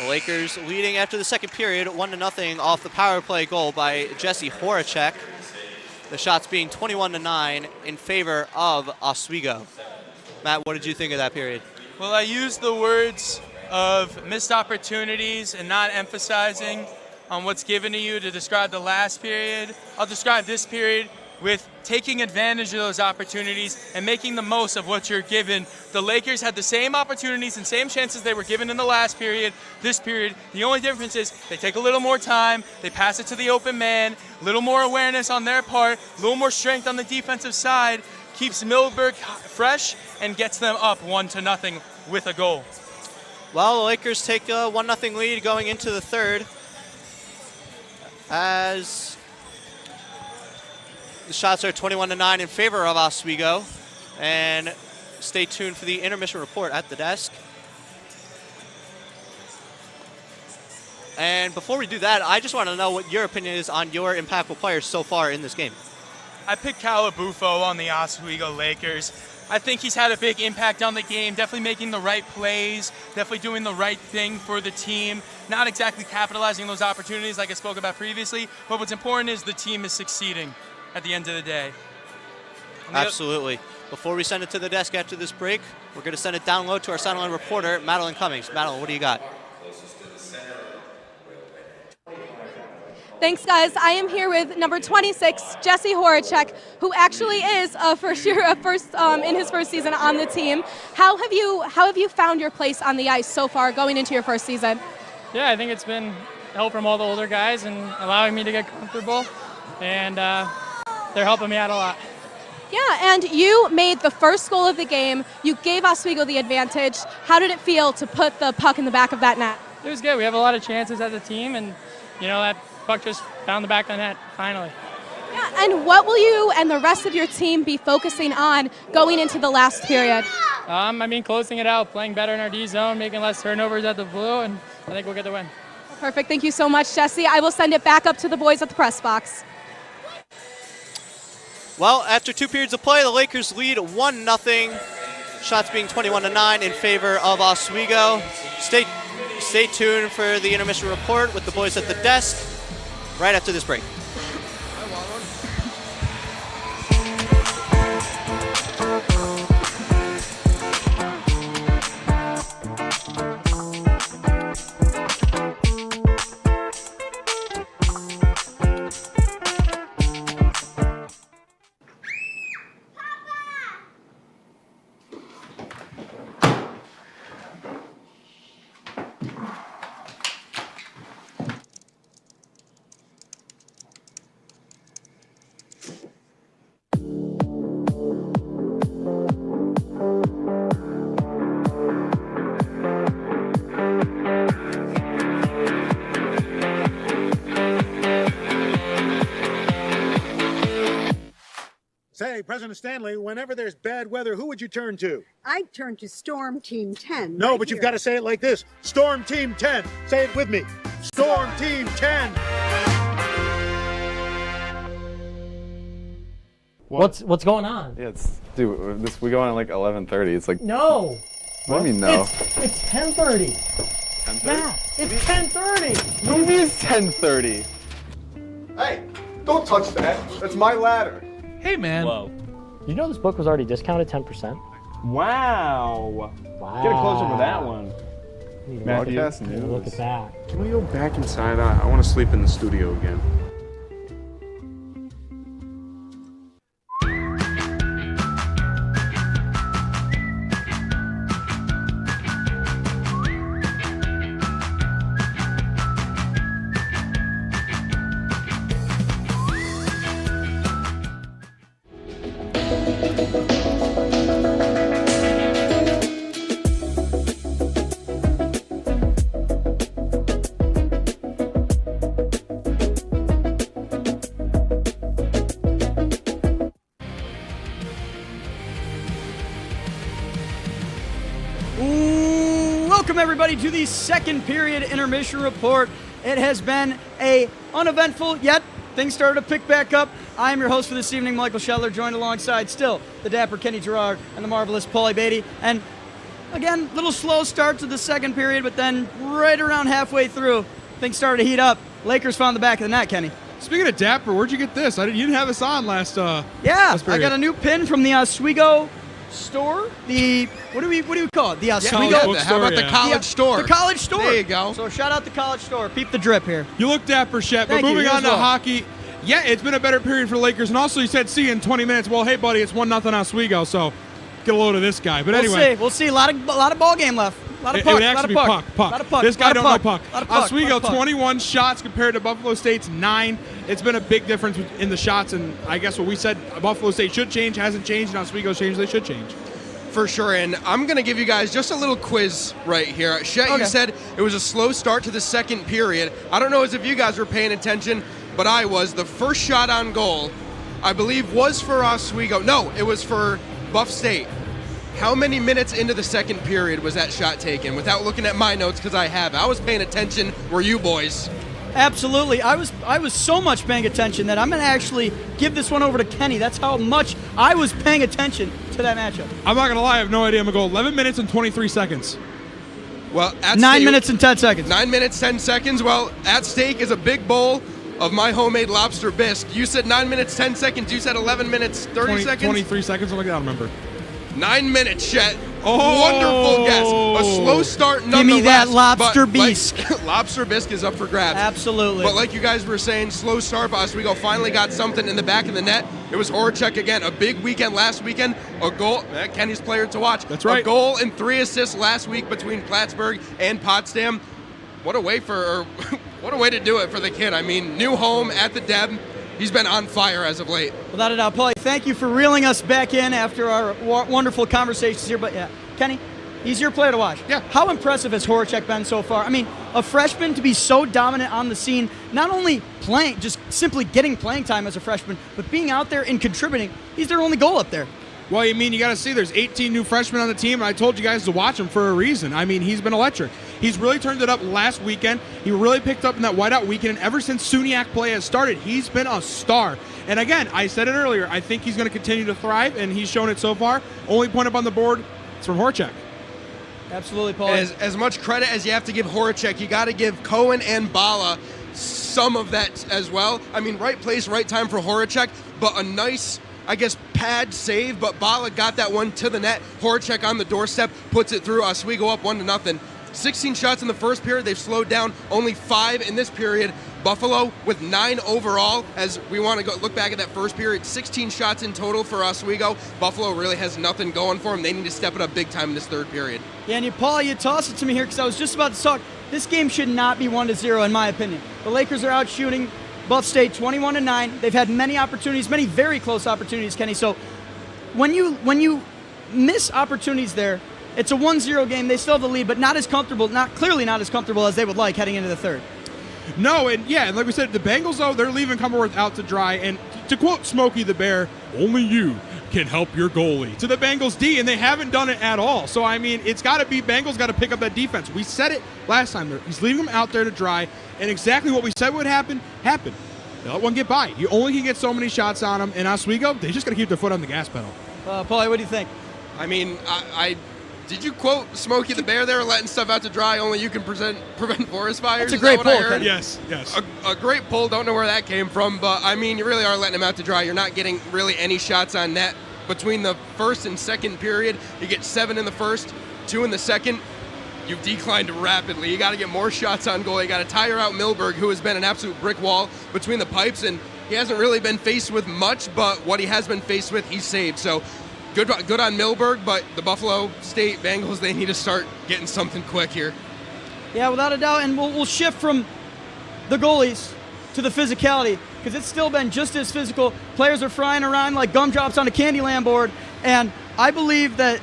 The Lakers leading after the second period, 1-0 off the power play goal by Jesse Horacek. The shots being 21-9 in favor of Oswego. Matt, what did you think of that period? Well, I used the words of missed opportunities and not emphasizing on what's given to you to describe the last period. I'll describe this period with taking advantage of those opportunities and making the most of what you're given. The Lakers had the same opportunities and same chances they were given in the last period. This period, the only difference is they take a little more time, they pass it to the open man, a little more awareness on their part, a little more strength on the defensive side, keeps Milberg fresh and gets them up 1-0 with a goal. Well, the Lakers take a 1-0 lead going into the third as the shots are 21-9 in favor of Oswego. And stay tuned for the intermission report at the desk. And before we do that, I just want to know what your opinion is on your impactful players so far in this game. I picked Calabufo on the Oswego Lakers. I think he's had a big impact on the game, definitely making the right plays, definitely doing the right thing for the team, not exactly capitalizing on those opportunities like I spoke about previously, but what's important is the team is succeeding at the end of the day. Absolutely. Before we send it to the desk after this break, we're going to send it down low to our sideline reporter, Madeline Cummings. Madeline, what do you got? Thanks, guys. I am here with number 26, Jesse Horacek, who actually is in his first season on the team. How have you found your place on the ice so far, going into your first season? Yeah, I think it's been help from all the older guys and allowing me to get comfortable, and they're helping me out a lot. Yeah, and you made the first goal of the game. You gave Oswego the advantage. How did it feel to put the puck in the back of that net? It was good. We have a lot of chances as a team, and that puck just found the back of the net finally. Yeah, and what will you and the rest of your team be focusing on going into the last period? Closing it out, playing better in our D zone, making less turnovers at the blue, and I think we'll get the win. Perfect. Thank you so much, Jesse. I will send it back up to the boys at the press box. Well, after 2 periods of play, the Lakers lead 1-0. Shots being 21-9 in favor of Oswego. Stay tuned for the intermission report with the boys at the desk right after this break. Say, President Stanley, whenever there's bad weather, who would you turn to? I'd turn to Storm Team 10. No, but you've got to say it like this. Storm Team 10. Say it with me. Storm Team 10. What's going on? Yeah, we go on at like 11:30. It's like No. What do you mean no? It's 10:30. 10:30? Yeah, it's 10:30. Maybe it's 10:30. Hey, don't touch that. That's my ladder. Hey, man. Whoa. You know this book was already discounted 10%? Wow. Wow. Get a closer with that one. Matthew, Look at that. Can we go back inside? I want to sleep in the studio again. Welcome everybody to the second period intermission report. It has been a uneventful, yet things started to pick back up. I am your host for this evening, Michael Schettler, joined alongside still the dapper Kenny Gerard and the marvelous Paulie Beatty. And again, little slow start to the second period, but then right around halfway through, things started to heat up. Lakers found the back of the net, Kenny. Speaking of dapper, where'd you get this? You didn't have this on last. Yeah, last I got a new pin from the Oswego store. The what do we call it? The Oswego. How about the college store? The college store. There you go. So shout out the college store. Peep the drip here. You look dapper, Shet. But Thank you. moving You on as to well. hockey. Yeah, it's been a better period for the Lakers. And also, you said, see you in 20 minutes. Well, hey, buddy, it's 1-0 Oswego, so get a load of this guy. But anyway. We'll see. A lot of ball game left. A lot of puck. It would actually be puck. Lot of puck. This guy don't know puck. Lot of puck. Oswego, Lot of puck. 21 shots compared to Buffalo State's 9. It's been a big difference in the shots, and I guess what we said Buffalo State should change hasn't changed, and Oswego's changed. They should change. For sure, and I'm going to give you guys just a little quiz right here. Shet, Okay. you said it was a slow start to the second period. I don't know as if you guys were paying attention, but I was. The first shot on goal, I believe, was for Oswego. No, it was for Buff State. How many minutes into the second period was that shot taken? Without looking at my notes, because I have. I was paying attention. Were you boys? Absolutely. I was so much paying attention that I'm going to actually give this one over to Kenny. That's how much I was paying attention to that matchup. I'm not going to lie. I have no idea. I'm going to go 11 minutes and 23 seconds. Well, at 9 stake- minutes and 10 seconds. 9 minutes, 10 seconds. Well, at stake is a big bowl of my homemade lobster bisque. You said 9 minutes, 10 seconds. You said 11 minutes, 30 seconds? 23 seconds, something like that, I don't remember. 9 minutes, Chet. Oh. Wonderful guess. A slow start nonetheless. Give me that lobster but, bisque. Lobster bisque is up for grabs. Absolutely. But like you guys were saying, slow start, but Oswego finally got something in the back of the net. It was Horacek again. A big weekend last weekend. A goal. Kenny's player to watch. That's right. A goal and 3 assists last week between Plattsburgh and Potsdam. What a way to do it for the kid. I mean, new home at the Deb. He's been on fire as of late. Without a doubt. Paulie, thank you for reeling us back in after our wonderful conversations here. But yeah, Kenny, he's your player to watch. Yeah. How impressive has Horacek been so far? I mean, a freshman to be so dominant on the scene, not only playing, just simply getting playing time as a freshman, but being out there and contributing. He's their only goal up there. Well, you mean, you got to see there's 18 new freshmen on the team, and I told you guys to watch him for a reason. I mean, he's been electric. He's really turned it up last weekend. He really picked up in that whiteout weekend, and ever since SUNY play has started, he's been a star. And again, I said it earlier, I think he's going to continue to thrive, and he's shown it so far. Only point up on the board, it's from Horacek. Absolutely, Paul. As much credit as you have to give Horacek, you got to give Cohen and Bala some of that as well. I mean, right place, right time for Horacek, but a nice, I guess, pad save, but Bala got that one to the net. Horacek on the doorstep, puts it through. Oswego up 1-0. 16 shots in the first period. They've slowed down. Only 5 in this period. Buffalo with 9 overall. As we want to go look back at that first period, 16 shots in total for Oswego. Buffalo really has nothing going for them. They need to step it up big time in this third period. Yeah, and Paul, you tossed it to me here because I was just about to talk. This game should not be 1-0 in my opinion. The Lakers are out shooting Buff State 21-9. They've had many opportunities, many very close opportunities, Kenny. So when you miss opportunities there, it's a 1-0 game. They still have the lead, but not as comfortable, clearly not as comfortable as they would like heading into the third. No, and yeah, and like we said, the Bengals, though, they're leaving Cumberworth out to dry. And to quote Smokey the Bear, only you can help your goalie. To the Bengals D, and they haven't done it at all. So, I mean, it's got to be Bengals got to pick up that defense. We said it last time. He's leaving them out there to dry, and exactly what we said would happen, happened. They let one get by. You only can get so many shots on them, and Oswego, they just got to keep their foot on the gas pedal. Paulie, what do you think? I mean, I did you quote Smokey the Bear there, letting stuff out to dry? Only you can prevent forest fires. That's a great pull. Yes. A great pull. Don't know where that came from, but I mean, you really are letting him out to dry. You're not getting really any shots on net between the first and second period. You get 7 in the first, 2 in the second. You've declined rapidly. You got to get more shots on goal. You got to tire out Milberg, who has been an absolute brick wall between the pipes, and he hasn't really been faced with much, but what he has been faced with, he's saved. So good on Milberg, but the Buffalo State Bengals, they need to start getting something quick here. Yeah, without a doubt, and we'll shift from the goalies to the physicality, because it's still been just as physical. Players are flying around like gumdrops on a Candyland board, and I believe that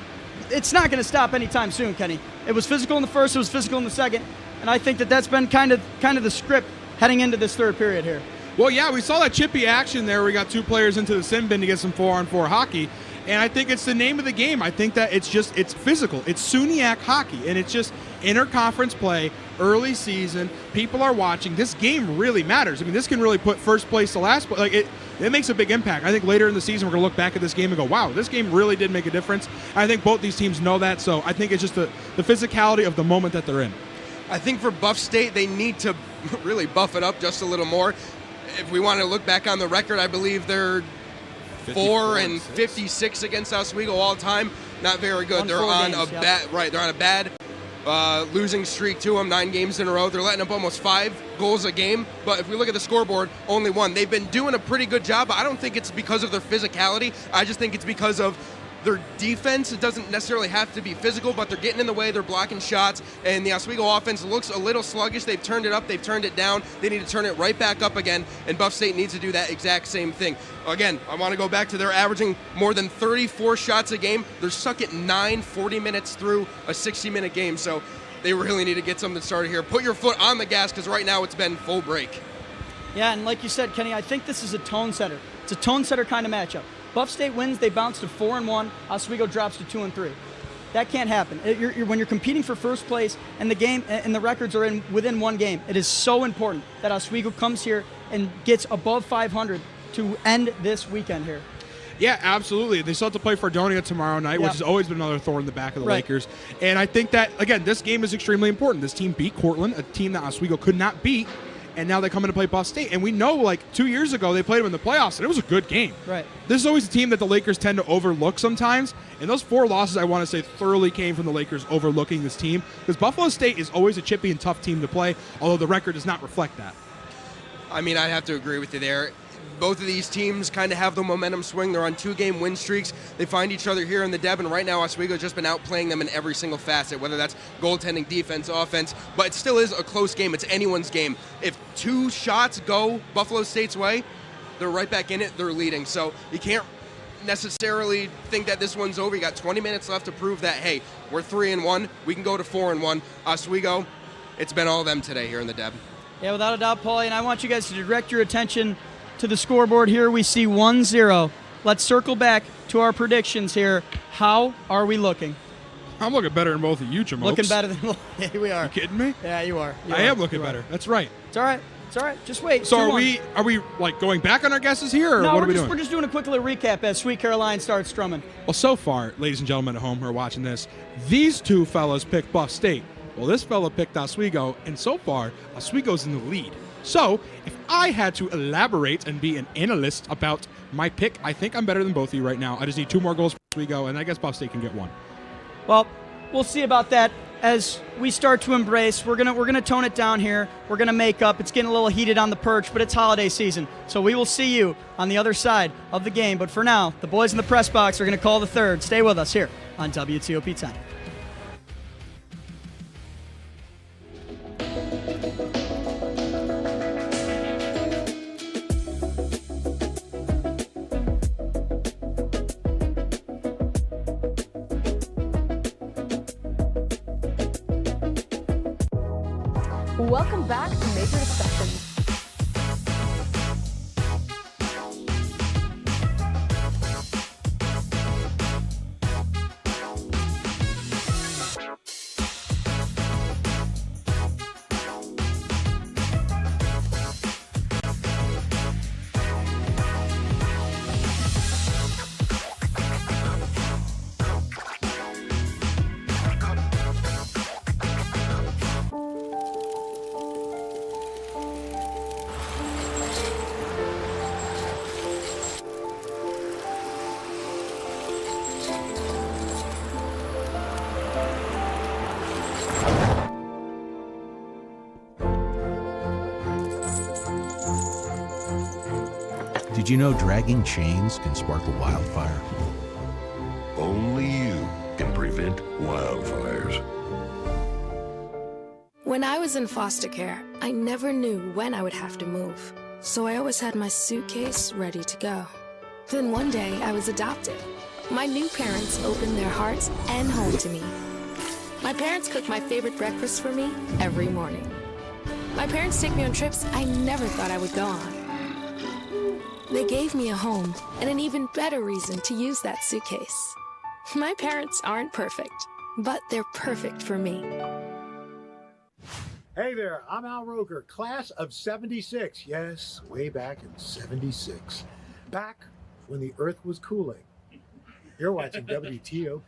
it's not going to stop anytime soon, Kenny. It was physical in the first, it was physical in the second, and I think that that's been kind of the script heading into this third period here. Well, yeah, we saw that chippy action there. We got 2 players into the sin bin to get some 4-on-4 hockey. And I think it's the name of the game. I think that it's physical. It's SUNY hockey, and it's just interconference play, early season. People are watching. This game really matters. I mean, this can really put first place to last place. Like it makes a big impact. I think later in the season, we're going to look back at this game and go, wow, this game really did make a difference. I think both these teams know that, so I think it's just the physicality of the moment that they're in. I think for Buff State, they need to really buff it up just a little more. If we want to look back on the record, I believe they're 4-56 against Oswego all time. Not very good. They're on They're on a bad losing streak to them, 9 games in a row. They're letting up almost 5 goals a game. But if we look at the scoreboard, only 1. They've been doing a pretty good job, but I don't think it's because of their physicality. I just think it's because of their defense. It doesn't necessarily have to be physical, but they're getting in the way. They're blocking shots, and the Oswego offense looks a little sluggish. They've turned it up. They've turned it down. They need to turn it right back up again, and Buff State needs to do that exact same thing. Again, I want to go back to they're averaging more than 34 shots a game. They're stuck at 40 minutes through a 60-minute game, so they really need to get something started here. Put your foot on the gas, because right now it's been full break. Yeah, and like you said, Kenny, I think this is a tone setter. It's a tone setter kind of matchup. Buff State wins, they bounce to 4-1. Oswego drops to 2-3. That can't happen. When you're competing for first place and the game and the records are within 1 game, it is so important that Oswego comes here and gets above 500 to end this weekend here. Yeah, absolutely. They still have to play Fredonia tomorrow night, which has always been another thorn in the back of the Lakers. And I think that, again, this game is extremely important. This team beat Cortland, a team that Oswego could not beat. and now they come in to play Buff State. And we know, like, 2 years ago, they played them in the playoffs, and it was a good game. Right. This is always a team that the Lakers tend to overlook sometimes, and those 4 losses, I want to say, thoroughly came from the Lakers overlooking this team, because Buffalo State is always a chippy and tough team to play, although the record does not reflect that. I mean, I'd have to agree with you there. Both of these teams kind of have the momentum swing. They're on 2-game win streaks. They find each other here in the Deb, and right now Oswego's just been outplaying them in every single facet, whether that's goaltending, defense, offense, but it still is a close game. It's anyone's game. If 2 shots go Buffalo State's way, they're right back in it. They're leading. So you can't necessarily think that this one's over. You got 20 minutes left to prove that, hey, we're 3-1. We can go to 4-1. Oswego, it's been all them today here in the Deb. Yeah, without a doubt, Paulie, and I want you guys to direct your attention to the scoreboard here. We see 1-0. Let's circle back to our predictions here. How are we looking? I'm looking better than both of you, Jamokes. Looking better than yeah, we are. You kidding me? Yeah, you are. I am looking better. That's right. It's all right. It's all right. Just wait. So are we like going back on our guesses here, or no, what are we doing? We're just doing a quick little recap as Sweet Caroline starts strumming. Well, so far, ladies and gentlemen at home who are watching this, these 2 fellas picked Buff State. Well, this fella picked Oswego, and so far, Oswego's in the lead. So, if I had to elaborate and be an analyst about my pick, I think I'm better than both of you right now. I just need 2 more goals for Oswego, and I guess Buff State can get 1. Well, we'll see about that as we start to embrace. We're gonna tone it down here. We're gonna make up. It's getting a little heated on the perch, but it's holiday season. So we will see you on the other side of the game. But for now, the boys in the press box are gonna call the third. Stay with us here on WTOP 10. Welcome back to Major Discussions. Did you know dragging chains can spark a wildfire? Only you can prevent wildfires. When I was in foster care, I never knew when I would have to move. So I always had my suitcase ready to go. Then one day I was adopted. My new parents opened their hearts and home to me. My parents cook my favorite breakfast for me every morning. My parents take me on trips I never thought I would go on. They gave me a home and an even better reason to use that suitcase. My parents aren't perfect, but they're perfect for me. Hey there, I'm Al Roker, class of 76. Yes, way back in 76. Back when the earth was cooling. You're watching WTOP.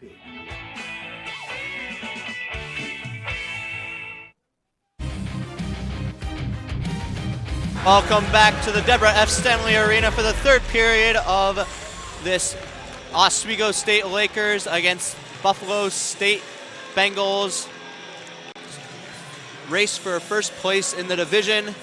Welcome back to the Deborah F. Stanley Arena for the third period of this Oswego State Lakers against Buffalo State Bengals. Race for first place in the division.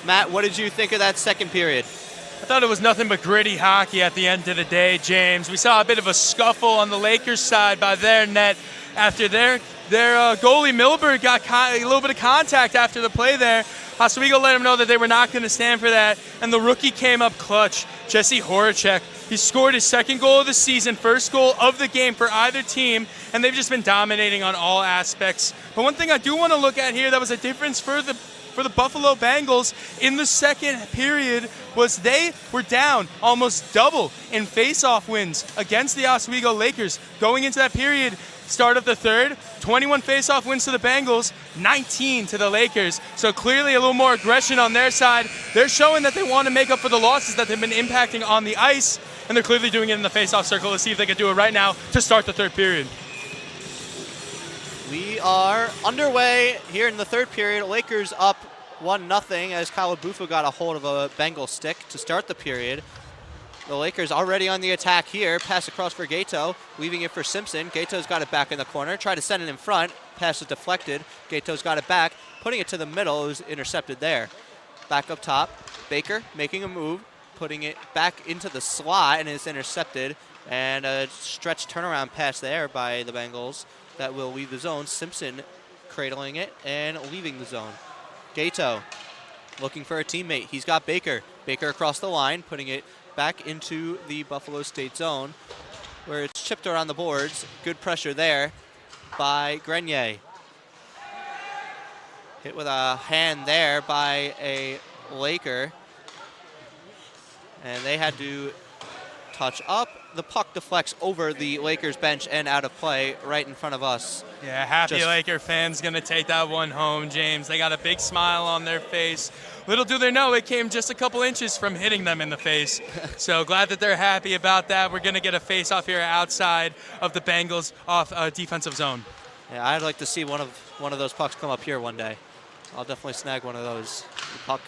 Matt, what did you think of that second period? I thought it was nothing but gritty hockey at the end of the day, James. We saw a bit of a scuffle on the Lakers side by their net after their goalie Milberg got a little bit of contact after the play there. Oswego let him know that they were not going to stand for that, and the rookie came up clutch. Jesse Horacek, he scored his second goal of the season, first goal of the game for either team, and they've just been dominating on all aspects. But one thing I do want to look at here that was a difference for the Buffalo Bengals in the second period was they were down almost double in face-off wins against the Oswego Lakers. Going into that period, start of the third, 21 face-off wins to the Bengals, 19 to the Lakers. So clearly a little more aggression on their side. They're showing that they want to make up for the losses that they've been impacting on the ice, and they're clearly doing it in the face-off circle. Let's see if they can do it right now to start the third period. We are underway here in the third period. Lakers up 1-0 as Kawabufu got a hold of a Bengal stick to start the period. The Lakers already on the attack here. Pass across for Gato, leaving it for Simpson. Gato's got it back in the corner. Tried to send it in front. Pass is deflected. Gato's got it back. Putting it to the middle. It was intercepted there. Back up top. Baker making a move. Putting it back into the slot, and it's intercepted. And a stretch turnaround pass there by the Bengals that will leave the zone. Simpson cradling it and leaving the zone. Gato looking for a teammate. He's got Baker. Baker across the line, putting it back into the Buffalo State zone where it's chipped around the boards. Good pressure there by Grenier. Hit with a hand there by a Laker. And they had to touch up. The puck deflects over the Lakers bench and out of play right in front of us. Yeah, happy Laker fans going to take that one home, James. They got a big smile on their face. Little do they know, it came just a couple inches from hitting them in the face. So glad that they're happy about that. We're going to get a face-off here outside of the Bengals off defensive zone. Yeah, I'd like to see one of those pucks come up here one day. I'll definitely snag one of those. The puck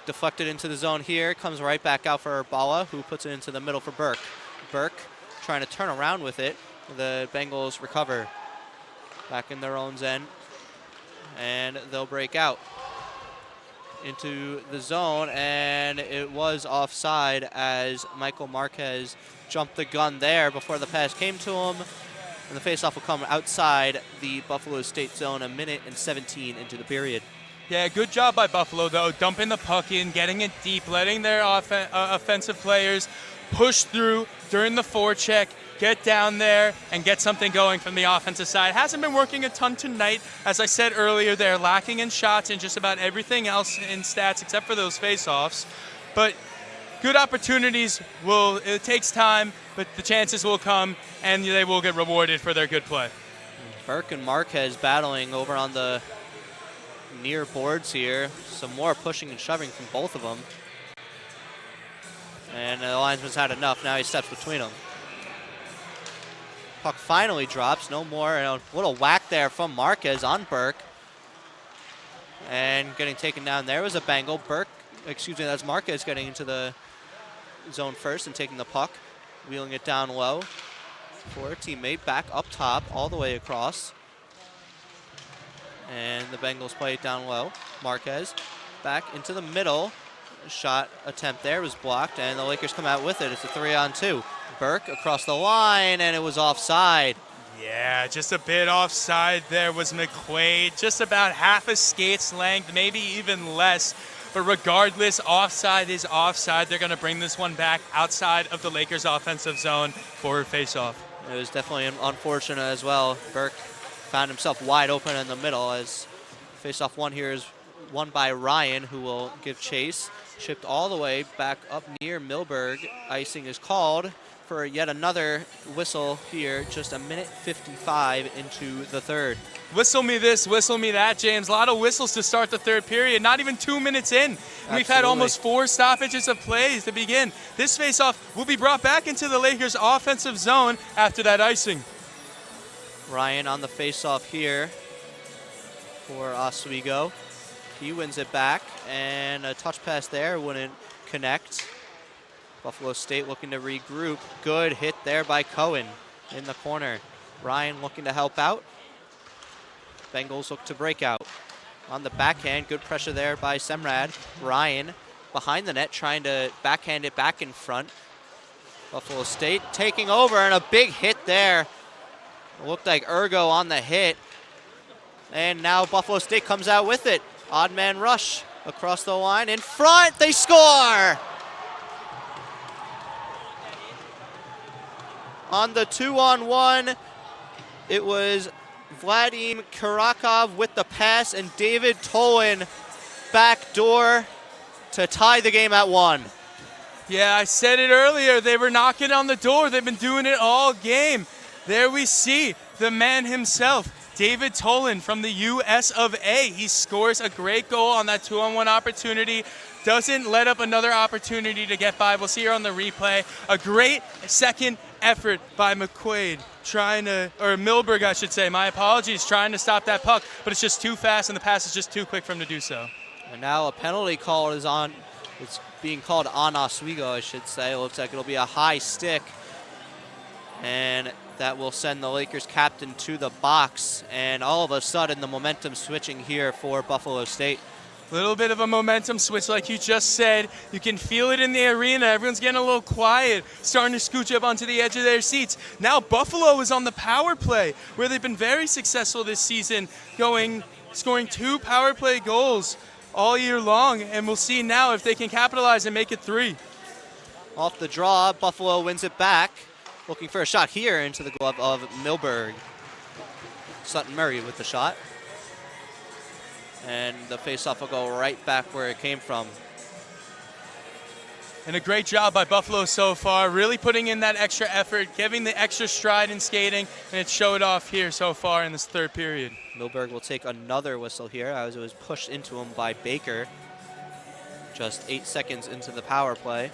deflected into the zone here, comes right back out for Bala, who puts it into the middle for Burke. Burke trying to turn around with it. The Bengals recover back in their own end, and they'll break out into the zone, and it was offside as Michael Marquez jumped the gun there before the pass came to him. And the faceoff will come outside the Buffalo State zone, 1:17 into the period. Yeah, good job by Buffalo, though, dumping the puck in, getting it deep, letting their offensive players push through during the forecheck, get down there, and get something going from the offensive side. Hasn't been working a ton tonight. As I said earlier, they're lacking in shots and just about everything else in stats except for those faceoffs. But good opportunities it takes time, but the chances will come, and they will get rewarded for their good play. Burke and Marquez battling over on the near boards here. Some more pushing and shoving from both of them. And the linesman's had enough. Now he steps between them. Puck finally drops. No more. And a little whack there from Marquez on Burke. And getting taken down there was a Bengal. That's Marquez getting into the zone first and taking the puck. Wheeling it down low for a teammate. Back up top all the way across. And the Bengals play it down low. Marquez back into the middle. Shot attempt there was blocked, and the Lakers come out with it. It's a 3-on-2. Burke across the line, and it was offside. Yeah, just a bit offside there was McQuaid. Just about half a skate's length, maybe even less. But regardless, offside is offside. They're going to bring this one back outside of the Lakers' offensive zone for a faceoff. It was definitely unfortunate as well. Burke found himself wide open in the middle as faceoff one here is won by Ryan, who will give chase. Chipped all the way back up near Milberg. Icing is called for yet another whistle here, just 1:55 into the third. Whistle me this, whistle me that, James. A lot of whistles to start the third period, not even 2 minutes in. Absolutely. We've had almost 4 stoppages of plays to begin. This faceoff will be brought back into the Lakers' offensive zone after that icing. Ryan on the faceoff here for Oswego. He wins it back, and a touch pass there wouldn't connect. Buffalo State looking to regroup. Good hit there by Cohen in the corner. Ryan looking to help out. Bengals look to break out. On the backhand, good pressure there by Semrad. Ryan behind the net trying to backhand it back in front. Buffalo State taking over, and a big hit there. It looked like Ergo on the hit. And now Buffalo State comes out with it. Odd man rush across the line. In front, they score! On the 2-on-1, it was Vladim Karakov with the pass, and David Tolan backdoor to tie the game at 1. Yeah, I said it earlier. They were knocking on the door. They've been doing it all game. There we see the man himself, David Tolan from the US of A. He scores a great goal on that 2-on-1 opportunity. Doesn't let up another opportunity to get by. We'll see here on the replay. A great second effort by McQuaid or Milberg, I should say. My apologies, trying to stop that puck, but it's just too fast and the pass is just too quick for him to do so. And now a penalty call is on. It's being called on Oswego, I should say. It looks like it'll be a high stick. And that will send the Lakers captain to the box. And all of a sudden, the momentum switching here for Buffalo State. Little bit of a momentum switch, like you just said. You can feel it in the arena. Everyone's getting a little quiet, starting to scooch up onto the edge of their seats. Now Buffalo is on the power play, where they've been very successful this season, scoring 2 power play goals all year long, and we'll see now if they can capitalize and make it 3. Off the draw, Buffalo wins it back. Looking for a shot here into the glove of Milberg. Sutton Murray with the shot. And the faceoff will go right back where it came from. And a great job by Buffalo so far, really putting in that extra effort, giving the extra stride in skating, and it showed off here so far in this 3rd period. Milberg will take another whistle here as it was pushed into him by Baker. Just 8 seconds into the power play.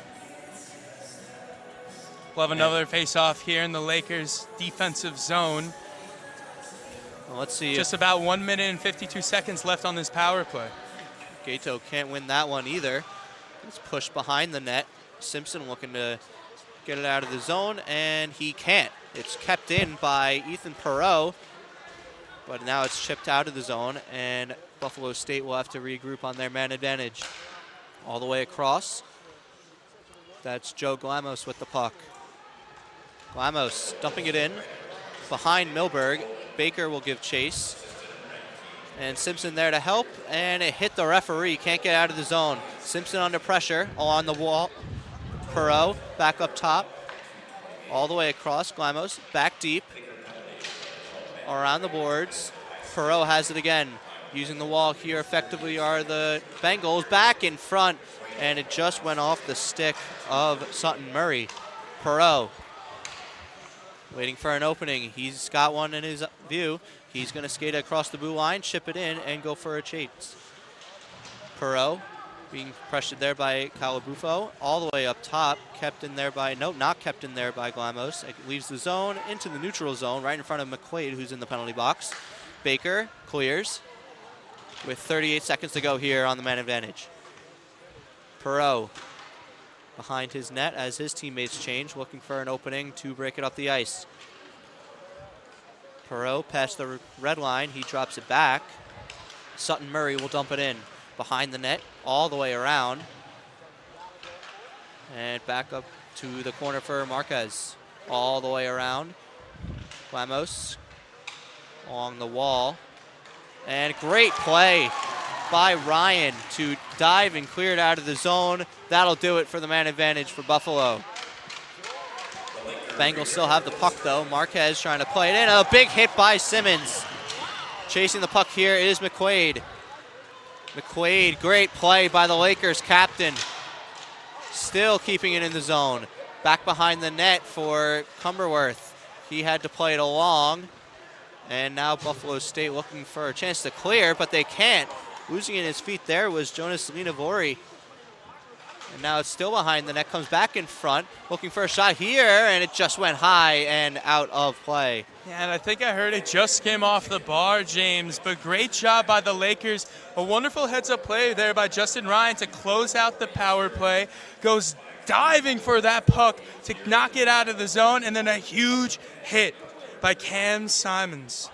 We'll have another face-off here in the Lakers' defensive zone. Well, let's see. Just about 1 minute and 52 seconds left on this power play. Gato can't win that one either. It's pushed behind the net. Simpson looking to get it out of the zone, and he can't. It's kept in by Ethan Perot, but now it's chipped out of the zone, and Buffalo State will have to regroup on their man advantage. All the way across. That's Joe Glamos with the puck. Glamos dumping it in behind Milberg. Baker will give chase. And Simpson there to help, and it hit the referee. Can't get out of the zone. Simpson under pressure on the wall. Perot back up top. All the way across. Glamos back deep. Around the boards. Perot has it again. Using the wall here effectively are the Bengals. Back in front, and it just went off the stick of Sutton Murray. Perot waiting for an opening. He's got one in his view. He's going to skate across the blue line, chip it in, and go for a chase. Perot being pressured there by Calabufo. All the way up top, kept in there by, no, not kept in there by Glamos. It leaves the zone into the neutral zone, right in front of McQuaid, who's in the penalty box. Baker clears with 38 seconds to go here on the man advantage. Perot behind his net as his teammates change, looking for an opening to break it up the ice. Perot past the red line, he drops it back. Sutton Murray will dump it in behind the net, all the way around. And back up to the corner for Marquez, all the way around. Glamos along the wall. And great play by Ryan to dive and clear it out of the zone. That'll do it for the man advantage for Buffalo. Bengals still have the puck though. Marquez trying to play it in. A big hit by Simmons. Chasing the puck here is McQuaid. McQuaid, great play by the Lakers captain. Still keeping it in the zone. Back behind the net for Cumberworth. He had to play it along. And now Buffalo State looking for a chance to clear, but they can't. Losing in his feet there was Jonas Linavori. And now it's still behind the net, comes back in front, looking for a shot here, and it just went high and out of play. Yeah, and I think I heard it just came off the bar, James, but great job by the Lakers. A wonderful heads-up play there by Justin Ryan to close out the power play. Goes diving for that puck to knock it out of the zone, and then a huge hit by Cam Simons.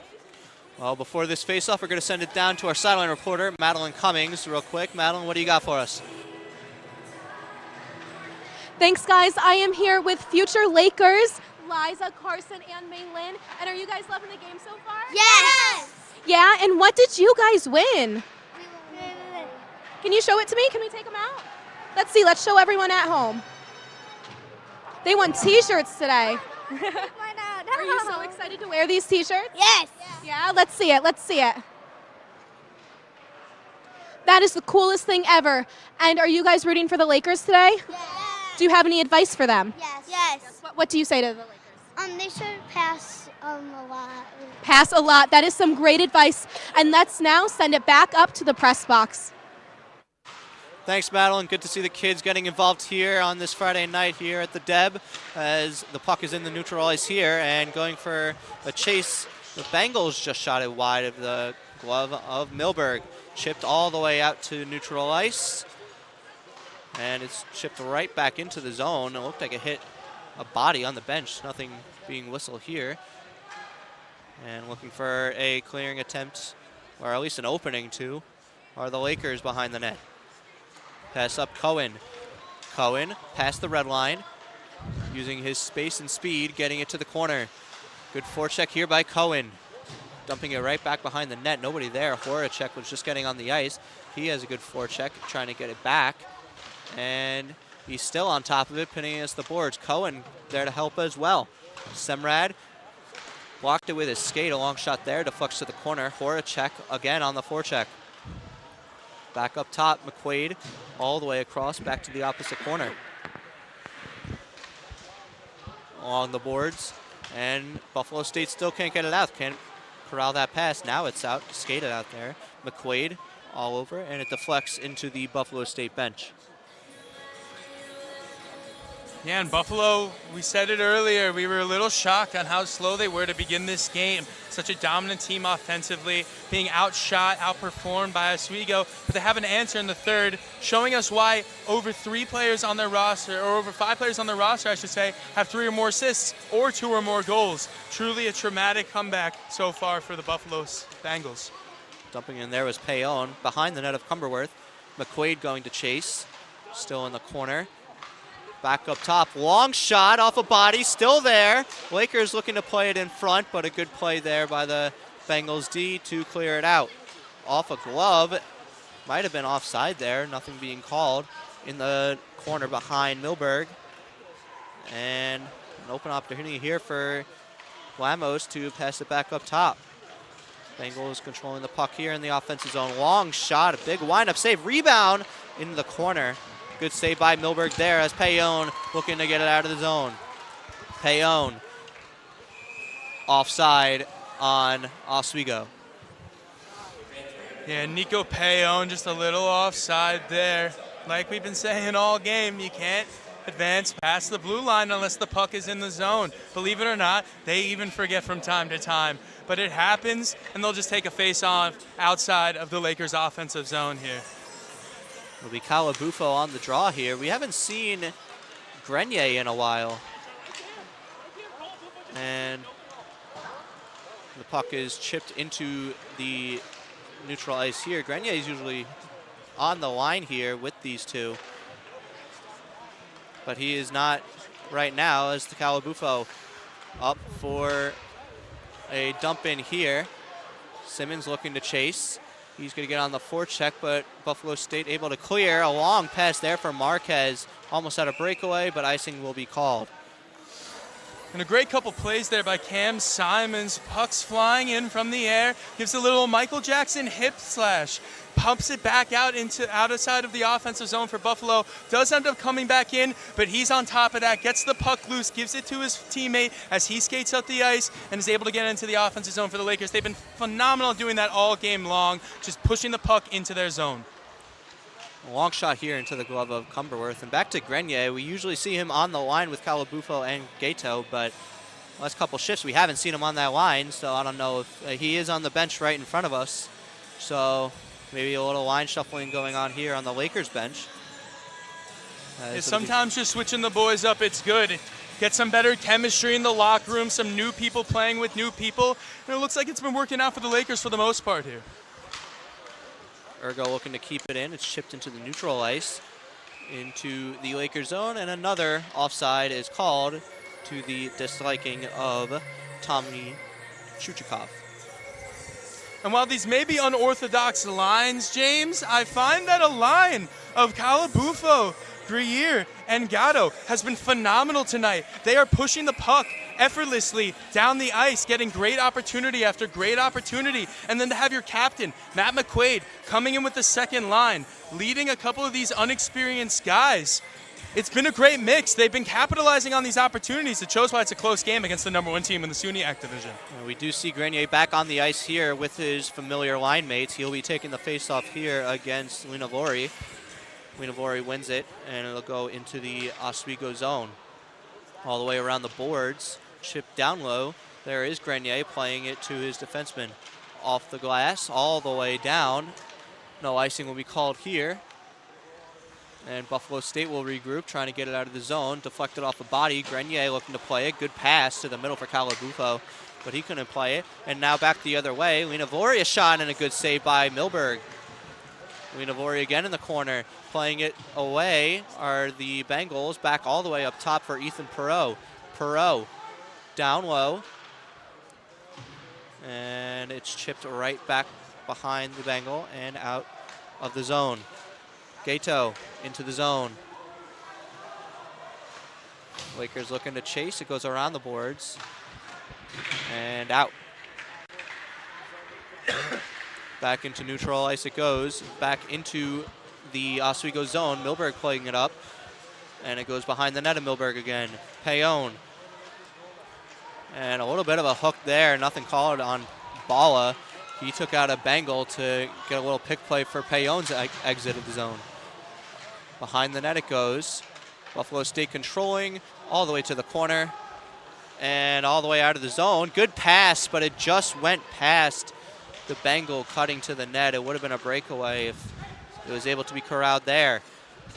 Well, before this face-off, we're going to send it down to our sideline reporter, Madeline Cummings, real quick. Madeline, what do you got for us? Thanks, guys. I am here with future Lakers, Liza, Carson, and Maylin. And are you guys loving the game so far? Yes! Yeah, and what did you guys win? Can you show it to me? Can we take them out? Let's see. Let's show everyone at home. They won T-shirts today. Are you so excited to wear these T-shirts? Yes. Yeah, let's see it. Let's see it. That is the coolest thing ever. And are you guys rooting for the Lakers today? Yes. Do you have any advice for them? Yes. Yes. What do you say to the Lakers? They should pass a lot. Pass a lot. That is some great advice. And let's now send it back up to the press box. Thanks, Madeline. Good to see the kids getting involved here on this Friday night here at the Deb as the puck is in the neutral ice here and going for a chase. The Bengals just shot it wide of the glove of Milberg. chipped all the way out to neutral ice. And it's chipped right back into the zone. It looked like it hit a body on the bench. Nothing being whistled here. And looking for a clearing attempt, or at least an opening to, are the Lakers behind the net. Pass up Cohen. Cohen past the red line, using his space and speed, getting it to the corner. Good forecheck here by Cohen. Dumping it right back behind the net. Nobody there. Horacek was just getting on the ice. He has a good forecheck, trying to get it back. And he's still on top of it, pinning against the boards. Cohen there to help as well. Semrad blocked it with his skate. A long shot there, deflects to the corner. Horacek again on the forecheck. Back up top, McQuaid all the way across, back to the opposite corner. Along the boards, and Buffalo State still can't get it out. Can't corral that pass. Now it's out, skated out there. McQuaid all over, and it deflects into the Buffalo State bench. Yeah, and Buffalo, we said it earlier, we were a little shocked on how slow they were to begin this game. Such a dominant team offensively, being outshot, outperformed by Oswego, but they have an answer in the third, showing us why over 3 players on their roster, or over 5 players on their roster, I should say, have 3 or more assists or 2 or more goals. Truly a traumatic comeback so far for the Buffalo Bengals. Dumping in there was Payon behind the net of Cumberworth. McQuaid going to chase, still in the corner. Back up top, long shot off a body, still there. Lakers looking to play it in front, but a good play there by the Bengals D to clear it out. Off a glove, might have been offside there, nothing being called. In the corner behind Milberg. And an open opportunity here for Lamos to pass it back up top. Bengals controlling the puck here in the offensive zone. Long shot, a big windup save, rebound into the corner. Good save by Milberg there as Payon looking to get it out of the zone. Payon offside on Oswego. Yeah, Nico Payon just a little offside there. Like we've been saying all game, you can't advance past the blue line unless the puck is in the zone. Believe it or not, they even forget from time to time. But it happens, and they'll just take a face-off outside of the Lakers' offensive zone here. It'll be Calabufo on the draw here. We haven't seen Grenier in a while. And the puck is chipped into the neutral ice here. Grenier is usually on the line here with these two. But he is not right now as the Calabufo up for a dump in here. Simmons looking to chase. He's going to get on the forecheck, but Buffalo State able to clear. A long pass there for Marquez. Almost had a breakaway, but icing will be called. And a great couple plays there by Cam Simons. Pucks flying in from the air. Gives a little Michael Jackson hip slash. Pumps it back out into outside of the offensive zone for Buffalo. Does end up coming back in, but he's on top of that. Gets the puck loose, gives it to his teammate as he skates up the ice and is able to get into the offensive zone for the Lakers. They've been phenomenal doing that all game long, just pushing the puck into their zone. A long shot here into the glove of Cumberworth. And back to Grenier. We usually see him on the line with Calabufo and Gato, but last couple shifts we haven't seen him on that line, so I don't know if he is on the bench right in front of us. So maybe a little line shuffling going on here on the Lakers bench. Sometimes just switching the boys up, it's good. Get some better chemistry in the locker room, some new people playing with new people. And it looks like it's been working out for the Lakers for the most part here. Ergo looking to keep it in. It's chipped into the neutral ice, into the Lakers zone, and another offside is called to the disliking of Tommy Chuchikov. And while these may be unorthodox lines, James, I find that a line of Calabufo, Greer, and Gatto has been phenomenal tonight. They are pushing the puck effortlessly down the ice, getting great opportunity after great opportunity. And then to have your captain, Matt McQuaid, coming in with the second line, leading a couple of these unexperienced guys. It's been a great mix. They've been capitalizing on these opportunities. It shows why it's a close game against the #1 team in the SUNY Ac division. We do see Grenier back on the ice here with his familiar line mates. He'll be taking the faceoff here against Linavori. Linavori wins it, and it'll go into the Oswego zone. All the way around the boards, chipped down low. There is Grenier playing it to his defenseman. Off the glass, all the way down, No icing will be called here. And Buffalo State will regroup, trying to get it out of the zone. Deflected off the body. Grenier looking to play it. Good pass to the middle for Calabufo, but he couldn't play it. And now back the other way. Lena Voria shot and a good save by Milberg. Lena Voria again in the corner. Playing it away are the Bengals. Back all the way up top for Ethan Perot. Perot down low. And it's chipped right back behind the Bengal and out of the zone. Gato into the zone. Lakers looking to chase. It goes around the boards. And out. Back into neutral ice it goes. Back into the Oswego zone. Milberg playing it up. And it goes behind the net of Milberg again. Payon. And a little bit of a hook there. Nothing called on Bala. He took out a Bengal to get a little pick play for Payon's exit of the zone. Behind the net it goes. Buffalo State controlling all the way to the corner and all the way out of the zone. Good pass, but it just went past the Bengal cutting to the net. It would have been a breakaway if it was able to be corralled there.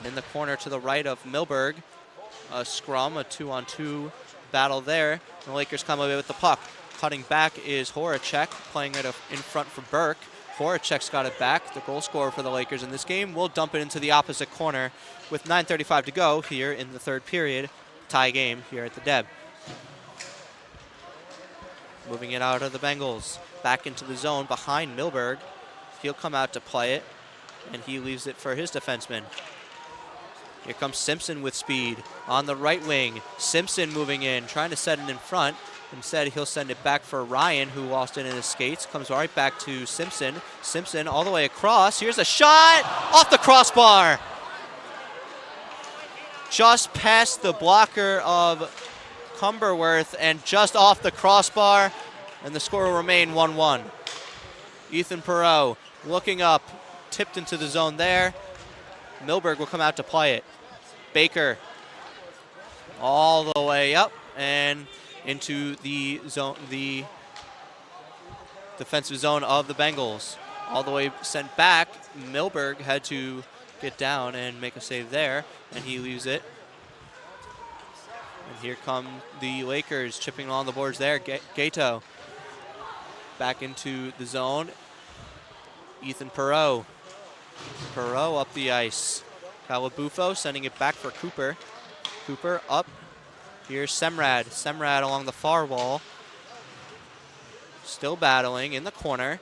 In the corner to the right of Milberg, a scrum, a 2-on-2 battle there. And the Lakers come away with the puck. Cutting back is Horacek, playing it in front for Burke. Horacek's got it back. The goal scorer for the Lakers in this game will dump it into the opposite corner with 9:35 to go here in the third period. Tie game here at the Deb. Moving it out of the Bengals. Back into the zone behind Milberg. He'll come out to play it, and he leaves it for his defenseman. Here comes Simpson with speed on the right wing. Simpson moving in, trying to set it in front. Instead, he'll send it back for Ryan, who lost it in his skates. Comes right back to Simpson. Simpson all the way across. Here's a shot off the crossbar. Just past the blocker of Cumberworth and just off the crossbar. And the score will remain 1-1. Ethan Perot looking up, tipped into the zone there. Milberg will come out to play it. Baker all the way up and into the zone, the defensive zone of the Bengals. All the way sent back. Milberg had to get down and make a save there, and he leaves it. And here come the Lakers chipping on the boards there. Gato back into the zone. Ethan Perot. Perot up the ice. Calabufo sending it back for Cooper. Cooper up. Here's Semrad. Semrad along the far wall. Still battling in the corner.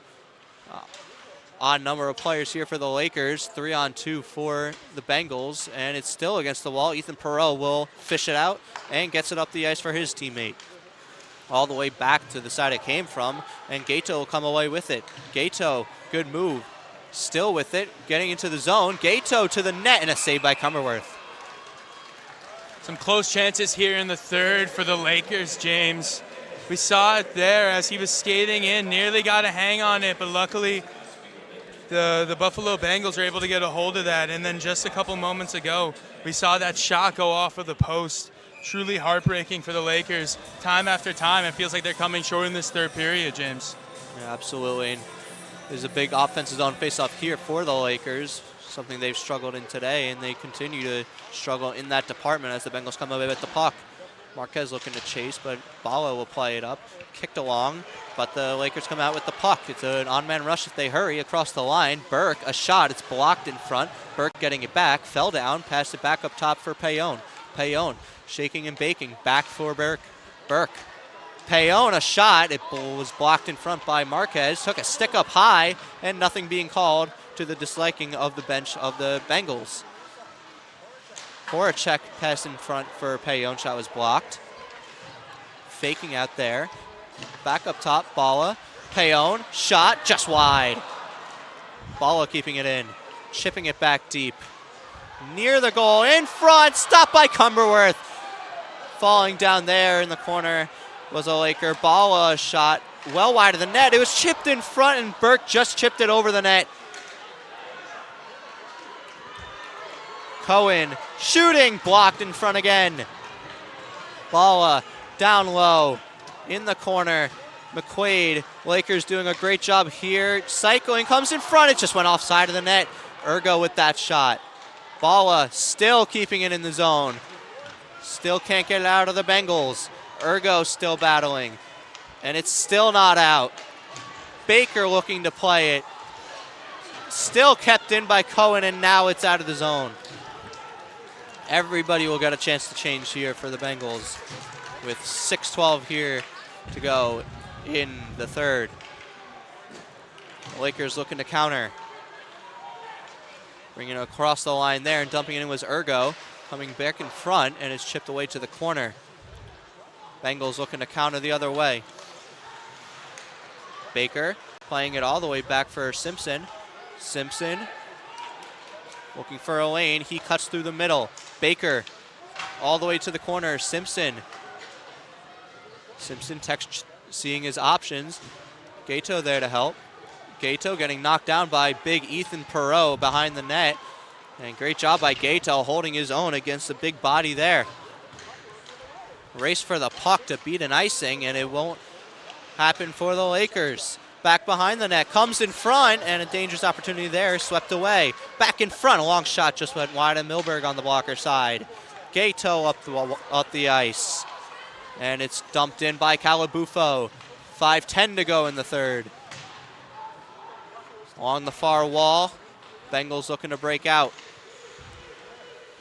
Odd number of players here for the Lakers. 3-on-2 for the Bengals. And it's still against the wall. Ethan Perot will fish it out and gets it up the ice for his teammate. All the way back to the side it came from. And Gato will come away with it. Gato, good move. Still with it. Getting into the zone. Gato to the net and a save by Cumberworth. Some close chances here in the third for the Lakers, James. We saw it there as he was skating in, nearly got a hang on it, but luckily the Buffalo Bengals were able to get a hold of that. And then just a couple moments ago, we saw that shot go off of the post. Truly heartbreaking for the Lakers. Time after time, it feels like they're coming short in this third period, James. Yeah, absolutely. And there's a big offensive zone face-off here for the Lakers. Something they've struggled in today, and they continue to struggle in that department as the Bengals come away with the puck. Marquez looking to chase, but Bala will play it up. Kicked along, but the Lakers come out with the puck. It's an on-man rush if they hurry across the line. Burke, a shot. It's blocked in front. Burke getting it back. Fell down. Passed it back up top for Payon. Payon shaking and baking. Back for Burke. Burke. Payon, a shot. It was blocked in front by Marquez. Took a stick up high, and nothing being called to the disliking of the bench of the Bengals. Horacek pass in front for Payon. Shot was blocked. Faking out there. Back up top, Bala. Payon, shot just wide. Bala keeping it in. Chipping it back deep. Near the goal, in front, stopped by Cumberworth. Falling down there in the corner was a Laker. Bala shot well wide of the net. It was chipped in front, and Burke just chipped it over the net. Cohen shooting, blocked in front again. Bala down low in the corner. McQuaid, Lakers doing a great job here. Cycling, comes in front. It just went offside of the net. Urgo with that shot. Balla still keeping it in the zone. Still can't get it out of the Bengals. Urgo still battling. And it's still not out. Baker looking to play it. Still kept in by Cohen, and now it's out of the zone. Everybody will get a chance to change here for the Bengals with 6:12 here to go in the third. The Lakers looking to counter. Bringing it across the line there and dumping it in was Urgo. Coming back in front, and it's chipped away to the corner. Bengals looking to counter the other way. Baker playing it all the way back for Simpson. Simpson looking for a lane. He cuts through the middle. Baker all the way to the corner. Simpson seeing his options. Gato there to help. Gato getting knocked down by big Ethan Perot behind the net. And great job by Gato holding his own against the big body there. Race for the puck to beat an icing, and it won't happen for the Lakers. Back behind the net, comes in front, and a dangerous opportunity there, swept away. Back in front, a long shot just went wide of Milberg on the blocker side. Gato up the ice, and it's dumped in by Calabufo. 5:10 to go in the third. On the far wall, Bengals looking to break out.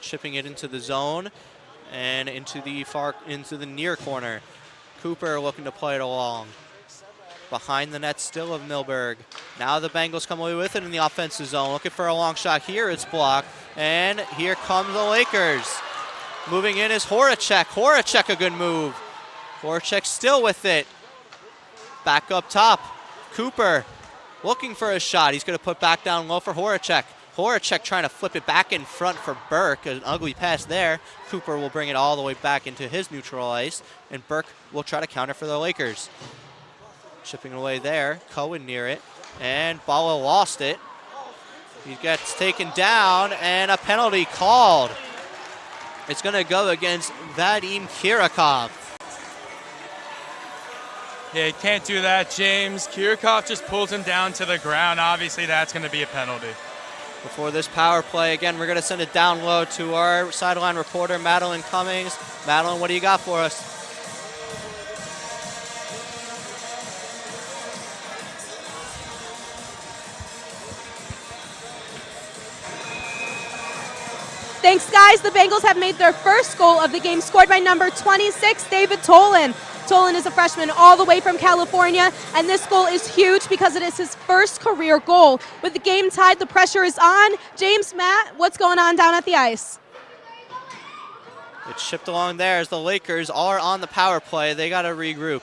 Chipping it into the zone and into the near corner. Cooper looking to play it along. Behind the net still of Milberg. Now the Bengals come away with it in the offensive zone. Looking for a long shot here. It's blocked. And here come the Lakers. Moving in is Horacek. Horacek, a good move. Horacek still with it. Back up top. Cooper looking for a shot. He's going to put back down low for Horacek. Horacek trying to flip it back in front for Burke. An ugly pass there. Cooper will bring it all the way back into his neutral ice. And Burke will try to counter for the Lakers. Chipping away there. Cohen near it. And Balla lost it. He gets taken down, and a penalty called. It's going to go against Vadim Kirikov. Yeah, you can't do that, James. Kirikov just pulls him down to the ground. Obviously, that's going to be a penalty. Before this power play, again, we're going to send it down low to our sideline reporter, Madeline Cummings. Madeline, what do you got for us? Thanks, guys. The Bengals have made their first goal of the game, scored by number 26, David Tolan. Tolan is a freshman all the way from California, and this goal is huge because it is his first career goal. With the game tied, the pressure is on. James, Matt, what's going on down at the ice? It's shipped along there as the Lakers are on the power play. They got to regroup.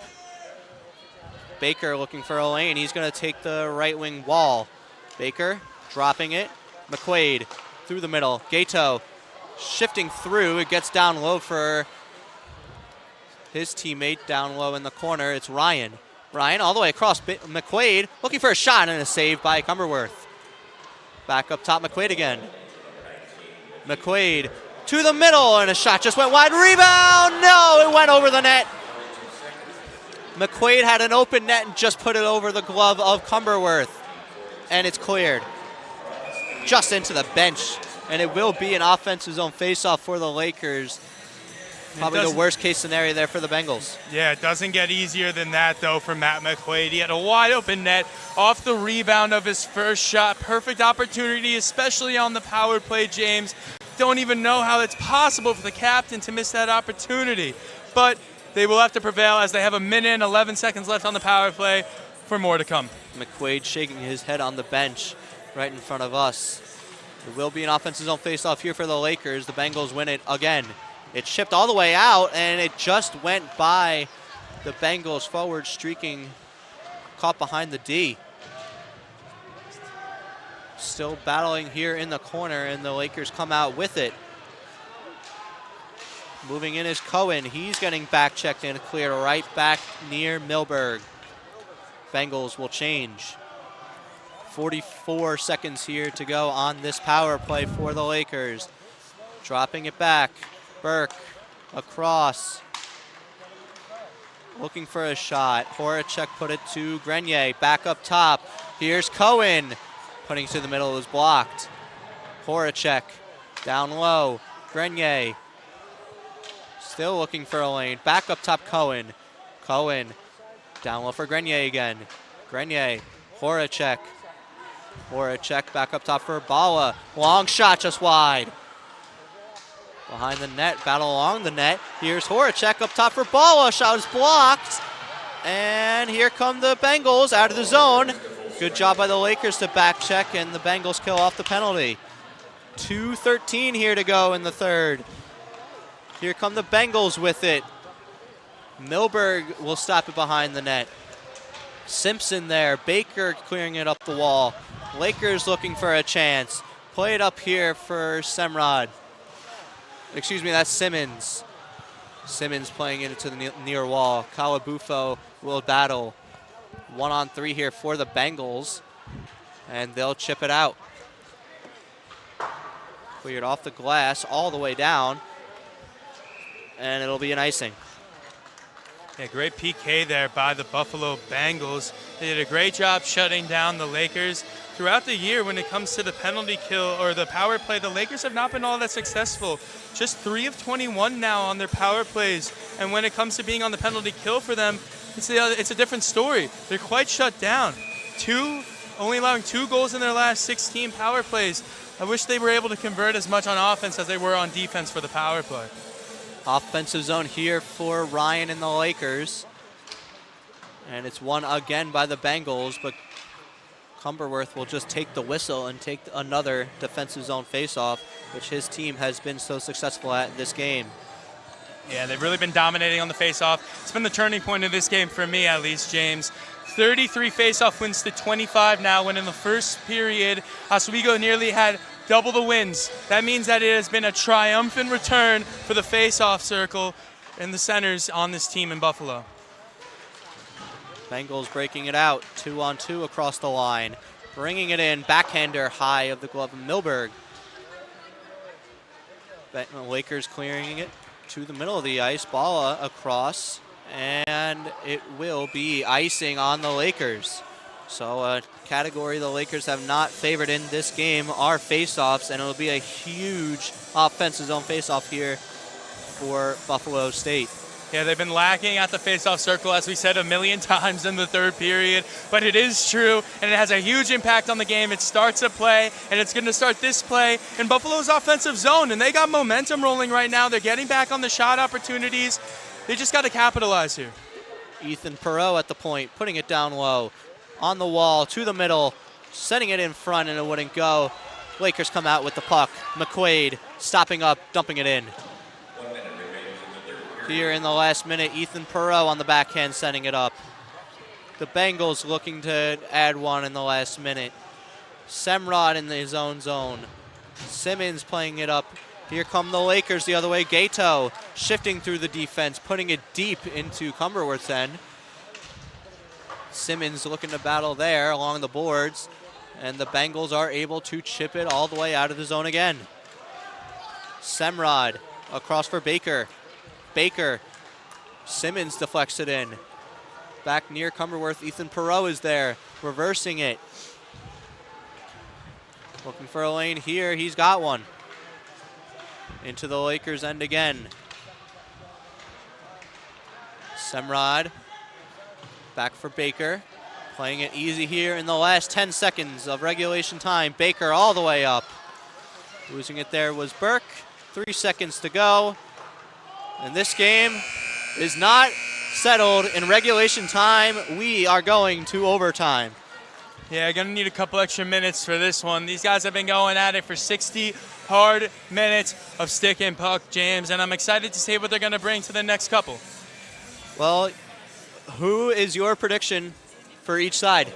Baker looking for a lane. He's going to take the right wing wall. Baker dropping it. McQuaid through the middle. Gato shifting through. It gets down low for his teammate down low in the corner. It's Ryan. Ryan all the way across. McQuaid looking for a shot and a save by Cumberworth. Back up top, McQuaid again. McQuaid to the middle, and a shot just went wide. Rebound! No, it went over the net. McQuaid had an open net and just put it over the glove of Cumberworth. And it's cleared. Just into the bench. And it will be an offensive zone faceoff for the Lakers. Probably the worst case scenario there for the Bengals. Yeah, it doesn't get easier than that, though, for Matt McQuaid. He had a wide open net off the rebound of his first shot. Perfect opportunity, especially on the power play, James. Don't even know how it's possible for the captain to miss that opportunity. But they will have to prevail as they have a minute and 11 seconds left on the power play for more to come. McQuaid shaking his head on the bench right in front of us. It will be an offensive zone faceoff here for the Lakers. The Bengals win it again. It shipped all the way out, and it just went by the Bengals forward streaking, caught behind the D. Still battling here in the corner, and the Lakers come out with it. Moving in is Cohen. He's getting back checked and cleared right back near Milberg. Bengals will change. 44 seconds here to go on this power play for the Lakers. Dropping it back. Burke across. looking for a shot. Horacek put it to Grenier, back up top. Here's Cohen, putting it to the middle, is blocked. Horacek down low. Grenier still looking for a lane. Back up top, Cohen. Cohen down low for Grenier again. Grenier, Horacek. Horacek back up top for Bala. Long shot just wide. Behind the net, battle along the net. Here's Horacek up top for Bala. Shot is blocked. And here come the Bengals out of the zone. Good job by the Lakers to back check, and the Bengals kill off the penalty. 2:13 here to go in the third. Here come the Bengals with it. Milberg will stop it behind the net. Simpson there. Baker clearing it up the wall. Lakers looking for a chance. Play it up here for Semrod. Excuse me, that's Simmons. Simmons playing it to the near wall. Kawabufo will battle. 1-on-3 here for the Bengals. And they'll chip it out. Cleared off the glass all the way down. And it'll be an icing. Yeah, great PK there by the Buffalo Bengals. They did a great job shutting down the Lakers. Throughout the year, when it comes to the penalty kill or the power play, the Lakers have not been all that successful. Just 3 of 21 now on their power plays. And when it comes to being on the penalty kill for them, it's a different story. They're quite shut down. Only allowing 2 goals in their last 16 power plays. I wish they were able to convert as much on offense as they were on defense for the power play. Offensive zone here for Ryan and the Lakers. And it's won again by the Bengals, but Cumberworth will just take the whistle and take another defensive zone faceoff, which his team has been so successful at this game. Yeah, they've really been dominating on the faceoff. It's been the turning point of this game for me, at least, James. 33 faceoff wins to 25 now, when in the first period, Oswego nearly had double the wins. That means that it has been a triumphant return for the face-off circle and the centers on this team in Buffalo. Bengals breaking it out, 2-on-2 across the line. Bringing it in, backhander high of the glove of Milberg. Lakers clearing it to the middle of the ice, Bala across, and it will be icing on the Lakers. So a category the Lakers have not favored in this game are faceoffs, and it'll be a huge offensive zone faceoff here for Buffalo State. Yeah, they've been lacking at the faceoff circle, as we said a million times in the third period, but it is true, and it has a huge impact on the game. It starts a play, and it's going to start this play in Buffalo's offensive zone, and they got momentum rolling right now. They're getting back on the shot opportunities. They just got to capitalize here. Ethan Perot at the point, putting it down low. On the wall, to the middle, sending it in front, and it wouldn't go. Lakers come out with the puck. McQuaid stopping up, dumping it in. Here in the last minute, Ethan Perot on the backhand setting it up. The Bengals looking to add one in the last minute. Semrod in his own zone. Simmons playing it up. Here come the Lakers the other way. Gato shifting through the defense, putting it deep into Cumberworth's end. Simmons looking to battle there along the boards, and the Bengals are able to chip it all the way out of the zone again. Semrod across for Baker. Baker, Simmons deflects it in. Back near Cumberworth, Ethan Perot is there, reversing it. Looking for a lane here, he's got one. Into the Lakers' end again. Semrod, back for Baker. Playing it easy here in the last 10 seconds of regulation time. Baker all the way up. Losing it there was Burke. 3 seconds to go. And this game is not settled in regulation time. We are going to overtime. Yeah, going to need a couple extra minutes for this one. These guys have been going at it for 60 hard minutes of stick and puck, James, and I'm excited to see what they're going to bring to the next couple. Well, who is your prediction for each side?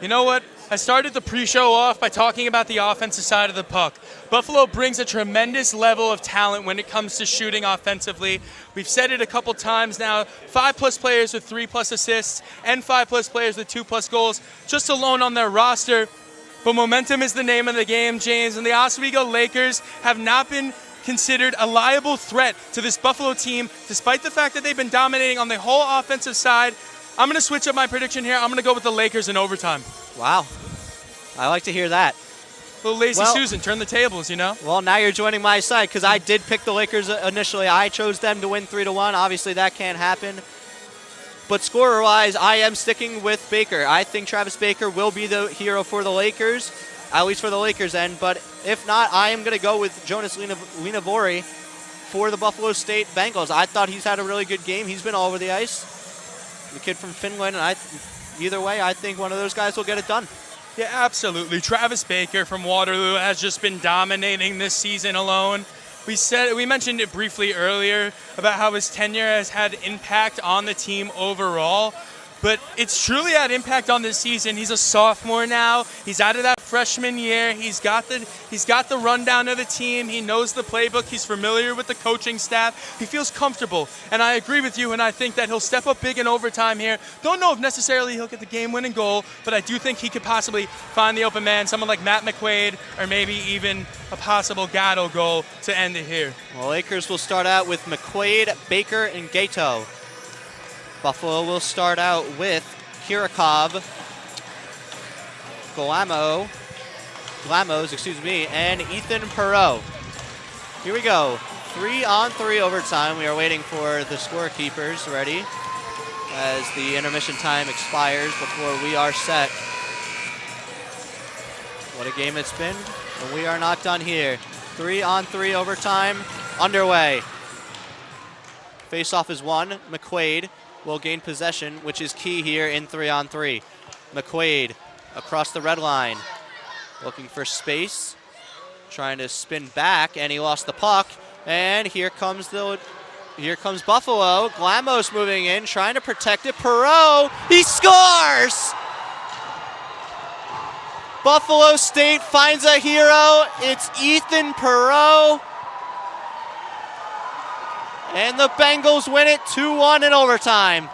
You know what? I started the pre-show off by talking about the offensive side of the puck. Buffalo brings a tremendous level of talent when it comes to shooting offensively. We've said it a couple times now, 5+ players with 3+ assists and 5+ players with 2+ goals just alone on their roster. But momentum is the name of the game, James, and the Oswego Lakers have not been considered a liable threat to this Buffalo team, despite the fact that they've been dominating on the whole offensive side. I'm going to switch up my prediction here. I'm going to go with the Lakers in overtime. Wow. I like to hear that. Little lazy Susan, turn the tables, you know? Well, now you're joining my side because I did pick the Lakers initially. I chose them to win 3-1. Obviously, that can't happen. But scorer-wise, I am sticking with Baker. I think Travis Baker will be the hero for the Lakers, at least for the Lakers end. But if not, I am going to go with Jonas Linavori for the Buffalo State Bengals. I thought he's had a really good game. He's been all over the ice. The kid from Finland, and either way, I think one of those guys will get it done. Yeah, absolutely. Travis Baker from Waterloo has just been dominating this season alone. We mentioned it briefly earlier about how his tenure has had impact on the team overall, but it's truly had impact on this season. He's a sophomore now. He's out of that freshman year. He's got the rundown of the team. He knows the playbook. He's familiar with the coaching staff. He feels comfortable, and I agree with you, and I think that he'll step up big in overtime here. Don't know if necessarily he'll get the game-winning goal, but I do think he could possibly find the open man, someone like Matt McQuaid, or maybe even a possible Gatto goal to end it here. Well, Lakers will start out with McQuaid, Baker, and Gato. Buffalo will start out with Kirikov, Glamos, and Ethan Perreault. Here we go. 3-on-3 overtime. We are waiting for the scorekeepers ready as the intermission time expires before we are set. What a game it's been, and we are not done here. 3-on-3 overtime underway. Face-off is won. McQuaid will gain possession, which is key here in 3-on-3. McQuaid across the red line, looking for space, trying to spin back, and he lost the puck. And here comes Buffalo. Glamos moving in, trying to protect it. Perreault, he scores! Buffalo State finds a hero. It's Ethan Perreault. And the Bengals win it 2-1 in overtime.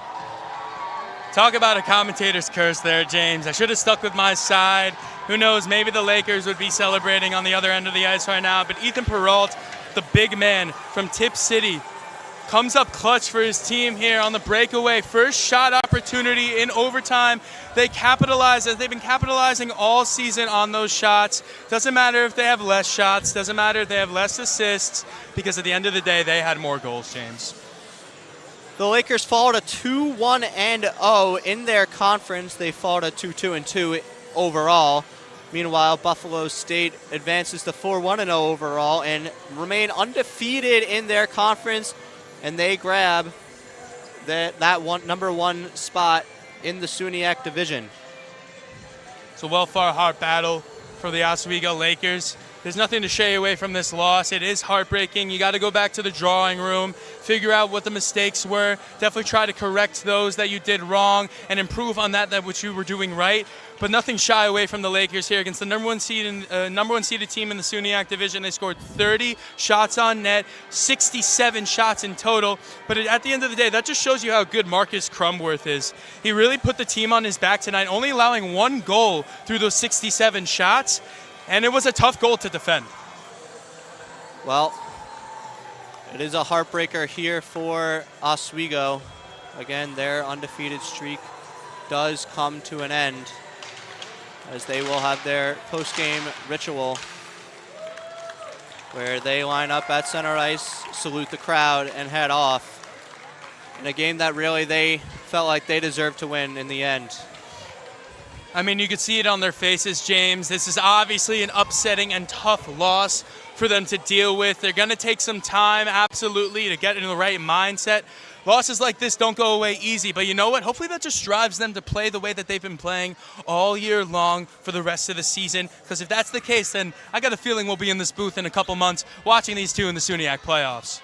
Talk about a commentator's curse there, James. I should have stuck with my side. Who knows, maybe the Lakers would be celebrating on the other end of the ice right now. But Ethan Perreault, the big man from Tip City, comes up clutch for his team here on the breakaway. First shot opportunity in overtime. They capitalize, as they've been capitalizing all season on those shots. Doesn't matter if they have less shots. Doesn't matter if they have less assists, because at the end of the day, they had more goals, James. The Lakers fall to 2-1-0 in their conference. They fall to 2-2-2 overall. Meanwhile, Buffalo State advances to 4-1-0 overall and remain undefeated in their conference. And they grab that number one spot in the SUNY division. It's a well-fought battle for the Oswego Lakers. There's nothing to shy away from this loss. It is heartbreaking. You got to go back to the drawing room, figure out what the mistakes were, definitely try to correct those that you did wrong and improve on that which you were doing right. But nothing shy away from the Lakers here against the number one seeded team in the SUNY division. They scored 30 shots on net, 67 shots in total. But at the end of the day, that just shows you how good Marcus Crumworth is. He really put the team on his back tonight, only allowing one goal through those 67 shots. And it was a tough goal to defend. Well, it is a heartbreaker here for Oswego. Again, their undefeated streak does come to an end as they will have their post-game ritual where they line up at center ice, salute the crowd, and head off in a game that really they felt like they deserved to win in the end. I mean, you could see it on their faces, James. This is obviously an upsetting and tough loss for them to deal with. They're going to take some time, absolutely, to get in the right mindset. Losses like this don't go away easy, but you know what? Hopefully that just drives them to play the way that they've been playing all year long for the rest of the season, because if that's the case, then I got a feeling we'll be in this booth in a couple months watching these two in the SUNY playoffs.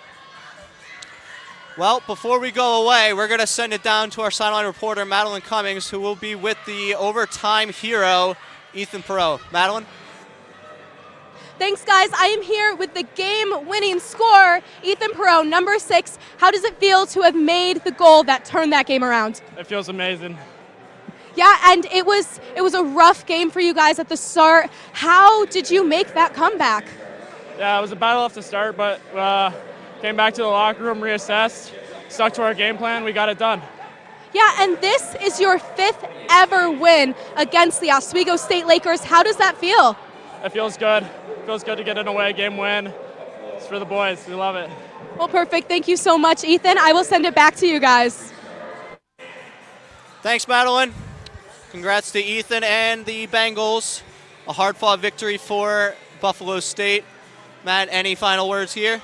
Well, before we go away, we're going to send it down to our sideline reporter, Madeline Cummings, who will be with the overtime hero, Ethan Perreault. Madeline? Thanks, guys. I am here with the game-winning scorer, Ethan Perreault, number 6. How does it feel to have made the goal that turned that game around? It feels amazing. Yeah, and it was a rough game for you guys at the start. How did you make that comeback? Yeah, it was a battle off the start, but came back to the locker room, reassessed, stuck to our game plan. We got it done. Yeah, and this is your 5th ever win against the Oswego State Lakers. How does that feel? It feels good. It feels good to get an away game win. It's for the boys. We love it. Well, perfect. Thank you so much, Ethan. I will send it back to you guys. Thanks, Madeline. Congrats to Ethan and the Bengals. A hard-fought victory for Buffalo State. Matt, any final words here?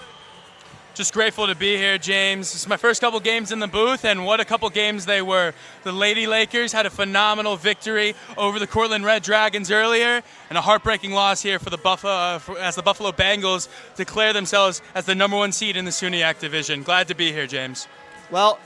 Just grateful to be here, James. It's my first couple games in the booth, and what a couple games they were. The Lady Lakers had a phenomenal victory over the Cortland Red Dragons earlier, and a heartbreaking loss here for the as the Buffalo Bengals declare themselves as the #1 seed in the SUNY division. Glad to be here, James. Well,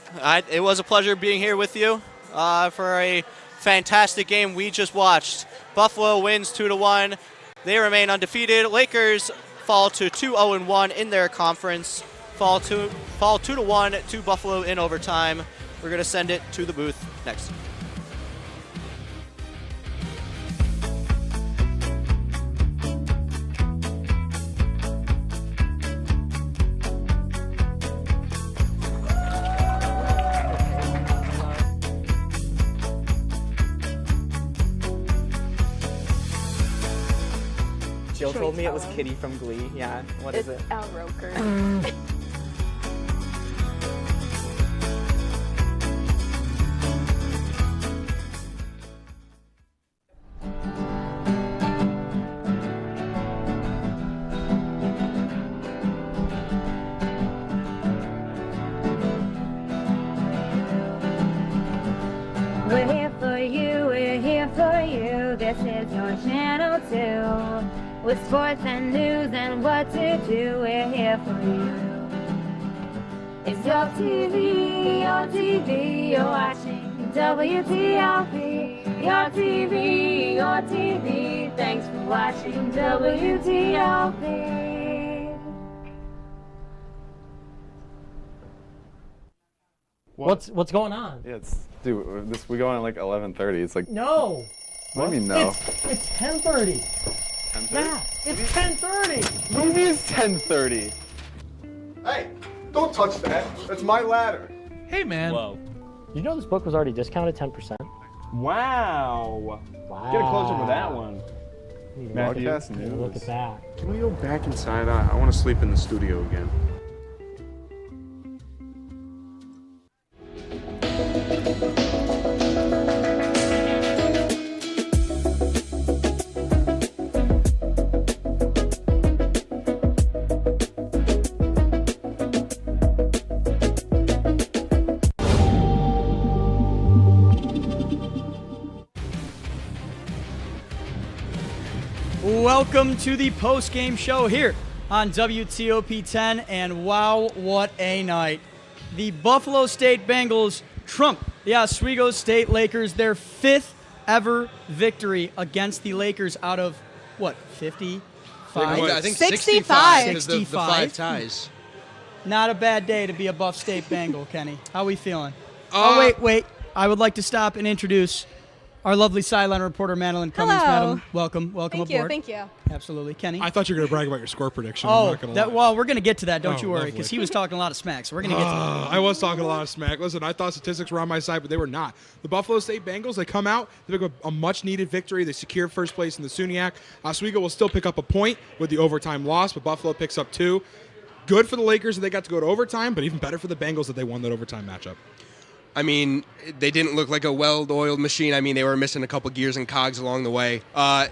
it was a pleasure being here with you for a fantastic game we just watched. Buffalo wins 2-1. They remain undefeated. Lakers fall to 2-0-1 in their conference. Fall 2-1 to Buffalo in overtime. We're going to send it to the booth next. Jill told me it was Kitty from Glee. Yeah, what is it? Al Roker. We're here for you, we're here for you. This is your channel too. With sports and news and what to do, we're here for you. It's your TV, you're watching WTOP. Your TV, thanks for watching WTOP. What's going on? Yeah, we go on at like 11:30. It's like No. What do you mean no? It's 10:30. 10:30? Yeah, it's 10:30. What do you mean it's 10:30? Hey, don't touch that. That's my ladder. Hey, man. Whoa. You know this book was already discounted 10%? Wow. Wow. Get a close up with that one. Matthew, Look at that. Can we go back inside? I want to sleep in the studio again. Welcome to the post-game show here on WTOP 10, and wow, what a night. The Buffalo State Bengals trump the Oswego State Lakers, their 5th ever victory against the Lakers out of, what, 55? I think 65. because the 5 ties. Not a bad day to be a Buff State Bengal, Kenny. How are we feeling? Oh, wait. I would like to stop and introduce our lovely sideline reporter, Madeline Cummings. Hello. Madam, welcome aboard. Thank you. Absolutely. Kenny? I thought you were going to brag about your score prediction. I'm not gonna lie. Well, we're going to get to that, don't Oh, you worry, lovely. because he was talking a lot of smack, so we're going to get to that. I was talking a lot of smack. Listen, I thought statistics were on my side, but they were not. The Buffalo State Bengals, they come out, they pick up a much-needed victory. They secure first place in the SUNY. Oswego will still pick up a point with the overtime loss, but Buffalo picks up 2. Good for the Lakers that they got to go to overtime, but even better for the Bengals that they won that overtime matchup. I mean, they didn't look like a well-oiled machine. I mean, they were missing a couple gears and cogs along the way.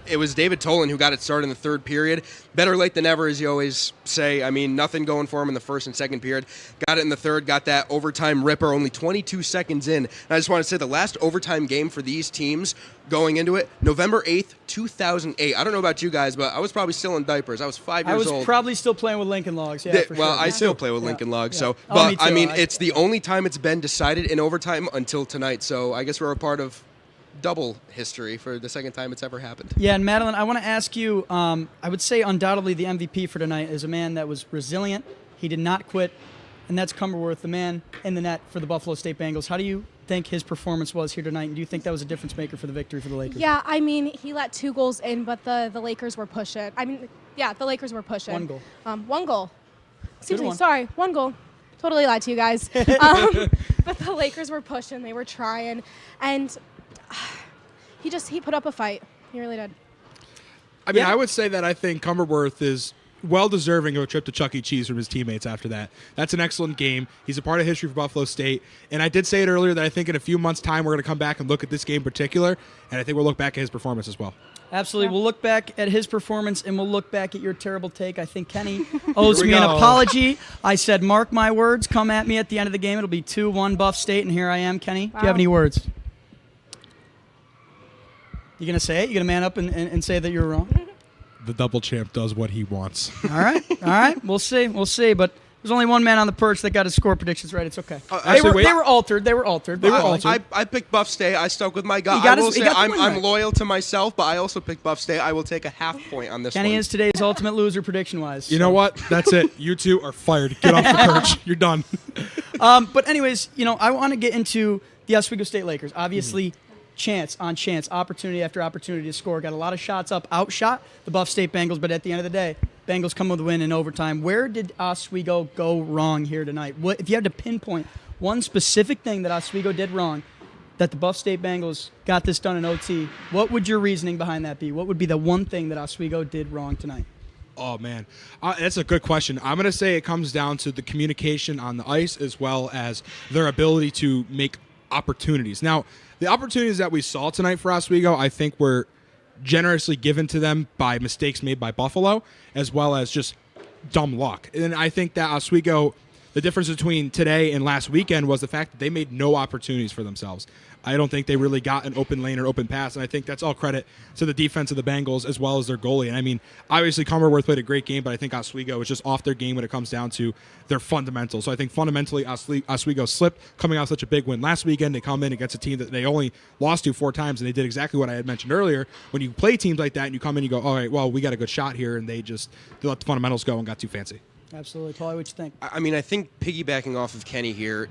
It was David Tolan who got it started in the third period. Better late than never, as you always say. I mean, nothing going for him in the first and second period. Got it in the third, got that overtime ripper only 22 seconds in. And I just want to say the last overtime game for these teams going into it, November 8th, 2008. I don't know about you guys, but I was probably still in diapers. I was 5 years old. I was probably still playing with Lincoln Logs, yeah, for well, sure. I still play with Lincoln Logs, Yeah. so. Oh, But, me too. I mean, it's the only time it's been decided in overtime until tonight, so I guess we're a part of double history for the second time it's ever happened. Yeah, and Madeline, I want to ask you, I would say undoubtedly the MVP for tonight is a man that was resilient. He did not quit, and that's Cumberworth, the man in the net for the Buffalo State Bengals. How do you think his performance was here tonight, and do you think that was a difference maker for the victory for the Lakers? Yeah, I mean, he let 2 goals in, but the Lakers were pushing. I mean, Yeah, the Lakers were pushing. 1 goal. 1 goal. Excuse Good me. one. Sorry, 1 goal. Totally lied to you guys. But the Lakers were pushing. They were trying, and he put up a fight. He really did. I mean, I would say that I think Cumberworth is well deserving of a trip to Chuck E. Cheese from his teammates after that. That's an excellent game. He's a part of history for Buffalo State. And I did say it earlier that I think in a few months' time we're going to come back and look at this game in particular, and I think we'll look back at his performance as well. Absolutely. We'll look back at his performance, and we'll look back at your terrible take. I think Kenny owes me an apology. I said, mark my words, come at me at the end of the game. It'll be 2-1 Buff State, and here I am, Kenny. Do you have any words? You going to say it? You going to man up and say that you're wrong? The double champ does what he wants. All right. We'll see. But there's only one man on the perch that got his score predictions right. It's okay. They were altered. I picked Buff State. I stuck with my gut. I will say I'm loyal to myself, but I also picked Buff State. I will take a half point on this Kenny one. is today's ultimate loser prediction-wise. You know what? That's it. You two are fired. Get off the perch. You're done. But anyways, I want to get into the Oswego State Lakers. Obviously, chance on chance, opportunity after opportunity to score. Got a lot of shots up, outshot the Buff State Bengals, but at the end of the day, Bengals come with a win in overtime. Where did Oswego go wrong here tonight? What if you had to pinpoint one specific thing that Oswego did wrong that the Buff State Bengals got this done in OT, what would your reasoning behind that be? What would be the one thing that Oswego did wrong tonight? Oh, man. That's a good question. I'm going to say it comes down to the communication on the ice as well as their ability to make opportunities. Now, the opportunities that we saw tonight for Oswego, I think were generously given to them by mistakes made by Buffalo, as well as just dumb luck. And I think that Oswego, the difference between today and last weekend was the fact that they made no opportunities for themselves. I don't think they really got an open lane or open pass, and I think that's all credit to the defense of the Bengals as well as their goalie. And I mean, obviously Cumberworth played a great game, but I think Oswego is just off their game when it comes down to their fundamentals. So I think fundamentally Oswego slipped coming off such a big win last weekend. They come in against a team that they only lost to 4 times, and they did exactly what I had mentioned earlier. When you play teams like that and you come in, you go, all right, well, we got a good shot here, and they let the fundamentals go and got too fancy. Absolutely. Paulie, what you think? I mean, I think piggybacking off of Kenny here,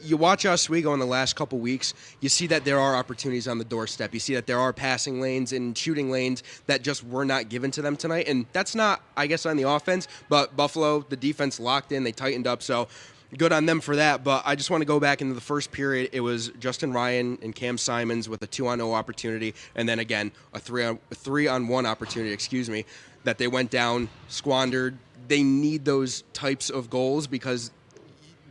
you watch Oswego in the last couple weeks, you see that there are opportunities on the doorstep. You see that there are passing lanes and shooting lanes that just were not given to them tonight. And that's not, I guess, on the offense, but Buffalo, the defense locked in, they tightened up. So good on them for that. But I just want to go back into the first period. It was Justin Ryan and Cam Simons with a 2-on-0 opportunity. And then again, a 3-on-1 opportunity, that they went down, squandered. They need those types of goals because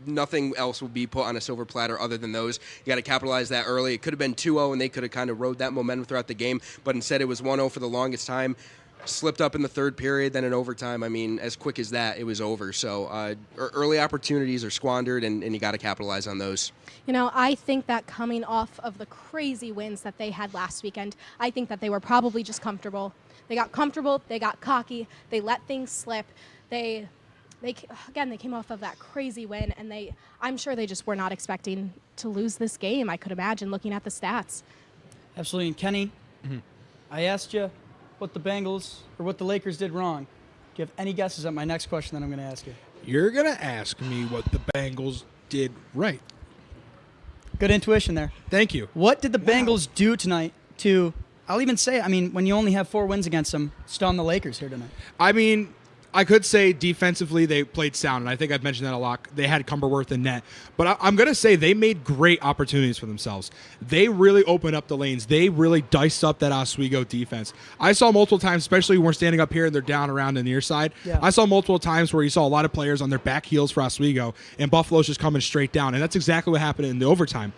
nothing else will be put on a silver platter other than those. You got to capitalize that early. It could have been 2-0, and they could have kind of rode that momentum throughout the game, but instead it was 1-0 for the longest time. Slipped up in the third period, then in overtime. I mean, as quick as that, it was over. So early opportunities are squandered, and you got to capitalize on those. I think that coming off of the crazy wins that they had last weekend, I think that they were probably just comfortable. They got comfortable. They got cocky. They let things slip. They came off of that crazy win, and I'm sure they just were not expecting to lose this game, I could imagine, looking at the stats. Absolutely. And Kenny, I asked you what the Bengals or what the Lakers did wrong. Do you have any guesses at my next question that I'm going to ask you? You're going to ask me what the Bengals did right. Good intuition there. Thank you. What did the Bengals do tonight to, I'll even say, when you only have 4 wins against them, stun the Lakers here tonight? I mean, I could say defensively they played sound, and I think I've mentioned that a lot. They had Cumberworth in net. But I'm going to say they made great opportunities for themselves. They really opened up the lanes. They really diced up that Oswego defense. I saw multiple times, especially when we're standing up here and they're down around the near side. Yeah. I saw multiple times where you saw a lot of players on their back heels for Oswego, and Buffalo's just coming straight down. And that's exactly what happened in the overtime.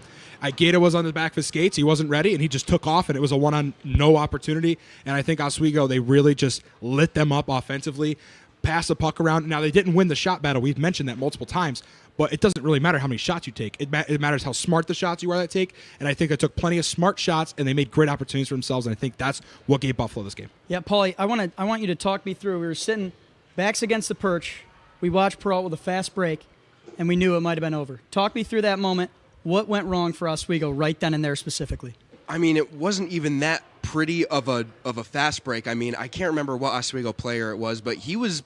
Gaeta was on the back of his skates. He wasn't ready, and he just took off, and it was a one-on-no opportunity. And I think Oswego, they really just lit them up offensively, pass the puck around. Now, they didn't win the shot battle. We've mentioned that multiple times, but it doesn't really matter how many shots you take. It matters how smart the shots you are that take, and I think they took plenty of smart shots, and they made great opportunities for themselves, and I think that's what gave Buffalo this game. Yeah, Paulie, I want you to talk me through. We were sitting backs against the perch. We watched Peralt with a fast break, and we knew it might have been over. Talk me through that moment. What went wrong for Oswego right then and there specifically? I mean, it wasn't even that pretty of a fast break. I mean, I can't remember what Oswego player it was, but he was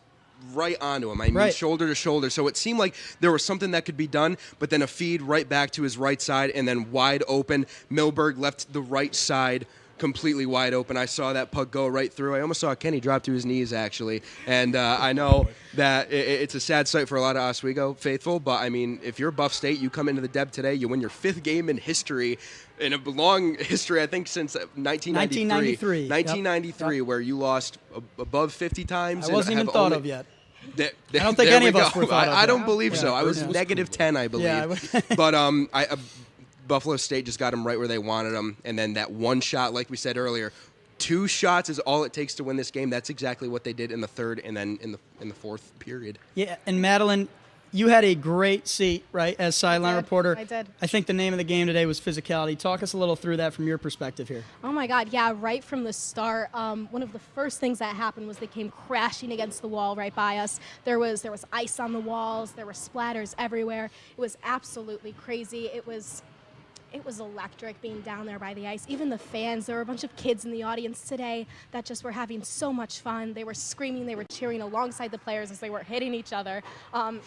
right onto him. I mean, shoulder to shoulder. So it seemed like there was something that could be done, but then a feed right back to his right side and then wide open. Milberg left the right side completely wide open. I saw that puck go right through. I almost saw Kenny drop to his knees, actually. And I know that it's a sad sight for a lot of Oswego faithful, but, I mean, if you're Buff State, you come into the Deb today, you win your 5th game in history, in a long history, I think, since 1993. 1993, yep. Where you lost above 50 times. I wasn't even thought of yet. I don't think there any we of us go. were thought of. I don't believe so. I was negative 10, I believe. Yeah, but Buffalo State just got them right where they wanted them, and then that one shot, like we said earlier, 2 shots is all it takes to win this game. That's exactly what they did in the third, and then in the fourth period. Yeah, and Madeline, you had a great seat, right, as sideline reporter. I did. I think the name of the game today was physicality. Talk us a little through that from your perspective here. Oh my God, yeah, right from the start. One of the first things that happened was they came crashing against the wall right by us. There was ice on the walls. There were splatters everywhere. It was absolutely crazy. It was electric being down there by the ice. Even the fans, there were a bunch of kids in the audience today that just were having so much fun. They were screaming, they were cheering alongside the players as they were hitting each other.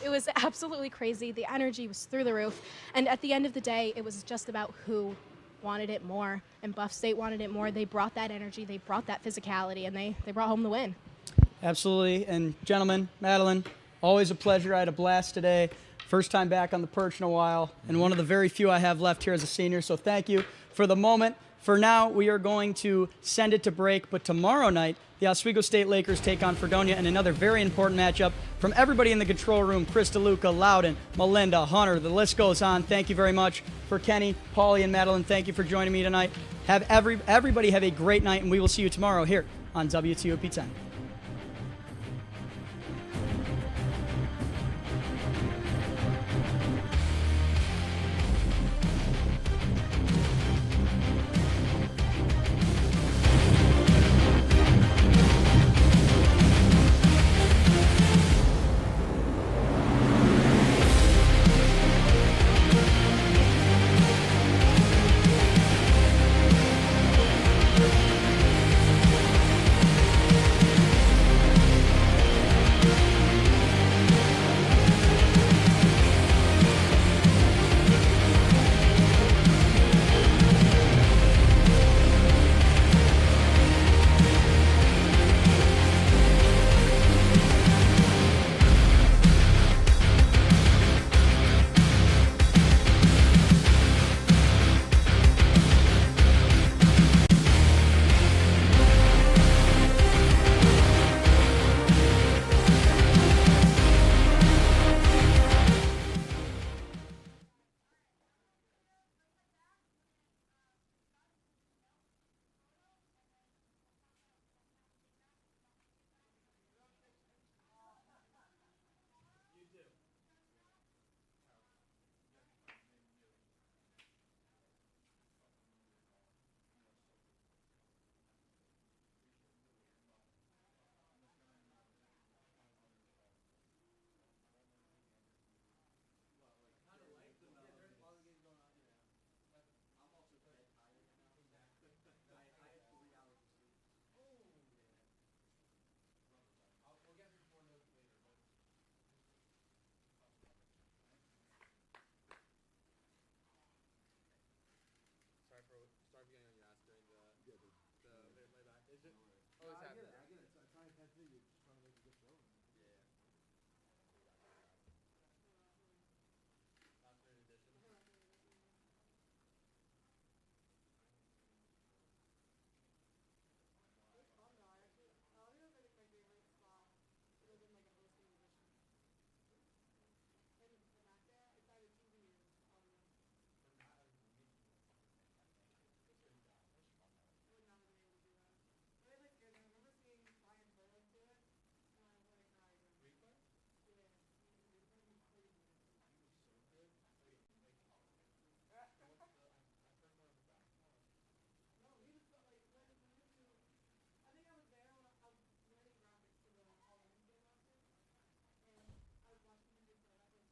It was absolutely crazy. The energy was through the roof. And at the end of the day, it was just about who wanted it more. And Buff State wanted it more. They brought that energy, they brought that physicality, and they brought home the win. Absolutely. And gentlemen, Madeline, always a pleasure. I had a blast today. First time back on the perch in a while, and one of the very few I have left here as a senior, so thank you for the moment. For now, we are going to send it to break, but tomorrow night, the Oswego State Lakers take on Fredonia in another very important matchup. From everybody in the control room, Chris DeLuca, Loudon, Melinda, Hunter, the list goes on. Thank you very much. For Kenny, Paulie, and Madeline, thank you for joining me tonight. Everybody have a great night, and we will see you tomorrow here on WTOP 10.